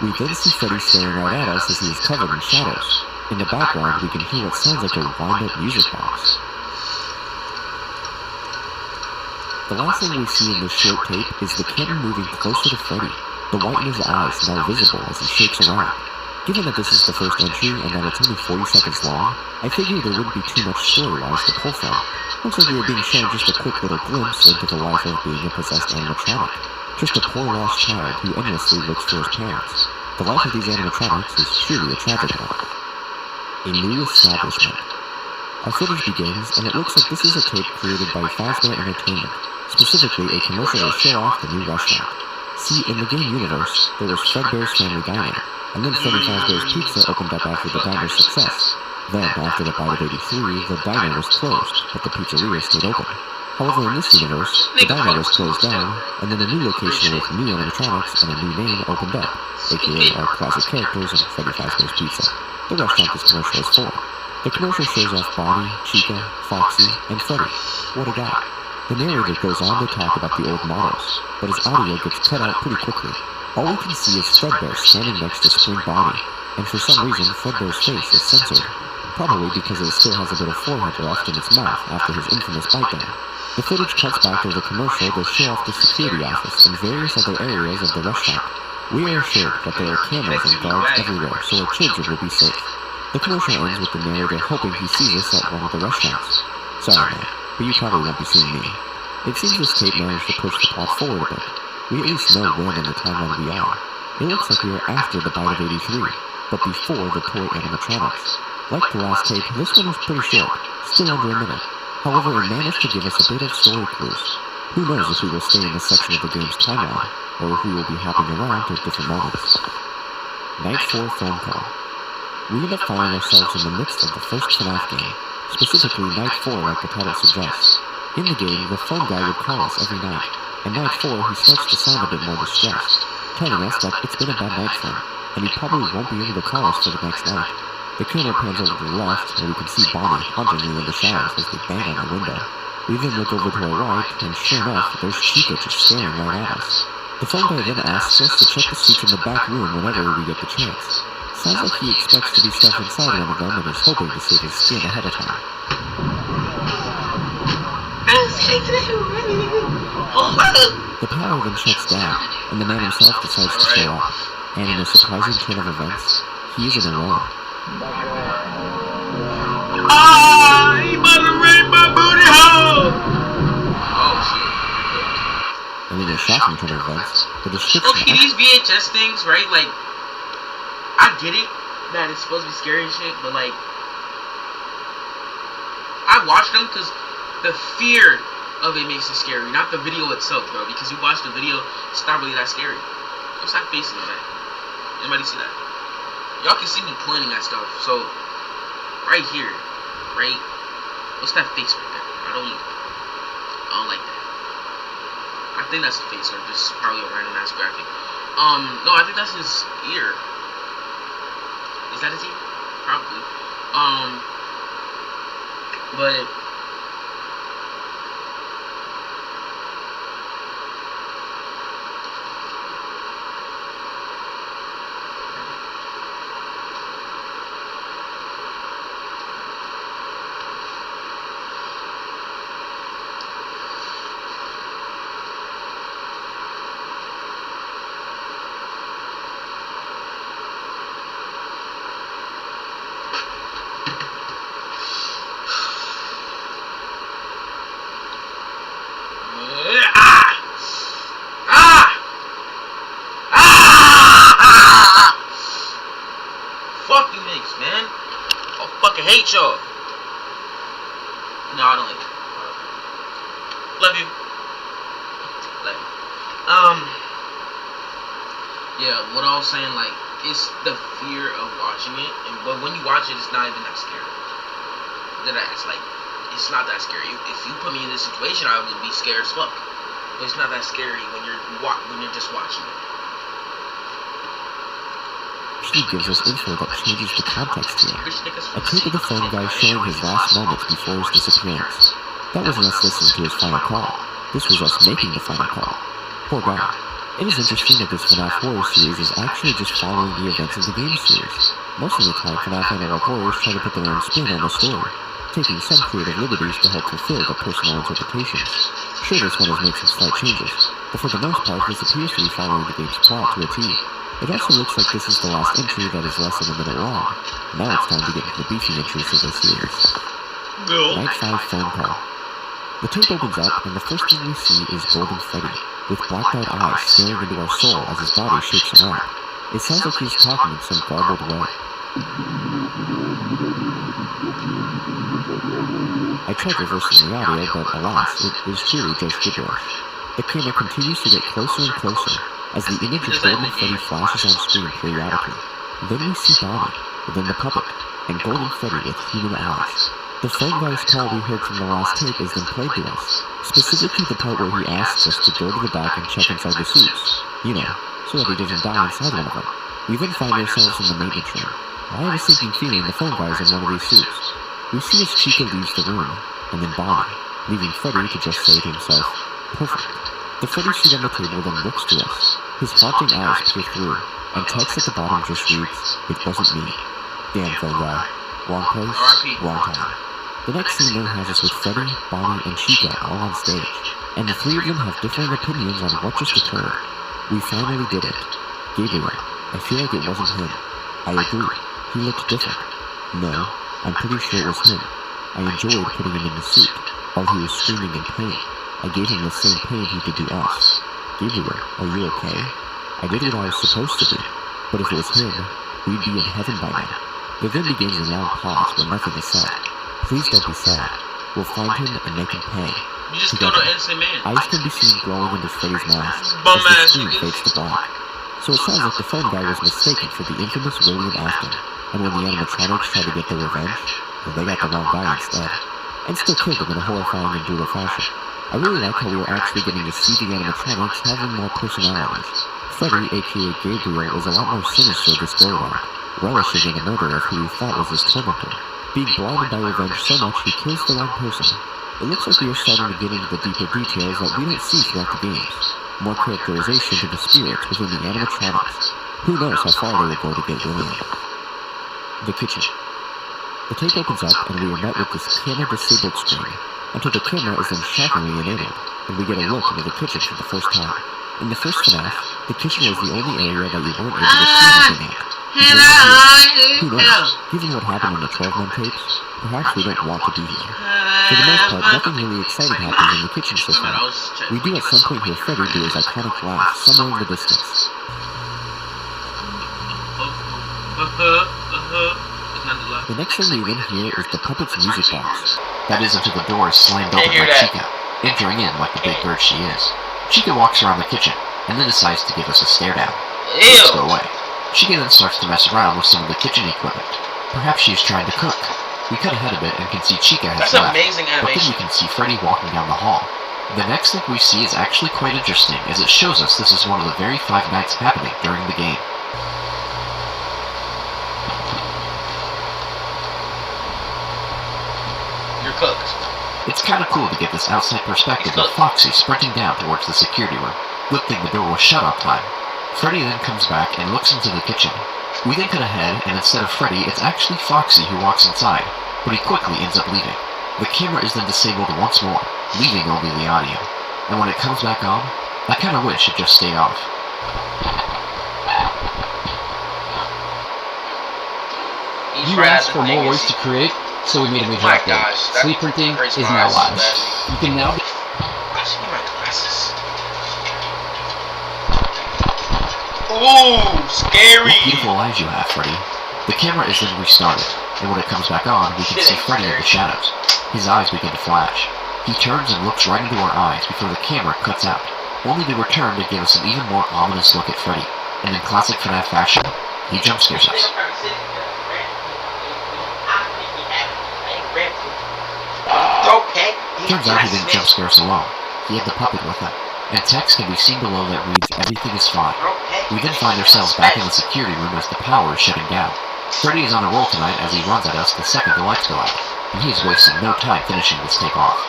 We then see Freddy staring right at us as he is covered in shadows. In the background we can hear what sounds like a wind-up music box. The last thing we see in this short tape is the camera moving closer to Freddy, the white in his eyes now visible as he shakes around. Given that this is the first entry and that it's only 40 seconds long, I figured there wouldn't be too much story-wise to pull from. Looks like we were being shown just a quick little glimpse into the life of being a possessed animatronic. Just a poor lost child who endlessly looks for his parents. The life of these animatronics is truly a tragic one. A new establishment. Our footage begins, and it looks like this is a tape created by Fazbear Entertainment, specifically a commercial to show off the new restaurant. See, in the game universe, there was Fredbear's Family Diner, and then Freddy Fazbear's Pizza opened up after the diner's success. Then, after the Bite of 83, the diner was closed, but the pizzeria stayed open. However, in this universe, the diner was closed down, and then a new location with new animatronics and a new name opened up, aka our classic characters in Freddy Fazbear's Pizza. The restaurant this commercial is for. The commercial shows off Bonnie, Chica, Foxy, and Freddy. What a guy. The narrator goes on to talk about the old models, but his audio gets cut out pretty quickly. All we can see is Fredbear standing next to Spring Bonnie, and for some reason Fredbear's face is censored. Probably because it still has a bit of forehead left in its mouth after his infamous bite down. The footage cuts back to the commercial to show off the security office and various other areas of the restaurant. We are assured that there are cameras and guards everywhere, so our children will be safe. The commercial ends with the narrator hoping he sees us at one of the restaurants. Sorry man, but you probably won't be seeing me. It seems this tape managed to push the plot forward a bit. We at least know when in the timeline we are. It looks like we are after the Bite of 83, but before the toy animatronics. Like the last tape, this one was pretty short, still under a minute. However, it managed to give us a bit of story clues. Who knows if we will stay in this section of the game's timeline, or if we will be hopping around to different moments. Night 4 phone call. We end up finding ourselves in the midst of the first FNAF game, specifically Night 4 like the title suggests. In the game, the phone guy would call us every night, and Night 4 he starts to sound a bit more distressed, telling us that it's been a bad night for him, and he probably won't be able to call us for the next night. The camera pans over to the left, where we can see Bonnie hauntingly in the shadows as they bang on the window. We then look over to our right, and sure enough, there's Chica just staring right at us. The phone guy then asks us to check the seats in the back room whenever we get the chance. Sounds like he expects to be stuck inside one of them and is hoping to save his skin ahead of time. The power then shuts down, and the man himself decides to show up. And in a surprising turn of events, he isn't alone. Ah, he about to raid my booty hole! Oh shit. And in a shocking turn of events, the description... Okay, these VHS things, right, like, I get it, that it's supposed to be scary and shit, but like, I watched them because the fear of it makes it scary, not the video itself, bro, because you watch the video, it's not really that scary. What's that face in the back? Anybody see that? Y'all can see me pointing at stuff, so right here, right? What's that face right there? I don't like that. I think that's a face, or just probably a random ass graphic. No, I think that's his ear. His Is that a team? Probably. But fuck you niggas, man. I fucking hate y'all. No, I don't like it. Love you. Love you. Yeah, what I was saying, like, it's the fear of watching it, but when you watch it, it's not even that scary. It's like, it's not that scary. If you put me in this situation, I would be scared as fuck. But it's not that scary when you're just watching it. She gives us info that changes the context here. A tape of the phone guy showing his last moments before his disappearance. That wasn't us listening to his final call. This was us making the final call. Poor guy. It is interesting that this FNAF horror series is actually just following the events of the game series. Most of the time, FNAF Analog Horrors try to put their own spin on the story, taking some creative liberties to help fulfill their personal interpretations. Sure, this one has made some slight changes, but for the most part, this appears to be following the game's plot to a T. It also looks like this is the last entry that is less than a minute long. Now it's time to get into the beefy entries of this series. Night 5 phone call. The tape opens up, and the first thing we see is Golden Freddy, with blacked-out eyes staring into our soul as his body shakes around. It sounds like he's talking in some garbled way. I tried reversing the audio, but alas, it is truly just gibberish. The camera continues to get closer and closer, as the image of Golden Freddy flashes on screen periodically. Then we see Bonnie, then the puppet, and Golden Freddy with human eyes. The phone guy's call we heard from the last tape is then played to us, specifically the part where he asks us to go to the back and check inside the suits, you know, so that he doesn't die inside one of them. We then find ourselves in the maintenance room. I have a sinking feeling the phone guy's in one of these suits. We see as Chica leaves the room, and then Bonnie, leaving Freddy to just say to himself, "Perfect." The Freddy suit on the table then looks to us. His haunting eyes peer through, and text at the bottom just reads, "It wasn't me." Damn phone guy. Wrong place, wrong time. The next scene then has us with Freddy, Bonnie, and Chica all on stage, and the three of them have differing opinions on what just occurred. We finally did it. Gabriel, I feel like it wasn't him. I agree. He looked different. No, I'm pretty sure it was him. I enjoyed putting him in the suit, while he was screaming in pain. I gave him the same pain he did to us. Gabriel, are you okay? I did what I was supposed to do, but if it was him, we'd be in heaven by now. There then begins a long pause where nothing is said. Please don't be sad. We'll find him and make him pay. You just killed an innocent man. Eyes can be seen glowing into Freddy's mask as the screen fades to black. So it sounds like the phone guy was mistaken for the infamous William Afton, and when the animatronics tried to get their revenge, well, they got the wrong guy instead, and still killed him in a horrifying and brutal fashion. I really like how we were actually getting to see the animatronics having more personalities. Freddy, aka Gabriel, was a lot more sinister this go-around, relishing in the murder of who he thought was his tormentor. Being blinded by revenge so much he kills the wrong person. It looks like we are starting to get into the deeper details that we don't see throughout the games. More characterization to the spirits within the animatronics. Who knows how far they will go to get William. The kitchen. The tape opens up and we are met with this camera-disabled screen, until the camera is then shockingly enabled, and we get a look into the kitchen for the first time. In the first FNAF, the kitchen was the only area that you weren't able to see anything at. Who knows? Given what happened in the 12-man tapes, perhaps we don't want to be here. For the most part, nothing really exciting happens in the kitchen so far. We do at some point hear Freddy do his iconic laugh somewhere in the distance. The next thing we then hear is the puppet's music box. That is until the door is slammed open by Chica, entering in like the big bird she is. Chica walks around the kitchen, and then decides to give us a stare down. Let's go away. Chica then starts to mess around with some of the kitchen equipment. Perhaps she's trying to cook. We cut ahead a bit and can see Chica has left, amazing but then we can see Freddy walking down the hall. The next thing we see is actually quite interesting, as it shows us this is one of the very 5 nights happening during the game. It's kinda cool to get this outside perspective of Foxy sprinting down towards the security room. Good thing the door was shut on time. Freddy then comes back and looks into the kitchen. We then cut ahead, and instead of Freddy, it's actually Foxy who walks inside, but he quickly ends up leaving. The camera is then disabled once more, leaving only the audio. And when it comes back on, I kinda wish it just stayed off. You asked for more ways to create, so we made a major update. Sleep printing is now live. You can now be... I should get my glasses. Ooh, scary! What beautiful eyes you have, Freddy. The camera is then restarted, and when it comes back on, we can see Freddy in the shadows. His eyes begin to flash. He turns and looks right into our eyes before the camera cuts out, only to return to give us an even more ominous look at Freddy. And in classic FNAF fashion, he jump scares us. Turns out he didn't jump scare us alone. He had the puppet with him, and text can be seen below that reads, "Everything is fine." We then find ourselves back in the security room as the power is shutting down. Freddy is on a roll tonight as he runs at us the second the lights go out, and he is wasting no time finishing this tape off.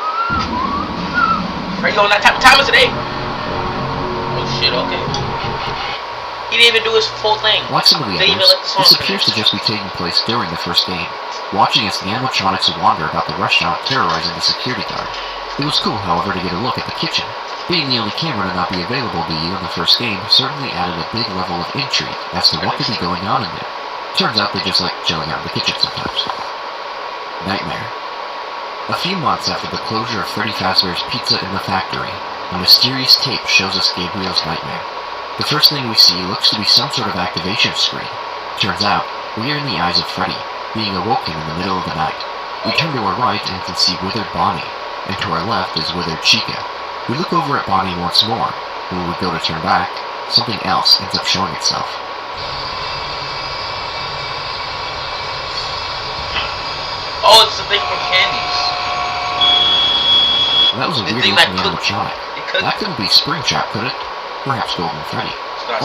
Freddy on that time is today. Oh shit, okay. He didn't even do his full thing. Like some of the others, this appears to just be taking place during the first game, watching as the animatronics wander about the restaurant terrorizing the security guard. It was cool, however, to get a look at the kitchen. Being the only camera to not be available to you in the first game certainly added a big level of intrigue as to what could be going on in there. Turns out they just like chilling out in the kitchen sometimes. Nightmare. A few months after the closure of Freddy Fazbear's Pizza in the Factory, a mysterious tape shows us Gabriel's nightmare. The first thing we see looks to be some sort of activation screen. Turns out, we are in the eyes of Freddy, being awoken in the middle of the night. We turn to our right and can see withered Bonnie, and to our left is withered Chica. We look over at Bonnie once more, and when we go to turn back, something else ends up showing itself. Oh, it's the thing from Candies. That was a weird looking animatronic. That couldn't be Springtrap, could it? Perhaps Golden Freddy.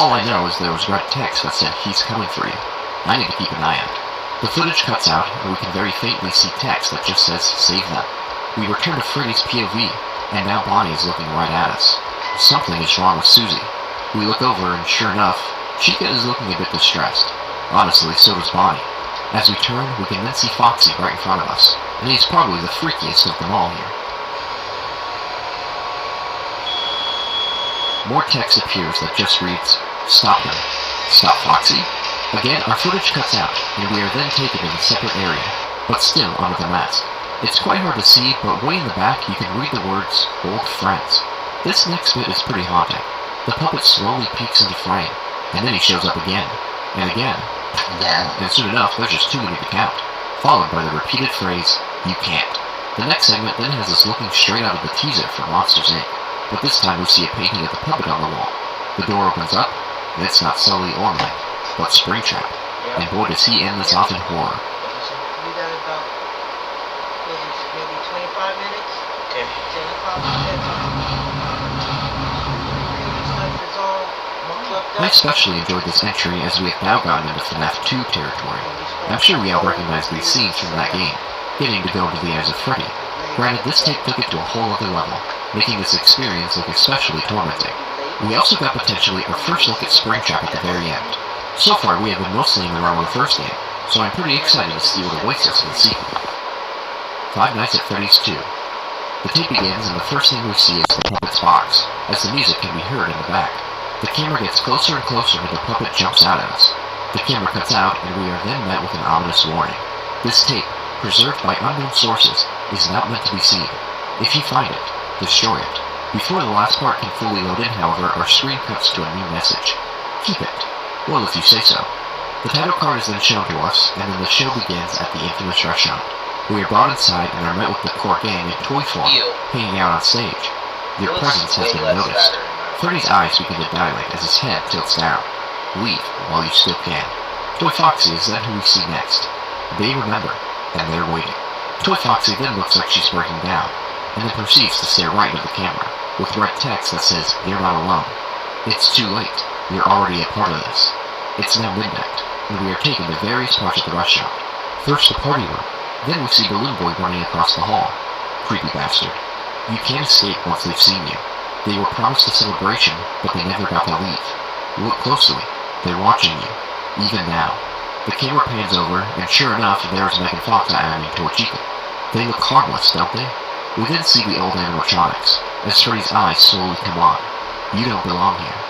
All I know is there was red text that said, "He's coming for you." I need to keep an eye out. The footage cuts out, and we can very faintly see text that just says, "Save them." We return to Freddy's POV, and now Bonnie is looking right at us. Something is wrong with Susie. We look over, and sure enough, Chica is looking a bit distressed. Honestly, so does Bonnie. As we turn, we can then see Foxy right in front of us, and he's probably the freakiest of them all here. More text appears that just reads, "Stop him. Stop Foxy." Again, our footage cuts out, and we are then taken to a separate area, but still under the mask. It's quite hard to see, but way in the back you can read the words, "Old Friends." This next bit is pretty haunting. The puppet slowly peeks into frame, and then he shows up again, and again, and soon enough there's just too many to count, followed by the repeated phrase, "You can't." The next segment then has us looking straight out of the teaser for Monsters Inc., but this time we see a painting of the puppet on the wall. The door opens up, and it's not Sully or Mike, but Springtrap, and boy does he end this off in horror. We got about maybe 25 minutes. Okay. 10 o'clock. I especially enjoyed this entry as we have now gotten into FNAF 2 territory. I'm sure we all recognize these scenes from that game, getting to go into the eyes of Freddy. Granted, this tape took it to a whole other level, making this experience look especially tormenting. We also got potentially our first look at Springtrap at the very end. So far, we have been mostly in the realm of the first game, so I'm pretty excited to see what awaits us in the sequel. Five Nights at Freddy's 2. The tape begins, and the first thing we see is the puppet's box, as the music can be heard in the back. The camera gets closer and closer when the puppet jumps out at us. The camera cuts out, and we are then met with an ominous warning. This tape, preserved by unknown sources, is not meant to be seen. If you find it, destroy it. Before the last part can fully load in, however, our screen cuts to a new message. Keep it. Well, if you say so. The title card is then shown to us, and then the show begins at the infamous restaurant. We are brought inside and are met with the core gang in toy form, hanging out on stage. Your presence has been noticed. Freddy's eyes begin to dilate as his head tilts down. Leave while you still can. Toy Foxy is then who we see next. They remember, and they're waiting. Toy Foxy then looks like she's breaking down, and then proceeds to stare right at the camera, with red text that says, "You're not alone. It's too late. You're already a part of this." It's now midnight, and we are taken to various parts of the restaurant. First the party room, then we see Balloon Boy running across the hall. Creepy bastard. You can't escape once they've seen you. They were promised a celebration, but they never got to leave. Look closely. They're watching you. Even now. The camera pans over, and sure enough, there's Megan Fox and Torchica. They look harmless, don't they? We then see the old animatronics, as Freddy's eyes slowly come on. You don't belong here.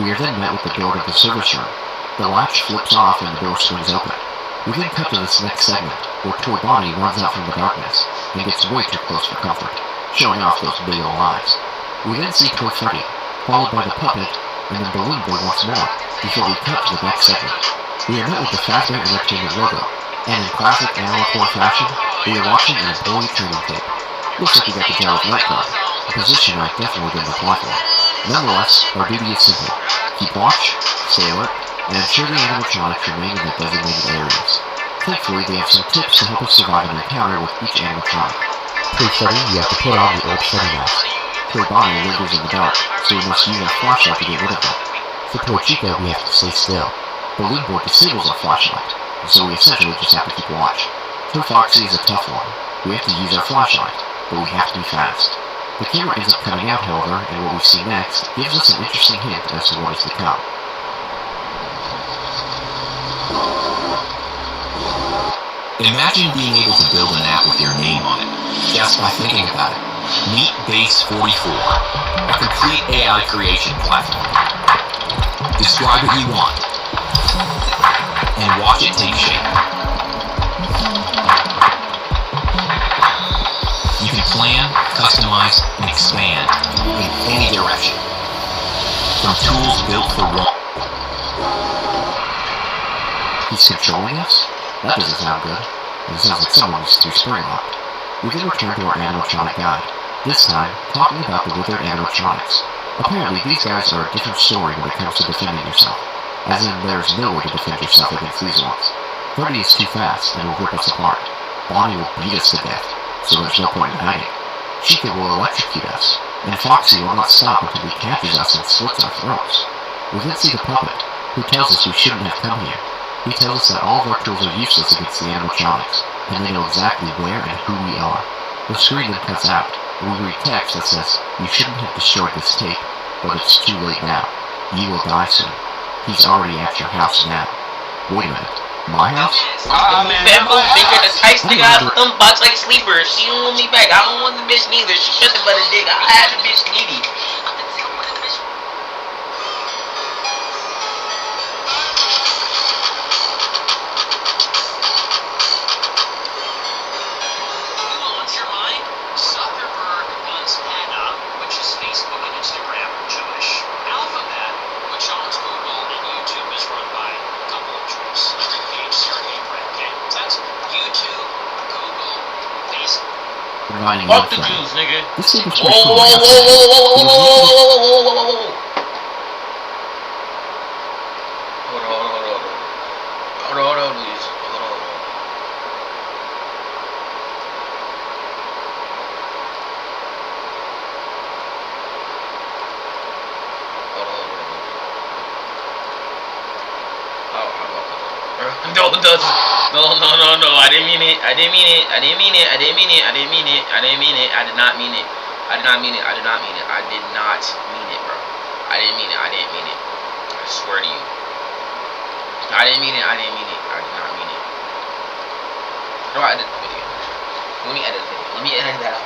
We are then met with the door to the service room. The latch flips off and the door swings open. We then cut to this next segment, where poor Bonnie runs out from the darkness, and gets way too close for comfort, showing off those big old eyes. We then see poor Freddy, followed by the puppet, and then Balloon Boy once more, before we cut to the next segment. We are met with the Fazbear Entertainment logo, and in classic Animal Core fashion, we are watching an employee training tape. Looks like we got the job of night guard, a position I definitely didn't apply for. Nonetheless, our duty is simple. Keep watch, stay alert, and ensure the animatronics remain in their designated areas. Thankfully, they have some tips to help us survive an encounter with each animatronic. Poor Freddy, you have to put on the old Freddy mask. Poor Bonnie lingers in the dark, so we must use our flashlight to get rid of them. For poor Chica, we have to stay still. Balloon Boy disables our flashlight, and so we essentially just have to keep watch. Poor Foxy is a tough one. We have to use our flashlight, but we have to be fast. The camera ends up cutting out, however, and what we see next gives us an interesting hint as to what is to come. Imagine being able to build an app with your name on it, just by thinking about it. Meet Base 44, a complete AI creation platform. Describe what you want, and watch it take shape. You can plan, customize, and expand in any direction. From tools built for one. He's controlling us? That doesn't sound good. It sounds like someone was too spring locked. We then return to our animatronic guide, this time talking about the withered animatronics. Apparently, these guys are a different story when it comes to defending yourself, as in there's no way to defend yourself against these ones. Freddy is too fast and will rip us apart. Bonnie will beat us to death, so there's no point in hiding. Chica will electrocute us, and Foxy will not stop until he catches us and slits our throats. We then see the puppet, who tells us we shouldn't have come here. He tells us that all of our tools are useless against the animatronics, and they know exactly where and who we are. The screen then cuts out, and we read text that says, "You shouldn't have destroyed this tape, but it's too late now. You will die soon. He's already at your house now." Wait a minute, my house? Bamboo finger, the tight nigga, I thumb box like sleeper. She don't want me back. I don't want the bitch neither. She nothing but a dick. I had the bitch needy. Fuck the Jews, nigga. This is Whoa, whoa, whoa, whoa, whoa, whoa, whoa, whoa, whoa. Hold on, please. Hold on. No, I didn't mean it. I did not mean it, bro. I didn't mean it. I swear to you. I didn't mean it. I did not mean it. No, I edit the video. Let me edit that out.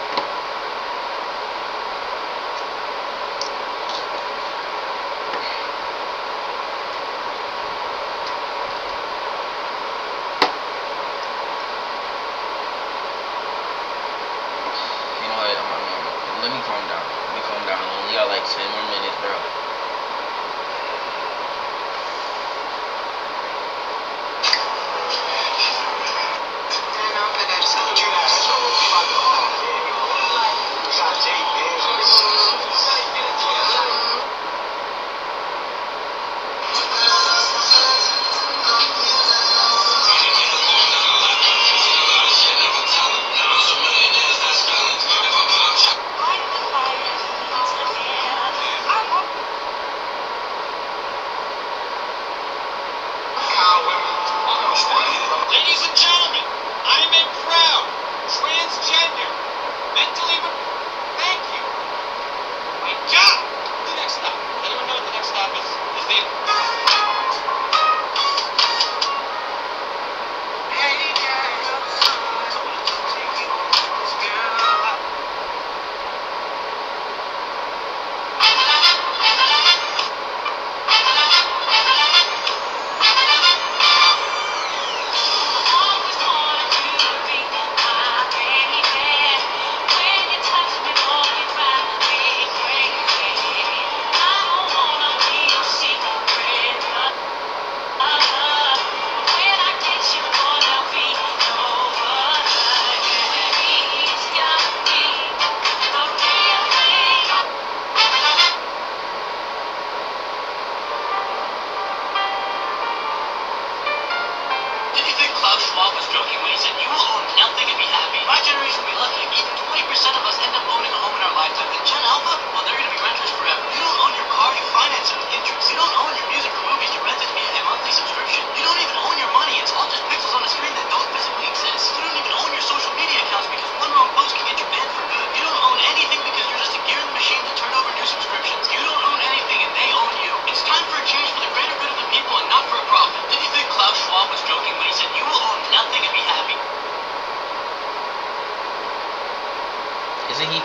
Let me calm down. I only got like 10 more minutes, bro.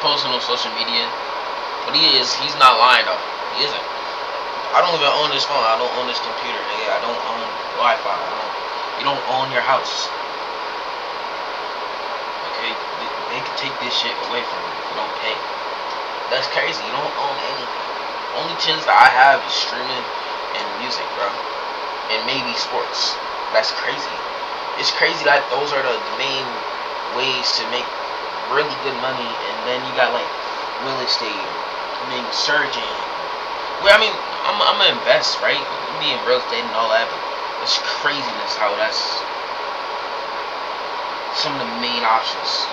posting on social media, but he's not lying though. He isn't. I don't even own this phone. I don't own this computer, nigga. I don't own Wi-Fi. You don't own your house. Okay? They can take this shit away from you if you don't pay. That's crazy. You don't own anything. Only chance that I have is streaming and music, bro. And maybe sports. That's crazy. It's crazy that those are the main ways to make really good money, and then you got like real estate, being surgeon. Well, I mean, I'm gonna invest, right? Me in real estate and all that, but it's craziness how that's some of the main options.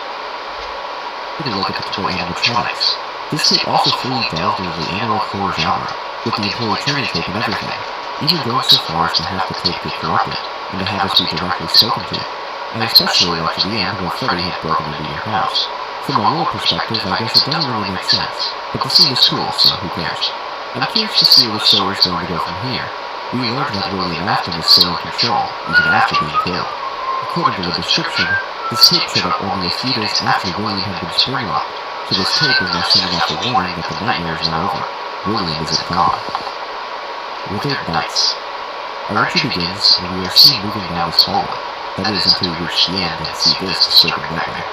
Take a look at the toy animatronics. This tape also fully delved into the analog horror genre, with the employee training tape and everything, even going so far as to have the tape get corrupted, and to have us be directly spoken to. I especially liked the end when Freddy had broken into your house. From a lore perspective, I guess it doesn't really make sense, but the scene is cool, so who cares? I'm curious to see where the story is going to go from here. We learned that William Afton is still in control, even after being killed. According to the description, this tape showed up only a few days after William had been spring-locked, so this tape is now sending off a warning that the nightmare is not over. William isn't gone. Withered Nights. Our entry begins when we are seen moving down this hallway. That is until we reach the end and see this disturbing nightmare.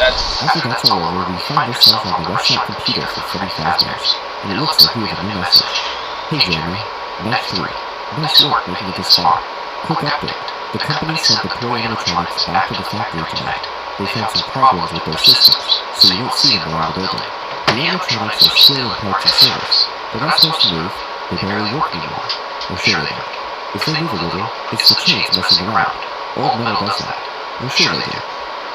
After that's all over, we find ourselves on the restaurant computer for Freddy Fazbear's, and it looks like we have a new message. Hey Jeremy, Night 3. Nice work making it this far. Quick update. The company sent the toy animatronics back to the factory tonight. They found some problems with their systems, so you won't see them around the building. The animatronics are still in parts and service. They're not supposed to move, they barely work anymore. Or sure they don't. If they move a little, it's the chains messing around. Old Metal does that. Or sure they do.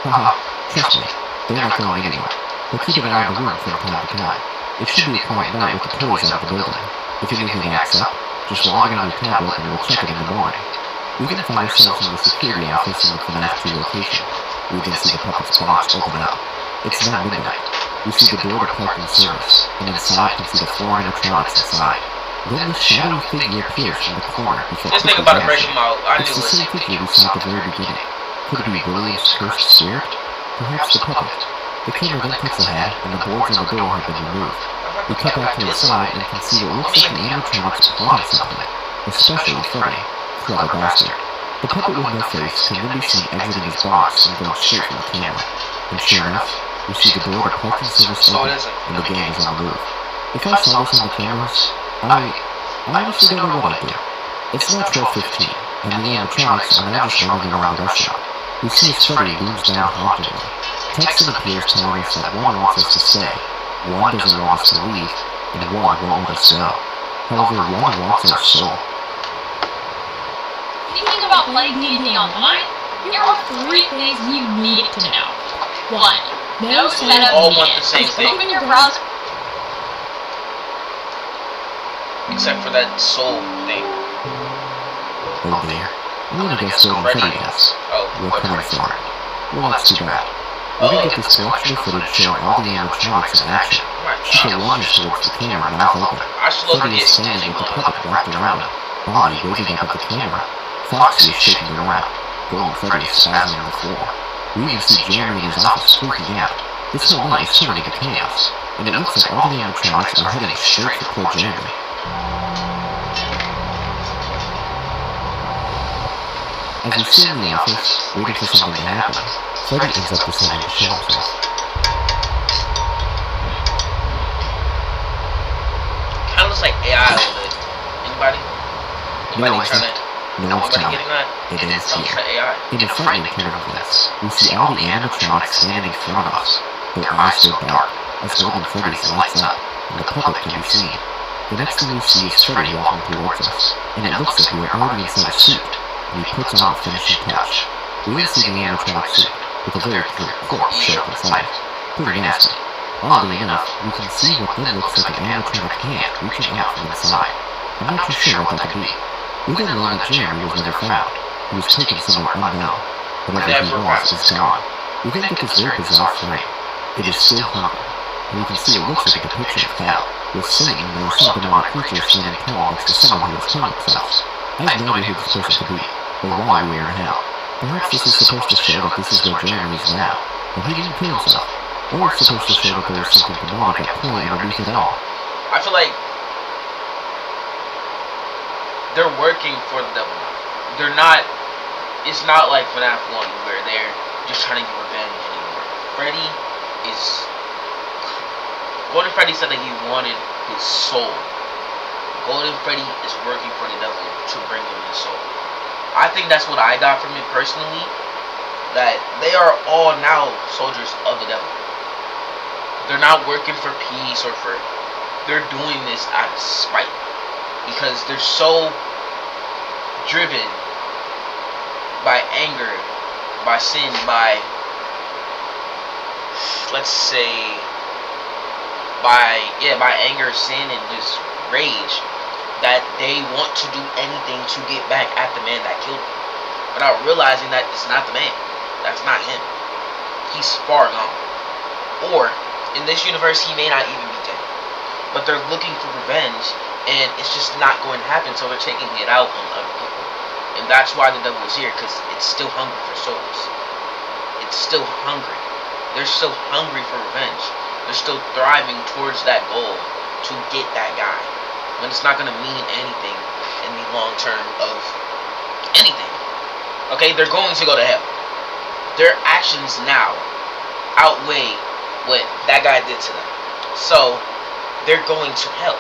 Haha, trust me, they're not going anywhere. But keep an eye on the room from time to time. It should be a quiet night with the toys out of the building. If anything acts up, just log it on your tablet and we'll check it in the morning. We then find ourselves in the security office in the FNAF 2 location. We then see the puppet's box open up. It's now midnight. We see the door to parking service, and inside we can see the 4 animatronics inside. Then the shadowy figure appears from the corner before Let's think about it, break him out. It's the same figure we saw at the very beginning. Could it be William's cursed spirit? Perhaps the puppet. The camera then puts ahead, and the boards on the door have been removed. We cut back to the side and can see what looks like the animatronics plotting something, especially Freddy. Clever bastard. The puppet with no face can then be seen exiting his box and going straight for the camera. And sure enough, we see the door to parking service open, and the gang is on the move. If I saw this on the cameras, I honestly don't know what I'd do. It's now 12:15, and the animatronics are now just running around the restaurant. We see as Freddy looms down hauntingly. Text appears telling us that one wants us to stay, one doesn't want us to leave, and one won't let us go. However, one wants our soul. If you think about playing D&D online, here are 3 things you need to know. 1. No setup all want the same needed. thing. Open your browser. Except for that soul thing. Oh dear. I'm gonna go steal the Freddy dance. We're coming for it. Well, that's too bad. We're gonna get this collection of footage showing all the animatronics in action. Chica lunges towards the camera, mouth open. Freddy is standing with the puppet wrapped around him, body waving up at the camera. Foxy is shaking around. Golden Freddy is spazzing on the floor. We even see Jeremy in his office freaking out. This whole night is turning to chaos, and it looks like all the animatronics are heading straight for poor Jeremy. As we sit in the office, waiting for something to happen, Freddy ends up deciding to show himself. Kinda looks like AI a little bit. Anybody? No one's telling. It ends here. In a frightening turn of events, we see all the animatronics standing in front of us. Their eyes go dark, as Golden Freddy's lights up, and the puppet can be seen. The next thing we see is Freddy walking towards us, and it looks like we are already inside a suit, and he puts on a finishing touch. We then see the animatronic suit, with a very clear corpse shaped inside. Pretty nasty. Oddly enough, we can see what then looks like an animatronic hand reaching out from inside. I'm not too sure what that could be. We then learn that Jeremy was never found. He was taken somewhere unknown. Whatever he was is gone. We then get this very bizarre frame. It is still hungry, and we can see it looks like a depiction of hell, with Satan or some demonic creature standing tall next to someone who has hung themselves. I have no idea who this person could be, or why we are in hell. Perhaps this is supposed to show that this is where Jeremy is now, that he didn't kill himself, or it's supposed to show that there is something demonic at play underneath it all. I feel like they're working for the devil now. They're not. It's not like FNAF 1 where they're just trying to get revenge anymore. Freddy is. Golden Freddy said that he wanted his soul. Golden Freddy is working for the devil to bring him his soul. I think that's what I got from it personally. That they are all now soldiers of the devil. They're not working for peace or for. They're doing this out of spite because they're so driven by anger, by sin, by, let's say, by anger, sin, and just rage, that they want to do anything to get back at the man that killed them, without realizing that it's not the man. That's not him. He's far gone. Or, in this universe, he may not even be dead. But they're looking for revenge, and it's just not going to happen, so they're taking it out on other people. And that's why the devil is here, because it's still hungry for souls. It's still hungry. They're still hungry for revenge. They're still thriving towards that goal to get that guy. When it's not going to mean anything in the long term of anything. Okay, they're going to go to hell. Their actions now outweigh what that guy did to them. So, they're going to hell.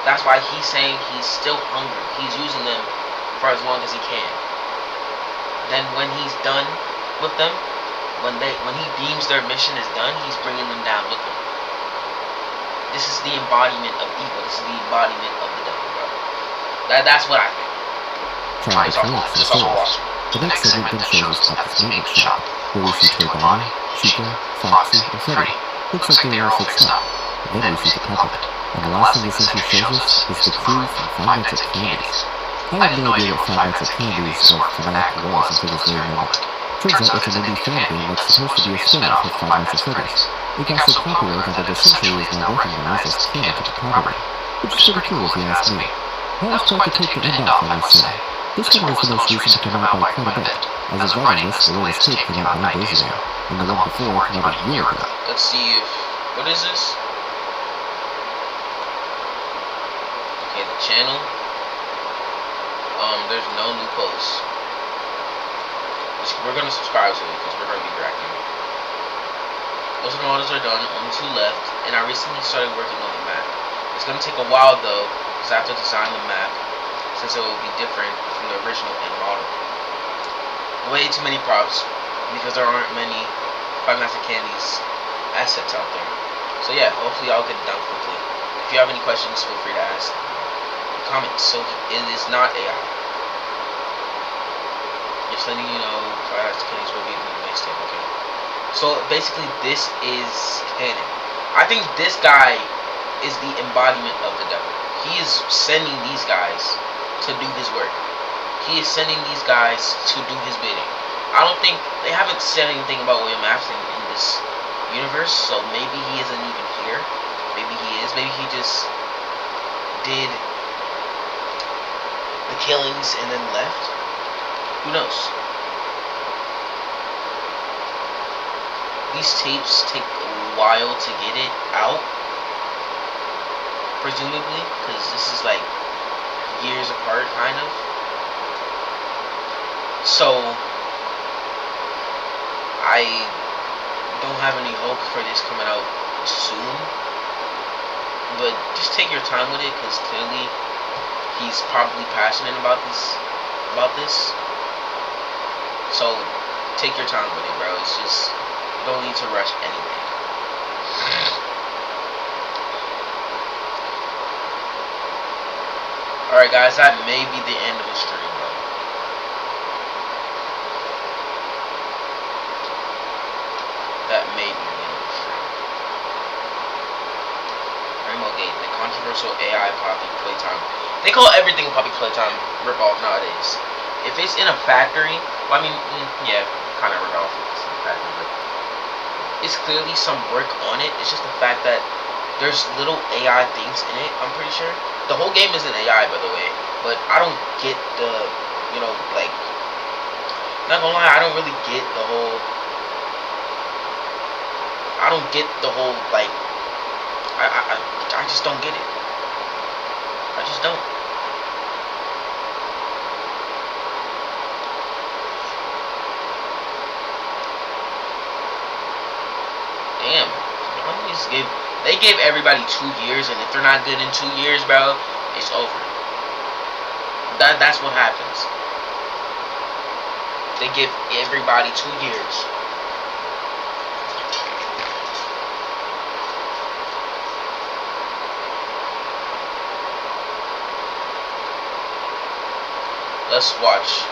That's why he's saying he's still hungry. He's using them for as long as he can. Then when he's done with them, when he deems their mission is done, he's bringing them down with him. This is the embodiment of evil. This is the embodiment of the devil, bro. That's what I think. Trying to collect the souls. The next segment then shows us Puppet's maintenance shop, where we see Toy Bonnie, Chica, Foxy, and Freddy. Looks like they are all fixed up. And then we see the puppet. And the last thing this entry shows us is the crew from Five Nights at Candy's. I had no idea what Five Nights at Candy's or FNAF was until this very moment. Turns out it's an indie fan game that's supposed to be a spin-off of Five Nights at Freddy's. It got so popular that it essentially is now recognized as canon to the property, which is pretty cool if you ask me. That was quite the take to end off, I must say. This one was the most recent to come out by quite a bit. As of writing this, the latest tape came out 9 days ago, and the one before came out a year ago. Let's see if... What is this? Okay, the channel. There's no new posts. We're gonna subscribe to it because we're gonna be reacting. Most of the models are done, only 2 left, and I recently started working on the map. It's gonna take a while though, because I have to design the map, since it will be different from the original end model. Way too many props, because there aren't many Five Nights at Candy's assets out there. So yeah, hopefully I'll get it done quickly. If you have any questions, feel free to ask. Comments. So it is not AI. Just letting you know, Five Nights at Candy's will be in the mixtape, okay? So basically this is canon. I think this guy is the embodiment of the devil. He is sending these guys to do his work. He is sending these guys to do his bidding. I don't think, they haven't said anything about William Afton in this universe, so maybe he isn't even here. Maybe he is. Maybe he just did the killings and then left. Who knows? These tapes take a while to get it out, presumably, because this is like years apart, kind of. So I don't have any hope for this coming out soon, but just take your time with it, because clearly he's probably passionate about this. So take your time with it, bro. It's just, you don't need to rush anything. Alright guys, that may be the end of the stream, bro. That may be the end of the stream. Rainbow Gate, the controversial AI Poppy Playtime. They call everything Poppy Playtime ripoff nowadays. If it's in a factory, well, I mean, yeah, kind of ripoff if it's in a factory, but it's clearly some work on it. It's just the fact that there's little AI things in it, I'm pretty sure. The whole game isn't AI, by the way, but I don't get the, you know, like, Not gonna lie, I don't really get the whole. I don't get the whole like. I just don't get it. I just don't. Damn. They gave everybody 2 years, and if they're not good in 2 years, bro, it's over. That's what happens. They give everybody 2 years. Let's watch.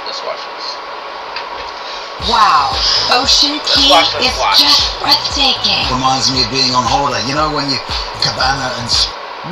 Let's watch this. Wow, Ocean Key is just breathtaking. Reminds me of being on holiday. You know when you cabana and...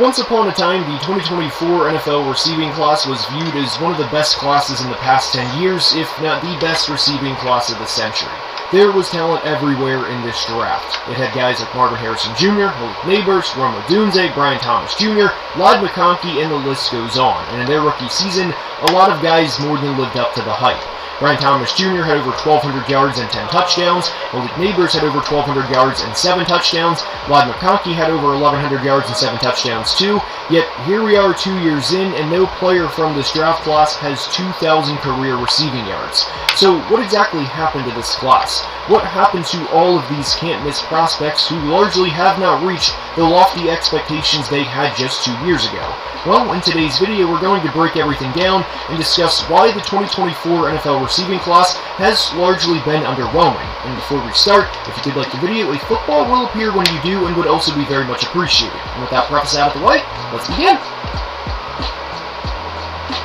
Once upon a time, the 2024 NFL receiving class was viewed as one of the best classes in the past 10 years, if not the best receiving class of the century. There was talent everywhere in this draft. It had guys like Marvin Harrison Jr., Malik Neighbors, Rome Odunze, Brian Thomas Jr., Ladd McConkey, and the list goes on. And in their rookie season, a lot of guys more than lived up to the hype. Brian Thomas Jr. had over 1,200 yards and 10 touchdowns. Malik Neighbors had over 1,200 yards and 7 touchdowns. Ladd McConkey had over 1,100 yards and 7 touchdowns too. Yet here we are 2 years in, and no player from this draft class has 2,000 career receiving yards. So what exactly happened to this class? What happened to all of these can't-miss prospects who largely have not reached the lofty expectations they had just 2 years ago? Well, in today's video, we're going to break everything down and discuss why the 2024 NFL receiving class has largely been underwhelming. And before we start, if you did like the video, a football will appear when you do and would also be very much appreciated. And with that preface out of the way, let's begin!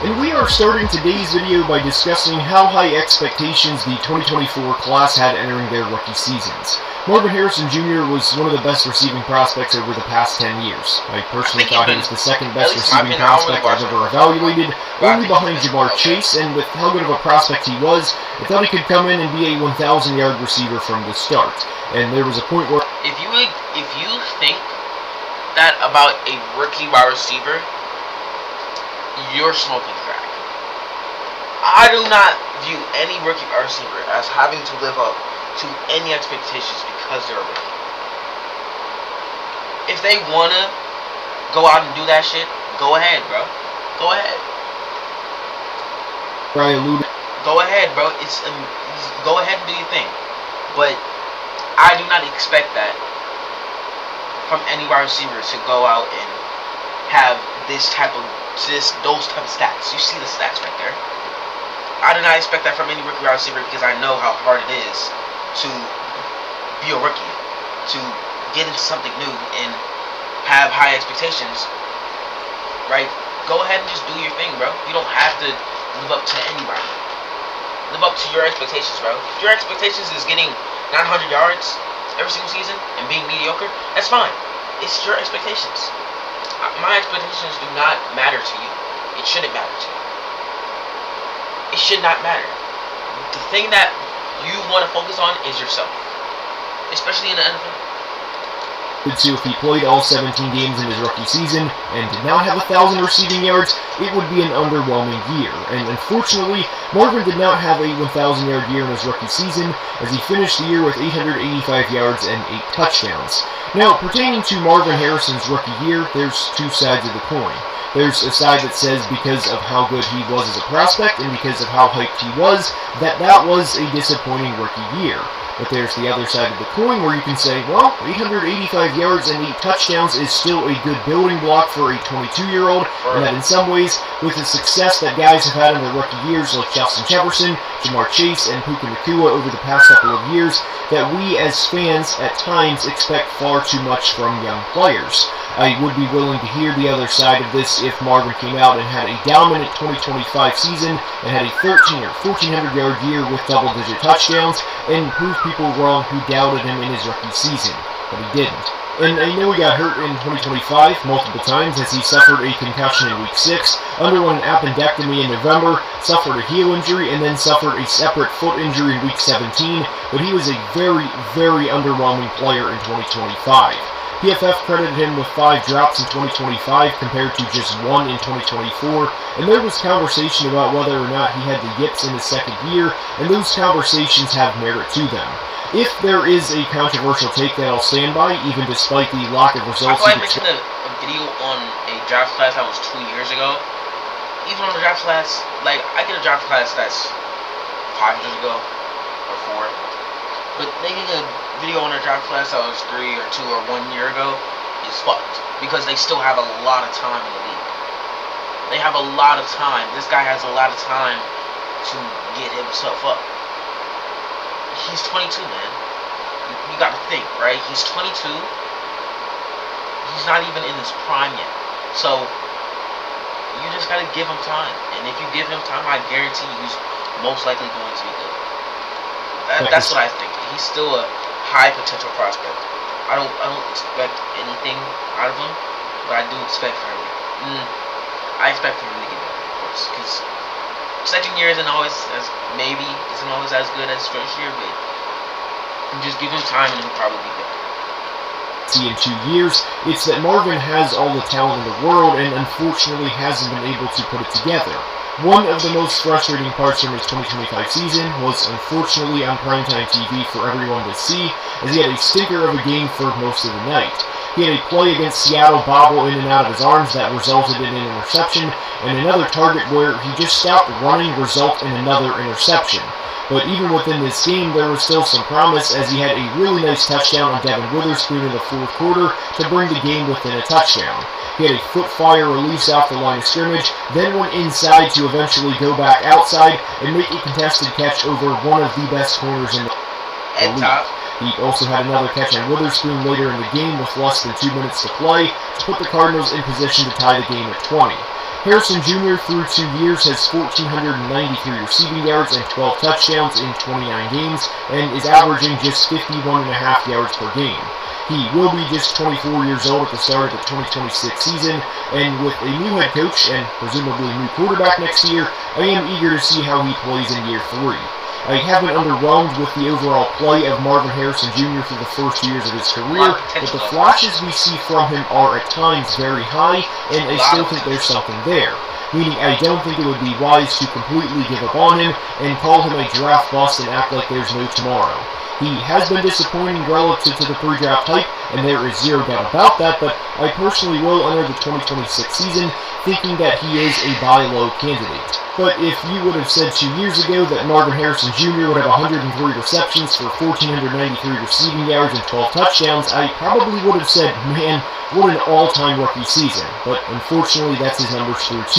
And we are starting today's video by discussing how high expectations the 2024 class had entering their rookie seasons. Marvin Harrison Jr. was one of the best receiving prospects over the past 10 years. I personally thought he was the second best receiving prospect I've ever evaluated, only behind Jamar Chase, and with how good of a prospect he was, I thought he could come in and be a 1,000-yard receiver from the start. And there was a point where... If you think that about a rookie wide receiver, you're smoking crack. I do not view any rookie wide receiver as having to live up to any expectations because they're a rookie. If they wanna go out and do that shit, go ahead, bro. Go ahead. Go ahead, bro. Go ahead and do your thing. But I do not expect that from any wide receiver to go out and have those type of stats. You see the stats right there. I do not expect that from any rookie wide receiver because I know how hard it is to be a rookie, to get into something new and have high expectations, right? Go ahead and just do your thing, bro. You don't have to live up to anybody. Live up to your expectations, bro. If your expectations is getting 900 yards every single season and being mediocre, that's fine. It's your expectations. My expectations do not matter to you. It shouldn't matter to you. It should not matter. The thing that you want to focus on is yourself, especially in the NFL. So if he played all 17 games in his rookie season and did not have 1,000 receiving yards, it would be an underwhelming year. And unfortunately, Marvin did not have a 1,000-yard year in his rookie season, as he finished the year with 885 yards and 8 touchdowns. Now, pertaining to Marvin Harrison's rookie year, there's two sides of the coin. There's a side that says because of how good he was as a prospect and because of how hyped he was, that was a disappointing rookie year. But there's the other side of the coin where you can say, well, 885 yards and 8 touchdowns is still a good building block for a 22-year-old, and that in some ways, with the success that guys have had in their rookie years like Justin Jefferson, Jamar Chase, and Puka Nacua over the past couple of years, that we as fans at times expect far too much from young players. I would be willing to hear the other side of this if Marvin came out and had a dominant 2025 season and had a 1,300 or 1,400-yard year with double-digit touchdowns and proved people wrong who doubted him in his rookie season, but he didn't. And I know he got hurt in 2025 multiple times as he suffered a concussion in Week 6, underwent an appendectomy in November, suffered a heel injury, and then suffered a separate foot injury in Week 17, but he was a very, very underwhelming player in 2025. PFF credited him with 5 drops in 2025 compared to just 1 in 2024, and there was conversation about whether or not he had the yips in his second year, and those conversations have merit to them. If there is a controversial take that I'll stand by, even despite the lack of results... I mentioned a video on a draft class that was 2 years ago. Even on the draft class, like, I get a draft class that's 5 years ago, or 4. But making a video on a draft class that was 3 or 2 or 1 year ago is fucked. Because they still have a lot of time in the league. They have a lot of time. This guy has a lot of time to get himself up. He's 22, man. You gotta think, right? He's 22. He's not even in his prime yet. So, you just gotta give him time. And if you give him time, I guarantee he's most likely going to be good. That's what I think. He's still a high potential prospect. I don't expect anything out of him, but I do expect for him. I expect for him to get better, of course, because second year isn't always as good as first year, but you just give him time and he'll probably be better. In 2 years, it's that Marvin has all the talent in the world and unfortunately hasn't been able to put it together. One of the most frustrating parts from his 2025 season was unfortunately on primetime TV for everyone to see, as he had a stinker of a game for most of the night. He had a play against Seattle bobble in and out of his arms that resulted in an interception, and another target where he just stopped running result in another interception. But even within this game, there was still some promise, as he had a really nice touchdown on Devin Witherspoon in the fourth quarter to bring the game within a touchdown. He had a foot-fire release off the line of scrimmage, then went inside to eventually go back outside and make a contested catch over one of the best corners in the league. He also had another catch on Witherspoon later in the game with less than 2 minutes to play to put the Cardinals in position to tie the game at 20. Harrison Jr. through 2 years has 1,493 receiving yards and 12 touchdowns in 29 games and is averaging just 51.5 yards per game. He will be just 24 years old at the start of the 2026 season, and with a new head coach and presumably new quarterback next year, I am eager to see how he plays in year 3. I have been underwhelmed with the overall play of Marvin Harrison Jr. through the first years of his career, but the flashes we see from him are at times very high, and I still think there's something there. Meaning I don't think it would be wise to completely give up on him and call him a draft bust and act like there's no tomorrow. He has been disappointing relative to the pre-draft hype, and there is zero doubt about that, but I personally will enter the 2026 season thinking that he is a buy low candidate. But if you would have said 2 years ago that Marvin Harrison Jr. would have 103 receptions for 1,493 receiving yards and 12 touchdowns, I probably would have said, man, what an all-time rookie season. But unfortunately, that's his numbers through 2